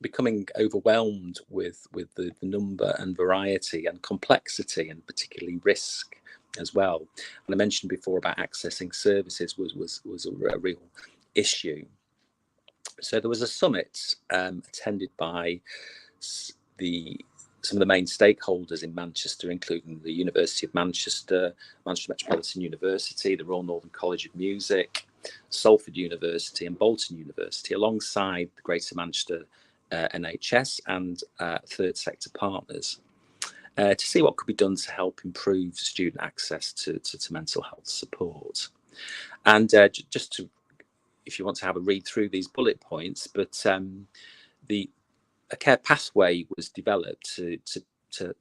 becoming overwhelmed with the number and variety and complexity, and particularly risk as well. And I mentioned before about accessing services was a real issue. So there was a summit attended by some of the main stakeholders in Manchester, including the University of Manchester, Manchester Metropolitan University, the Royal Northern College of Music, Salford University and Bolton University, alongside the Greater Manchester NHS and third sector partners, to see what could be done to help improve student access to mental health support. And just to, if you want to have a read through these bullet points, but a care pathway was developed to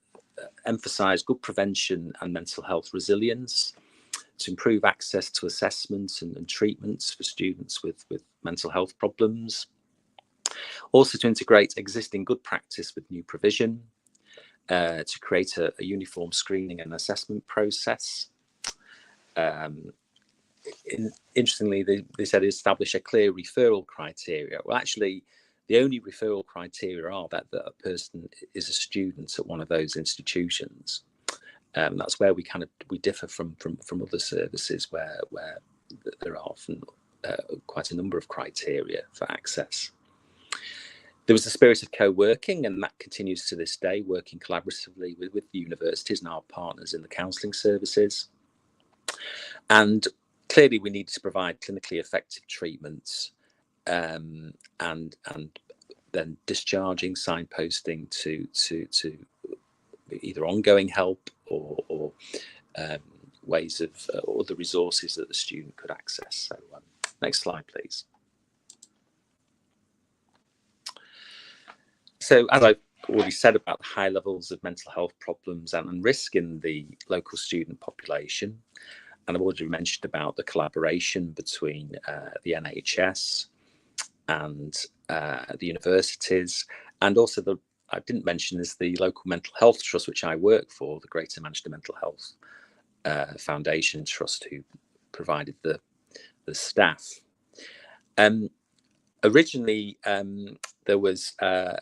emphasise good prevention and mental health resilience, to improve access to assessments and treatments for students with mental health problems, also to integrate existing good practice with new provision, to create a uniform screening and assessment process. Interestingly, they said establish a clear referral criteria. Well, actually, the only referral criteria are that a person is a student at one of those institutions. That's where we differ from other services where there are often quite a number of criteria for access. There was a spirit of co-working, and that continues to this day, working collaboratively with the universities and our partners in the counselling services. And clearly we need to provide clinically effective treatments, and then discharging, signposting to either ongoing help or ways of other resources that the student could access. So next slide, please. So as I've already said about the high levels of mental health problems and risk in the local student population, and I've already mentioned about the collaboration between the NHS and the universities, and also I didn't mention is the local mental health trust which I work for, the Greater Manchester Mental Health Foundation Trust, who provided the staff. Originally, there was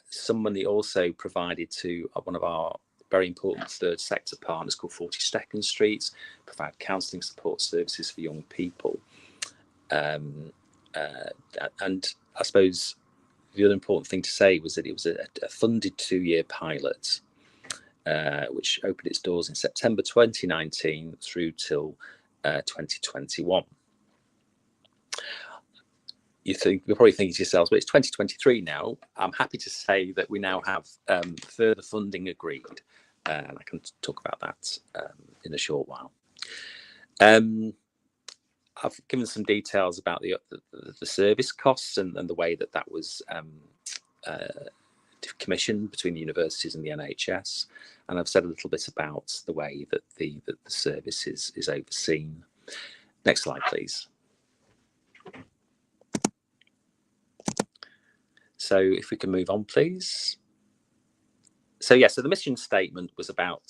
some money also provided to one of our very important third sector partners called 42nd Street, provide counselling support services for young people. And I suppose the other important thing to say was that it was a funded 2-year pilot, which opened its doors in September 2019 through till 2021. You're probably thinking to yourselves, but it's 2023 now. I'm happy to say that we now have further funding agreed, and I can talk about that in a short while. I've given some details about the service costs and the way that was commissioned between the universities and the NHS, and I've said a little bit about the way that the service is overseen. Next slide, please. So if we can move on, please. So the mission statement was about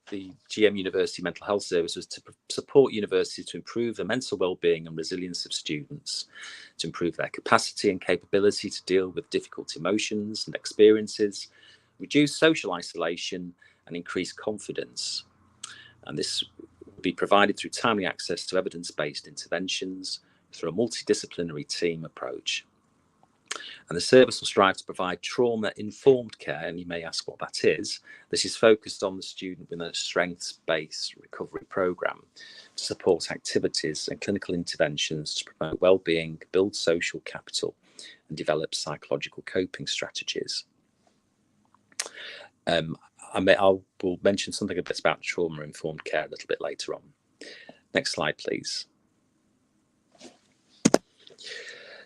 the GM University Mental Health Service was to support universities to improve the mental well-being and resilience of students, to improve their capacity and capability to deal with difficult emotions and experiences, reduce social isolation and increase confidence. And this will be provided through timely access to evidence-based interventions through a multidisciplinary team approach. And the service will strive to provide trauma-informed care, and you may ask what that is. This is focused on the student with a strengths-based recovery programme to support activities and clinical interventions to promote well-being, build social capital, and develop psychological coping strategies. I will mention something a bit about trauma-informed care a little bit later on. Next slide, please.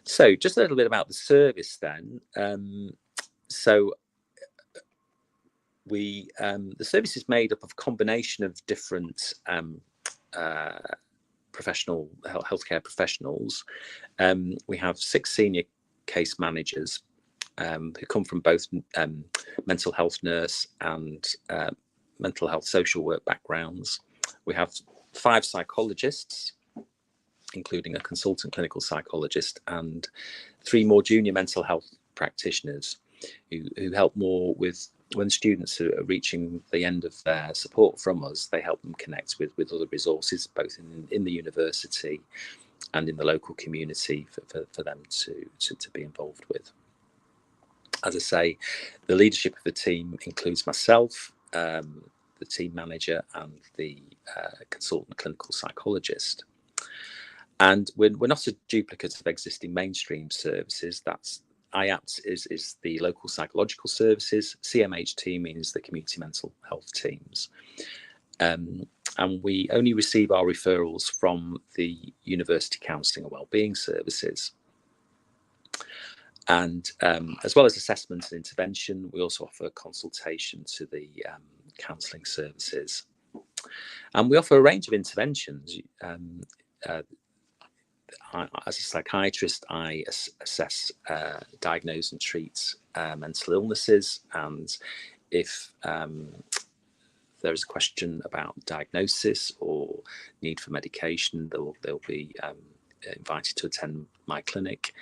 So just a little bit about the service then. The service is made up of a combination of different healthcare professionals. We have 6 senior case managers who come from both mental health nurse and mental health social work backgrounds. We have 5 psychologists, including a consultant clinical psychologist, and 3 more junior mental health practitioners who help more with when students are reaching the end of their support from us. They help them connect with other resources, both in the university and in the local community for them to be involved with. As I say, the leadership of the team includes myself, the team manager, and the consultant clinical psychologist. And we're not a duplicate of existing mainstream services. That's IAPT is the local psychological services. CMHT means the community mental health teams. And we only receive our referrals from the university counselling and wellbeing services. And as well as assessment and intervention, we also offer consultation to the counselling services. And we offer a range of interventions. As a psychiatrist, I assess, diagnose and treat mental illnesses, and if there is a question about diagnosis or need for medication, they'll be invited to attend my clinic.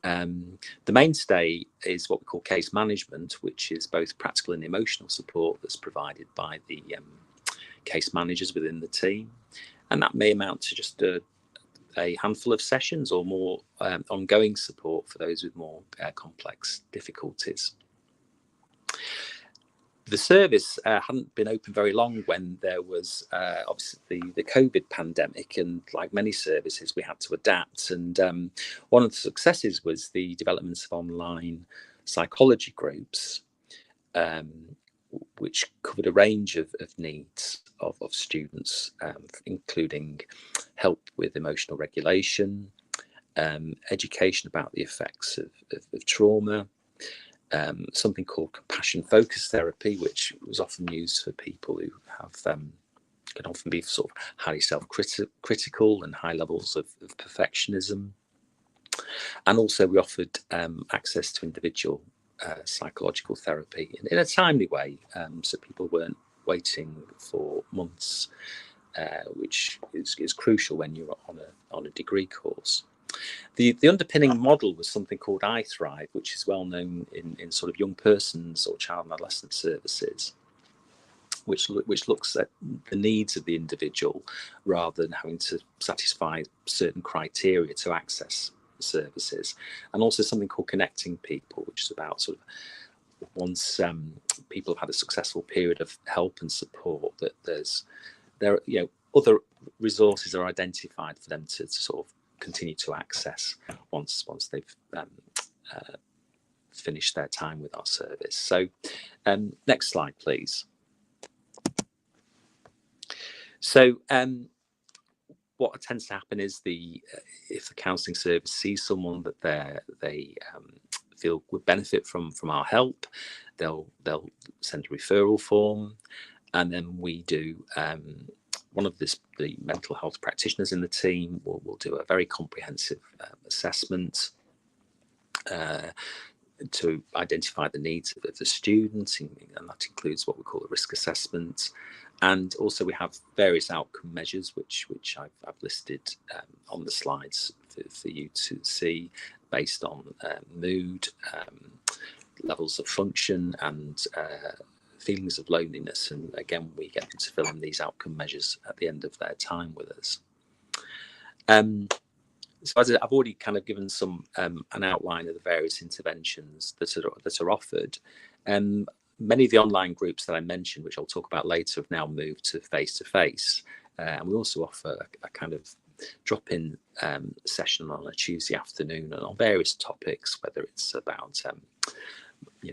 The mainstay is what we call case management, which is both practical and emotional support that's provided by the case managers within the team, and that may amount to just a handful of sessions or more ongoing support for those with more complex difficulties. The service hadn't been open very long when there was obviously the COVID pandemic, and like many services, we had to adapt. And one of the successes was the development of online psychology groups, which covered a range of needs of students, including help with emotional regulation, education about the effects of trauma, something called compassion focused therapy, which was often used for people who have can often be sort of highly self-critical and high levels of perfectionism. And also we offered access to individual psychological therapy in a timely way, so people weren't waiting for months, which is crucial when you're on a degree course. The underpinning model was something called I Thrive, which is well known in sort of young persons or child and adolescent services, which looks at the needs of the individual rather than having to satisfy certain criteria to access services. And also something called Connecting People, which is about sort of once people have had a successful period of help and support, that there other resources are identified for them to sort of continue to access once they've finished their time with our service. So next slide, please. So what tends to happen is if the counselling service sees someone that they feel would benefit from our help, they'll send a referral form, and then we do one of the mental health practitioners in the team will do a very comprehensive assessment to identify the needs of the student, and that includes what we call a risk assessment. And also we have various outcome measures, which I've listed on the slides for you to see, based on mood, levels of function, and feelings of loneliness, and again we get them to fill in these outcome measures at the end of their time with us. So as I've already kind of given some an outline of the various interventions that are offered. Many of the online groups that I mentioned, which I'll talk about later, have now moved to face-to-face, and we also offer a kind of drop-in session on a Tuesday afternoon and on various topics, whether it's about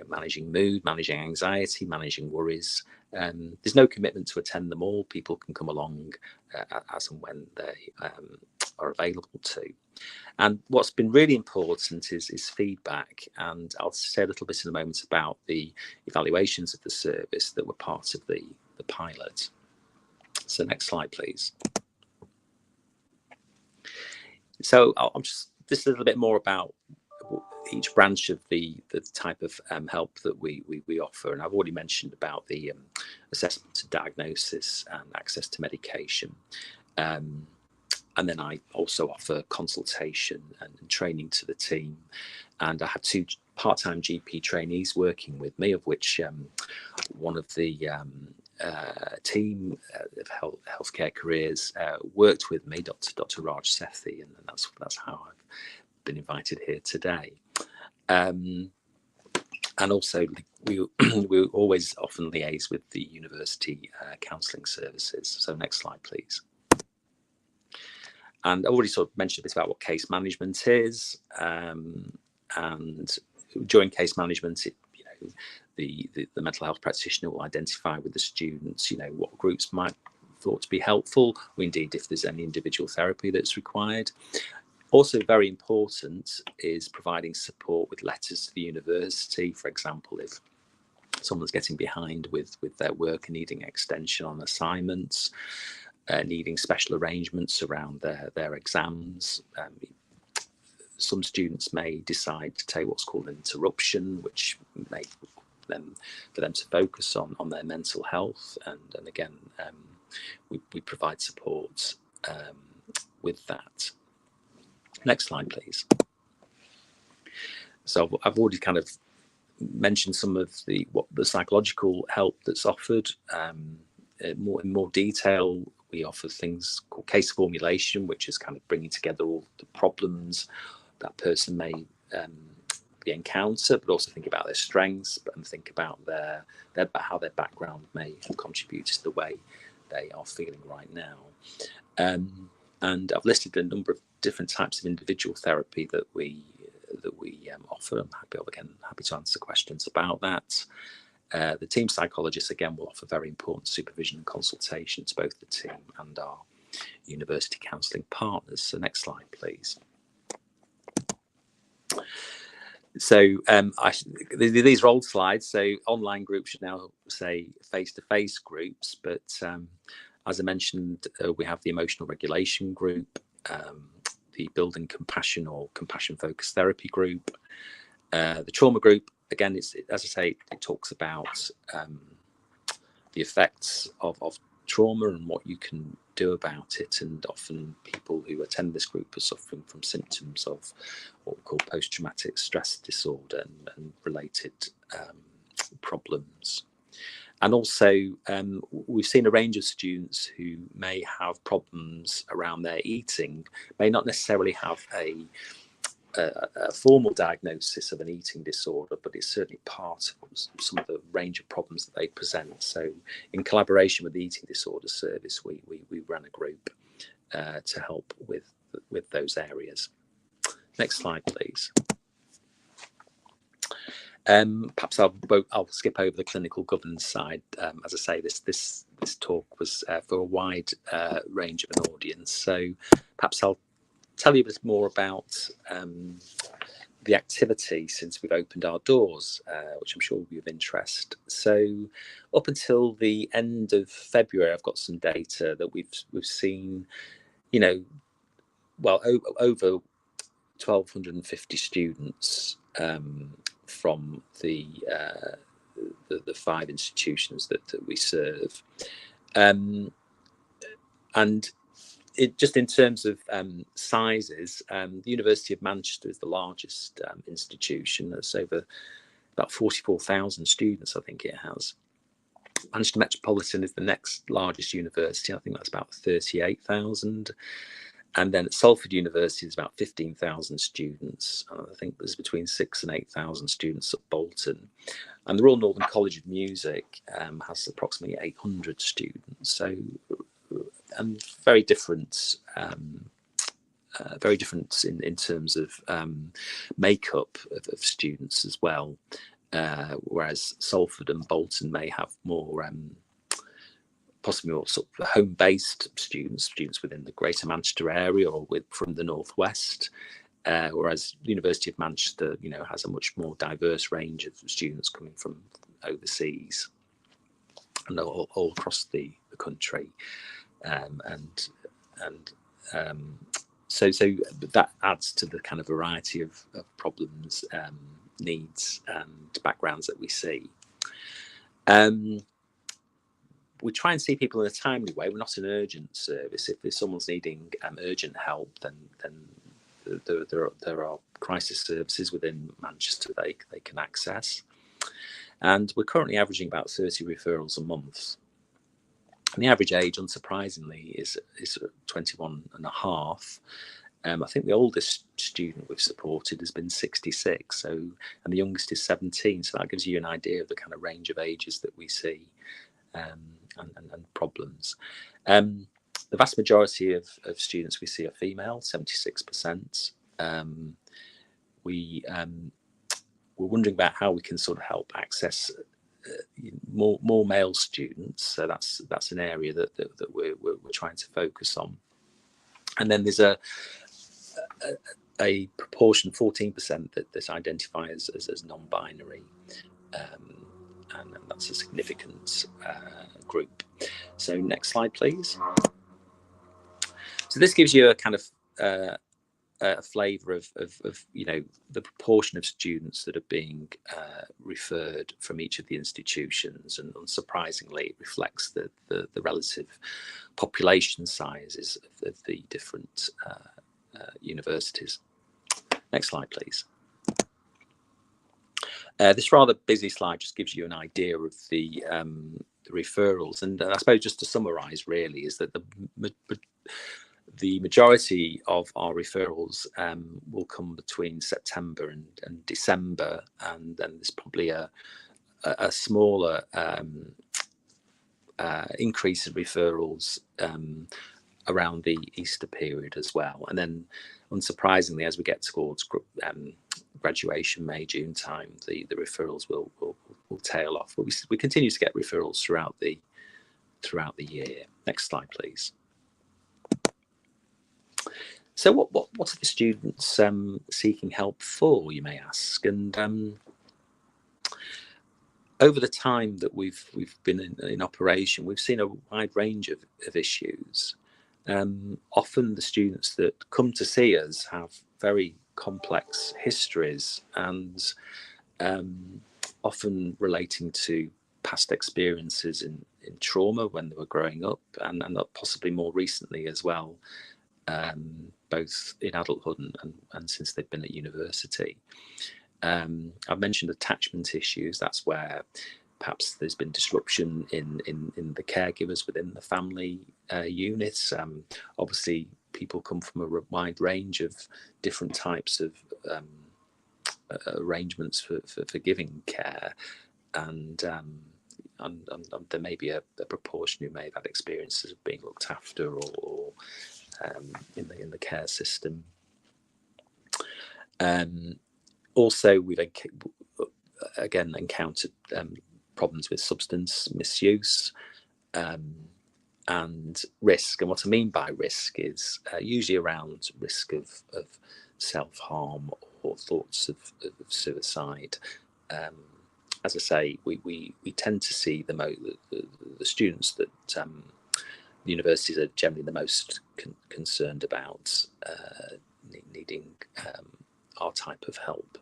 managing mood, managing anxiety, managing worries. There's no commitment to attend them all. People can come along as and when they are available to. And what's been really important is feedback, and I'll say a little bit in a moment about the evaluations of the service that were part of the pilot. So next slide, please. So I'll just a little bit more about each branch of the type of help that we offer, and I've already mentioned about the assessment and diagnosis and access to medication, and then I also offer consultation and training to the team, and I have 2 part-time GP trainees working with me, of which one of the team of healthcare careers worked with me, Dr. Raj Sethi, and that's how I've been invited here today. And also we always often liaise with the university counselling services. So next slide, please. And I already sort of mentioned a bit about what case management is, and during case management, the mental health practitioner will identify with the students, what groups might thought to be helpful, or indeed if there's any individual therapy that's required. Also very important is providing support with letters to the university. For example, if someone's getting behind with their work and needing extension on assignments, needing special arrangements around their exams. Some students may decide to take what's called an interruption, which may for them to focus on their mental health, and again we provide support with that. Next slide, please. So I've already kind of mentioned some of the psychological help that's offered. In more detail, we offer things called case formulation, which is kind of bringing together all the problems that person may encounter, but also think about their strengths and think about how their background may contribute to the way they are feeling right now. And I've listed a number of different types of individual therapy that we offer. I'm happy to answer questions about that. The team psychologists, again, will offer very important supervision and consultation to both the team and our university counselling partners. So next slide, please. So these are old slides. So online groups should now say face-to-face groups, but as I mentioned, we have the emotional regulation group, the building compassion or compassion focused therapy group, the trauma group. Again, as I say, it talks about the effects of trauma and what you can do about it. And often people who attend this group are suffering from symptoms of what we call post-traumatic stress disorder and related problems. And also, we've seen a range of students who may have problems around their eating, may not necessarily have a formal diagnosis of an eating disorder, but it's certainly part of some of the range of problems that they present. So in collaboration with the Eating Disorder Service, we ran a group to help with those areas. Next slide, please. Perhaps I'll skip over the clinical governance side. As I say, this talk was for a wide range of an audience. So perhaps I'll tell you a bit more about the activity since we've opened our doors, which I'm sure will be of interest. So up until the end of February, I've got some data that we've seen, over 1,250 students from the 5 institutions that we serve, and just in terms of sizes, the University of Manchester is the largest institution. That's over about 44,000 students, I think it has. Manchester Metropolitan is the next largest university. I think that's about 38,000. And then at Salford University, there's about 15,000 students. And I think there's between 6,000 and 8,000 students at Bolton. And the Royal Northern College of Music has approximately 800 students. So, and very different in terms of makeup of students as well. Whereas Salford and Bolton may have more possibly more sort of home-based students within the Greater Manchester area or from the northwest, whereas the University of Manchester, has a much more diverse range of students coming from overseas and all across the country, so that adds to the kind of variety of problems, needs, and backgrounds that we see. We try and see people in a timely way. We're not an urgent service. If someone's needing urgent help, then there are crisis services within Manchester they can access. And we're currently averaging about 30 referrals a month. And the average age, unsurprisingly, is 21 and a half. I think the oldest student we've supported has been 66, and the youngest is 17. So that gives you an idea of the kind of range of ages that we see. And problems. The vast majority of students we see are female, 76%. We're wondering about how we can sort of help access more male students. So that's an area that we're trying to focus on. And then there's a proportion, 14%, that identify as non-binary. And that's a significant group. So next slide, please. So this gives you a kind of a flavour of the proportion of students that are being referred from each of the institutions, and unsurprisingly, it reflects the relative population sizes of the different universities. Next slide, please. This rather busy slide just gives you an idea of the referrals, and I suppose just to summarise really is that the majority of our referrals will come between September and December, and then there's probably a smaller increase in referrals around the Easter period as well. And then unsurprisingly, as we get towards graduation, May, June time, the referrals will tail off. But we continue to get referrals throughout the year. Next slide, please. So what are the students seeking help for, you may ask? And over the time that we've been in operation, we've seen a wide range of issues. Often the students that come to see us have very complex histories, and often relating to past experiences in trauma when they were growing up, and possibly more recently as well, both in adulthood and since they've been at university. I've mentioned attachment issues. That's where perhaps there's been disruption in the caregivers within the family units. Obviously, people come from a wide range of different types of arrangements for giving care, and there may be a proportion who may have had experiences of being looked after or in the care system. Also, we've again encountered problems with substance misuse and risk. And what I mean by risk is usually around risk of self-harm or thoughts of suicide. As I say, we tend to see the students that the universities are generally the most concerned about needing our type of help.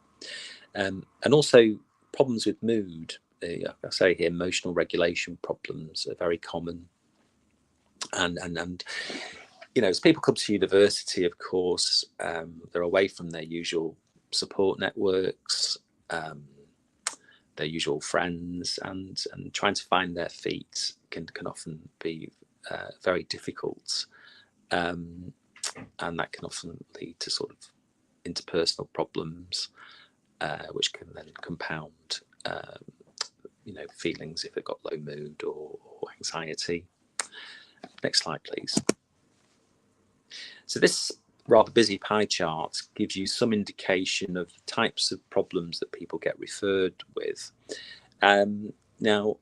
And also problems with mood. I say here, emotional regulation problems are very common. And as people come to university, of course, they're away from their usual support networks. their usual friends, and trying to find their feet can often be very difficult, and that can often lead to sort of interpersonal problems, which can then compound feelings if they've got low mood or anxiety. Next slide, please. So this rather busy pie chart gives you some indication of the types of problems that people get referred with. Now,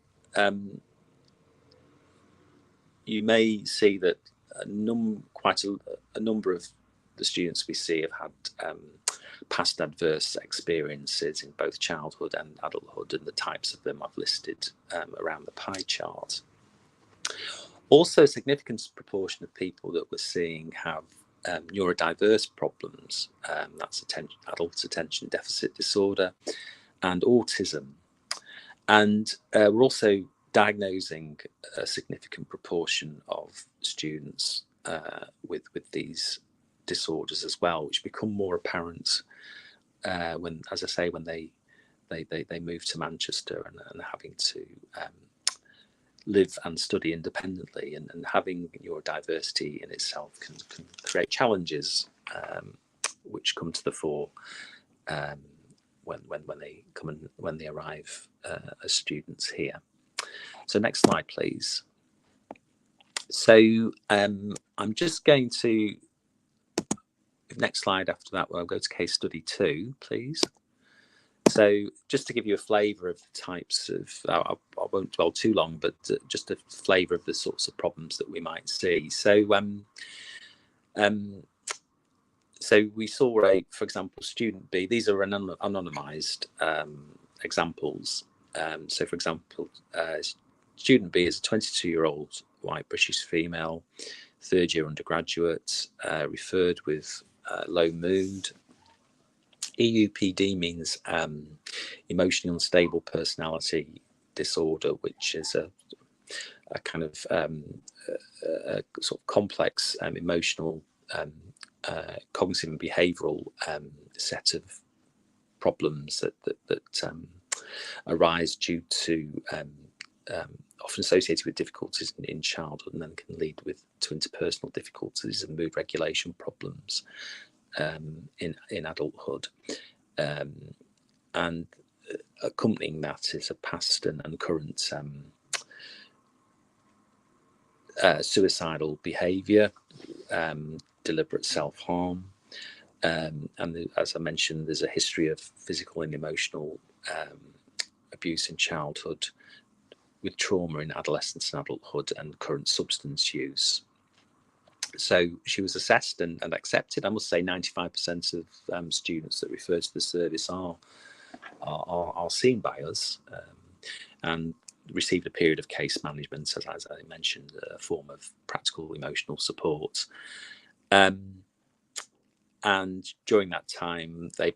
you may see that quite a number of the students we see have had past adverse experiences in both childhood and adulthood, and the types of them I've listed around the pie chart. Also, a significant proportion of people that we're seeing have neurodiverse problems, that's adult attention deficit disorder and autism. And we're also diagnosing a significant proportion of students with these disorders as well, which become more apparent when, as I say, when they move to Manchester and having to live and study independently, and having neurodiversity in itself can create challenges which come to the fore when they arrive as students here. So next slide, please. So I'm just going to, next slide after that, I'll go to case study 2, please. So just to give you a flavour of the types of, I won't dwell too long, but just a flavour of the sorts of problems that we might see. So so we saw for example, student B. These are anonymised examples. So for example, student B is a 22-year-old white British female, third-year undergraduate, referred with low mood. EUPD means emotionally unstable personality disorder, which is a kind of a sort of complex emotional, cognitive and behavioural set of problems that arise due to often associated with difficulties in childhood, and then can lead to interpersonal difficulties and mood regulation problems in adulthood, and accompanying that is a past and current suicidal behaviour, deliberate self-harm, and as I mentioned, there's a history of physical and emotional abuse in childhood, with trauma in adolescence and adulthood, and current substance use. So she was assessed and accepted. I must say 95% of students that refer to the service are seen by us, and received a period of case management, as I mentioned, a form of practical emotional support. And during that time, a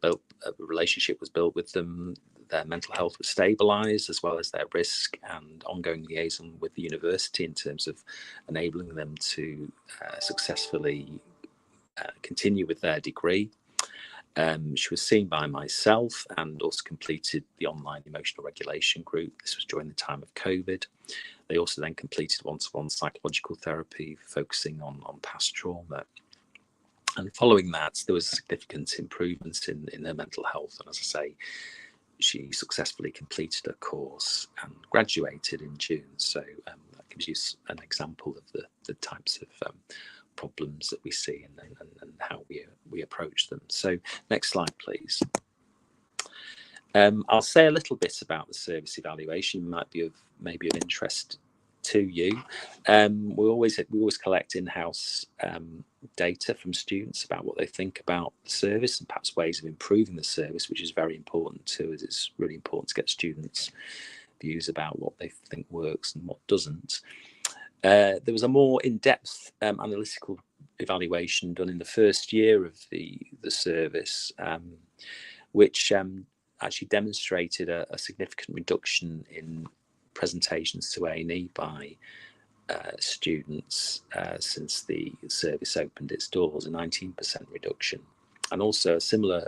relationship was built with them. Their mental health was stabilised, as well as their risk, and ongoing liaison with the university in terms of enabling them to successfully continue with their degree. She was seen by myself and also completed the online emotional regulation group. This was during the time of COVID. They also then completed one-to-one psychological therapy, focusing on past trauma. And following that, there was significant improvements in her mental health. And as I say, she successfully completed a course and graduated in June. So that gives you an example of the types of problems that we see and how we approach them. So next slide, please. I'll say a little bit about the service evaluation. Maybe of interest to you. We always collect in-house data from students about what they think about the service and perhaps ways of improving the service, which is very important to us. It's really important to get students' views about what they think works and what doesn't. There was a more in-depth analytical evaluation done in the first year of the service, which actually demonstrated a significant reduction in presentations to A&E by students since the service opened its doors, a 19% reduction, and also a similar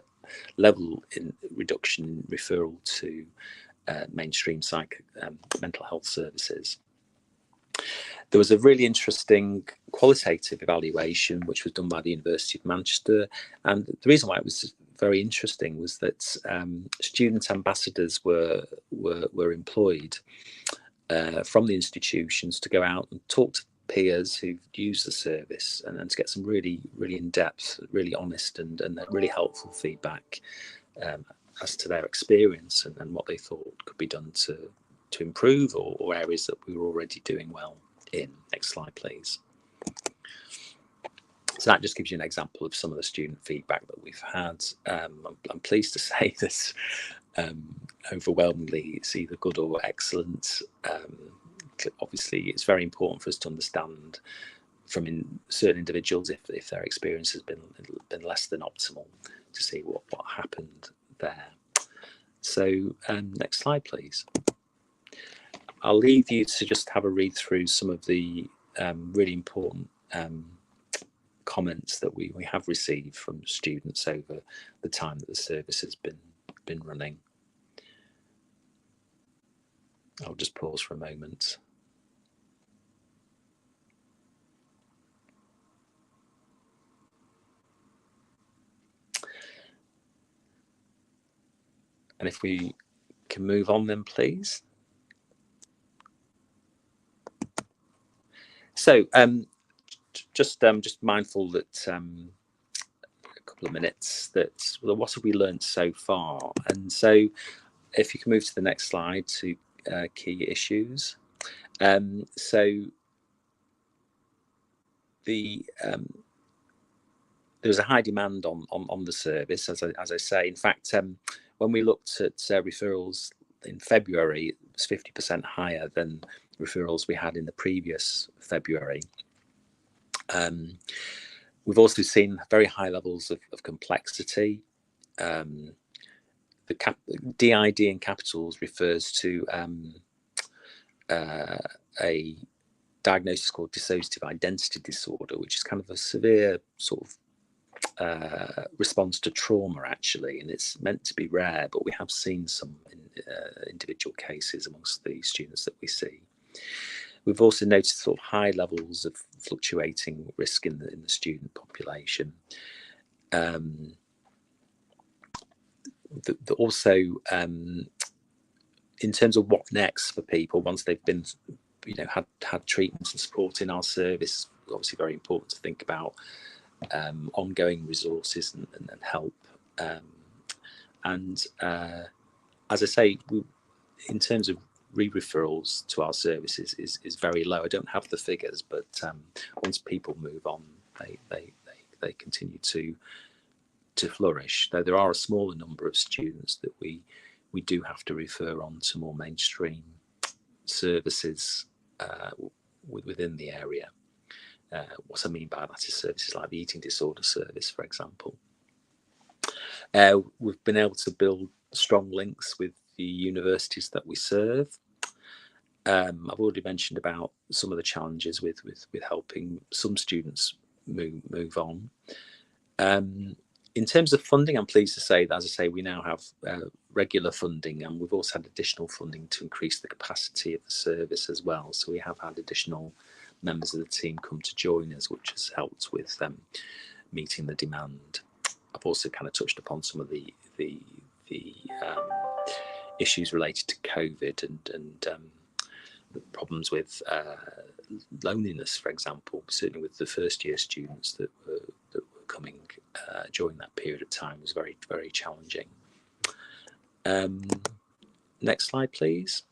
level in reduction in referral to mainstream mental health services. There was a really interesting qualitative evaluation which was done by the University of Manchester, and the reason why it was very interesting was that student ambassadors were employed from the institutions to go out and talk to peers who've used the service, and to get some really in-depth, really honest and really helpful feedback as to their experience and what they thought could be done to improve, or areas that we were already doing well in. Next slide, please. So that just gives you an example of some of the student feedback that we've had. I'm pleased to say that overwhelmingly it's either good or excellent. Obviously, it's very important for us to understand from certain individuals if their experience has been less than optimal, to see what happened there. So next slide, please. I'll leave you to just have a read through some of the really important comments that we have received from students over the time that the service has been running. I'll just pause for a moment. And if we can move on then, please. So just mindful that a couple of minutes, that what have we learned so far? And so if you can move to the next slide, to key issues. So there's a high demand on the service, as I say. In fact, when we looked at referrals in February, it was 50% higher than referrals we had in the previous February. We've also seen very high levels of complexity. The DID in capitals refers to a diagnosis called dissociative identity disorder, which is kind of a severe sort of response to trauma, actually, and it's meant to be rare, but we have seen some individual cases amongst the students that we see. We've also noticed sort of high levels of fluctuating risk in the student population. Also, in terms of what next for people once they've been, had treatments and support in our service, obviously very important to think about ongoing resources and help. As I say, in terms of re-referrals to our services is very low. I don't have the figures, but once people move on, they continue to flourish. Though there are a smaller number of students that we do have to refer on to more mainstream services within the area. What I mean by that is services like the eating disorder service, for example. We've been able to build strong links with the universities that we serve. I've already mentioned about some of the challenges with helping some students move on. In terms of funding, I'm pleased to say that, as I say, we now have regular funding, and we've also had additional funding to increase the capacity of the service as well. So we have had additional members of the team come to join us, which has helped with meeting the demand. I've also kind of touched upon some of the issues related to COVID and the problems with loneliness, for example, certainly with the first year students that were coming during that period of time, was very, very challenging. Next slide, please.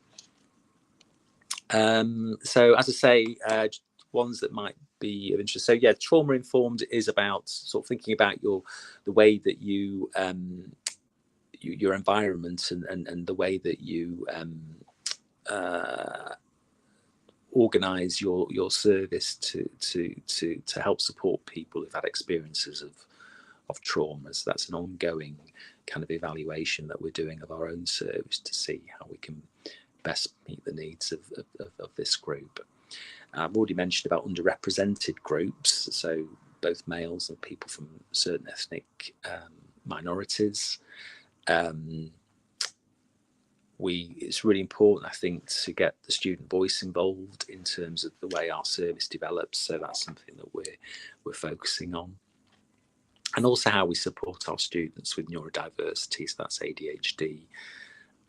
So as I say, ones that might be of interest. So yeah, trauma informed is about sort of thinking about the way that you your environment and the way that you organize your service to help support people who've had experiences of traumas. That's an ongoing kind of evaluation that we're doing of our own service to see how we can best meet the needs of this group. I've already mentioned about underrepresented groups, so both males and people from certain ethnic minorities. it's really important, I think, to get the student voice involved in terms of the way our service develops. So that's something that we're focusing on. And also how we support our students with neurodiversity, so that's ADHD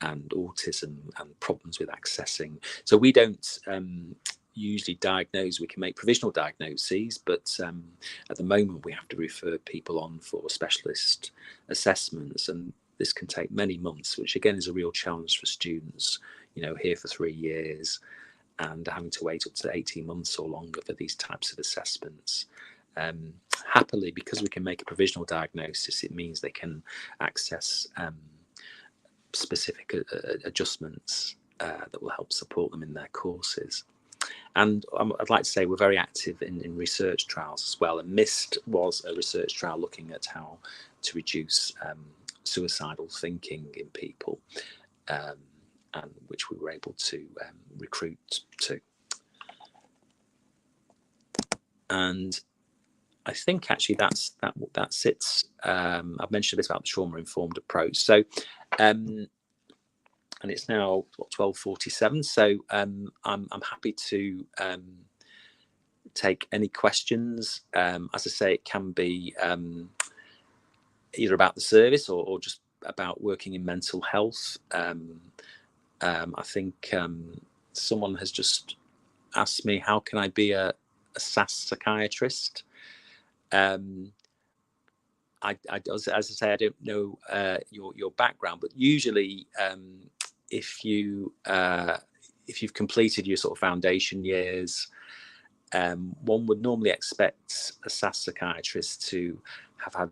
and autism and problems with accessing. So we don't usually diagnose. We can make provisional diagnoses, but at the moment we have to refer people on for specialist assessments, and this can take many months, which again is a real challenge for students, you know, here for 3 years and having to wait up to 18 months or longer for these types of assessments. Happily, because we can make a provisional diagnosis, it means they can access specific adjustments that will help support them in their courses. And I'd like to say we're very active in research trials as well. And MIST was a research trial looking at how to reduce suicidal thinking in people, and which we were able to recruit to. And I think actually that's it. I've mentioned a bit about the trauma-informed approach. So, and it's now 12:47. So I'm happy to take any questions. As I say, it can be either about the service or just about working in mental health. I think someone has just asked me, how can I be a SAS psychiatrist? As I say, I don't know your background, but usually if you've completed your sort of foundation years, one would normally expect a SAS psychiatrist to have had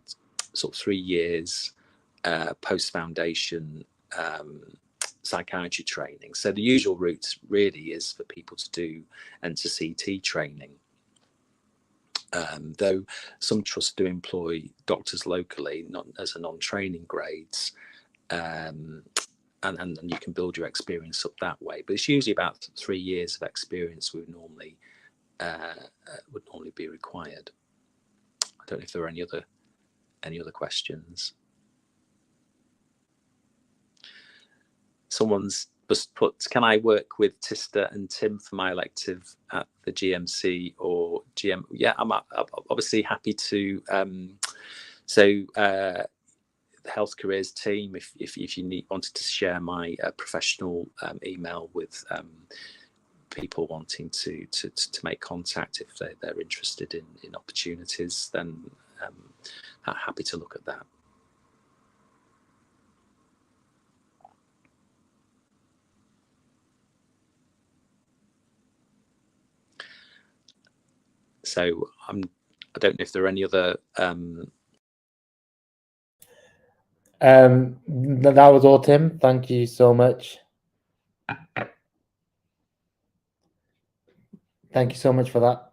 sort of 3 years post-foundation psychiatry training. So the usual route really is for people to do enter CT training. Though some trusts do employ doctors locally, not as a non-training grades, and you can build your experience up that way. But it's usually about 3 years of experience would normally be required. I don't know if there are any other questions. Someone's just put, can I work with Tista and Tim for my elective at the GMC or GM? Yeah, I'm obviously happy to. The Health Careers team, if you wanted to share my professional email with people wanting to make contact if they're interested in opportunities, then I'm happy to look at that. So I don't know if there are any other. That was all, Tim. Thank you so much. Thank you so much for that.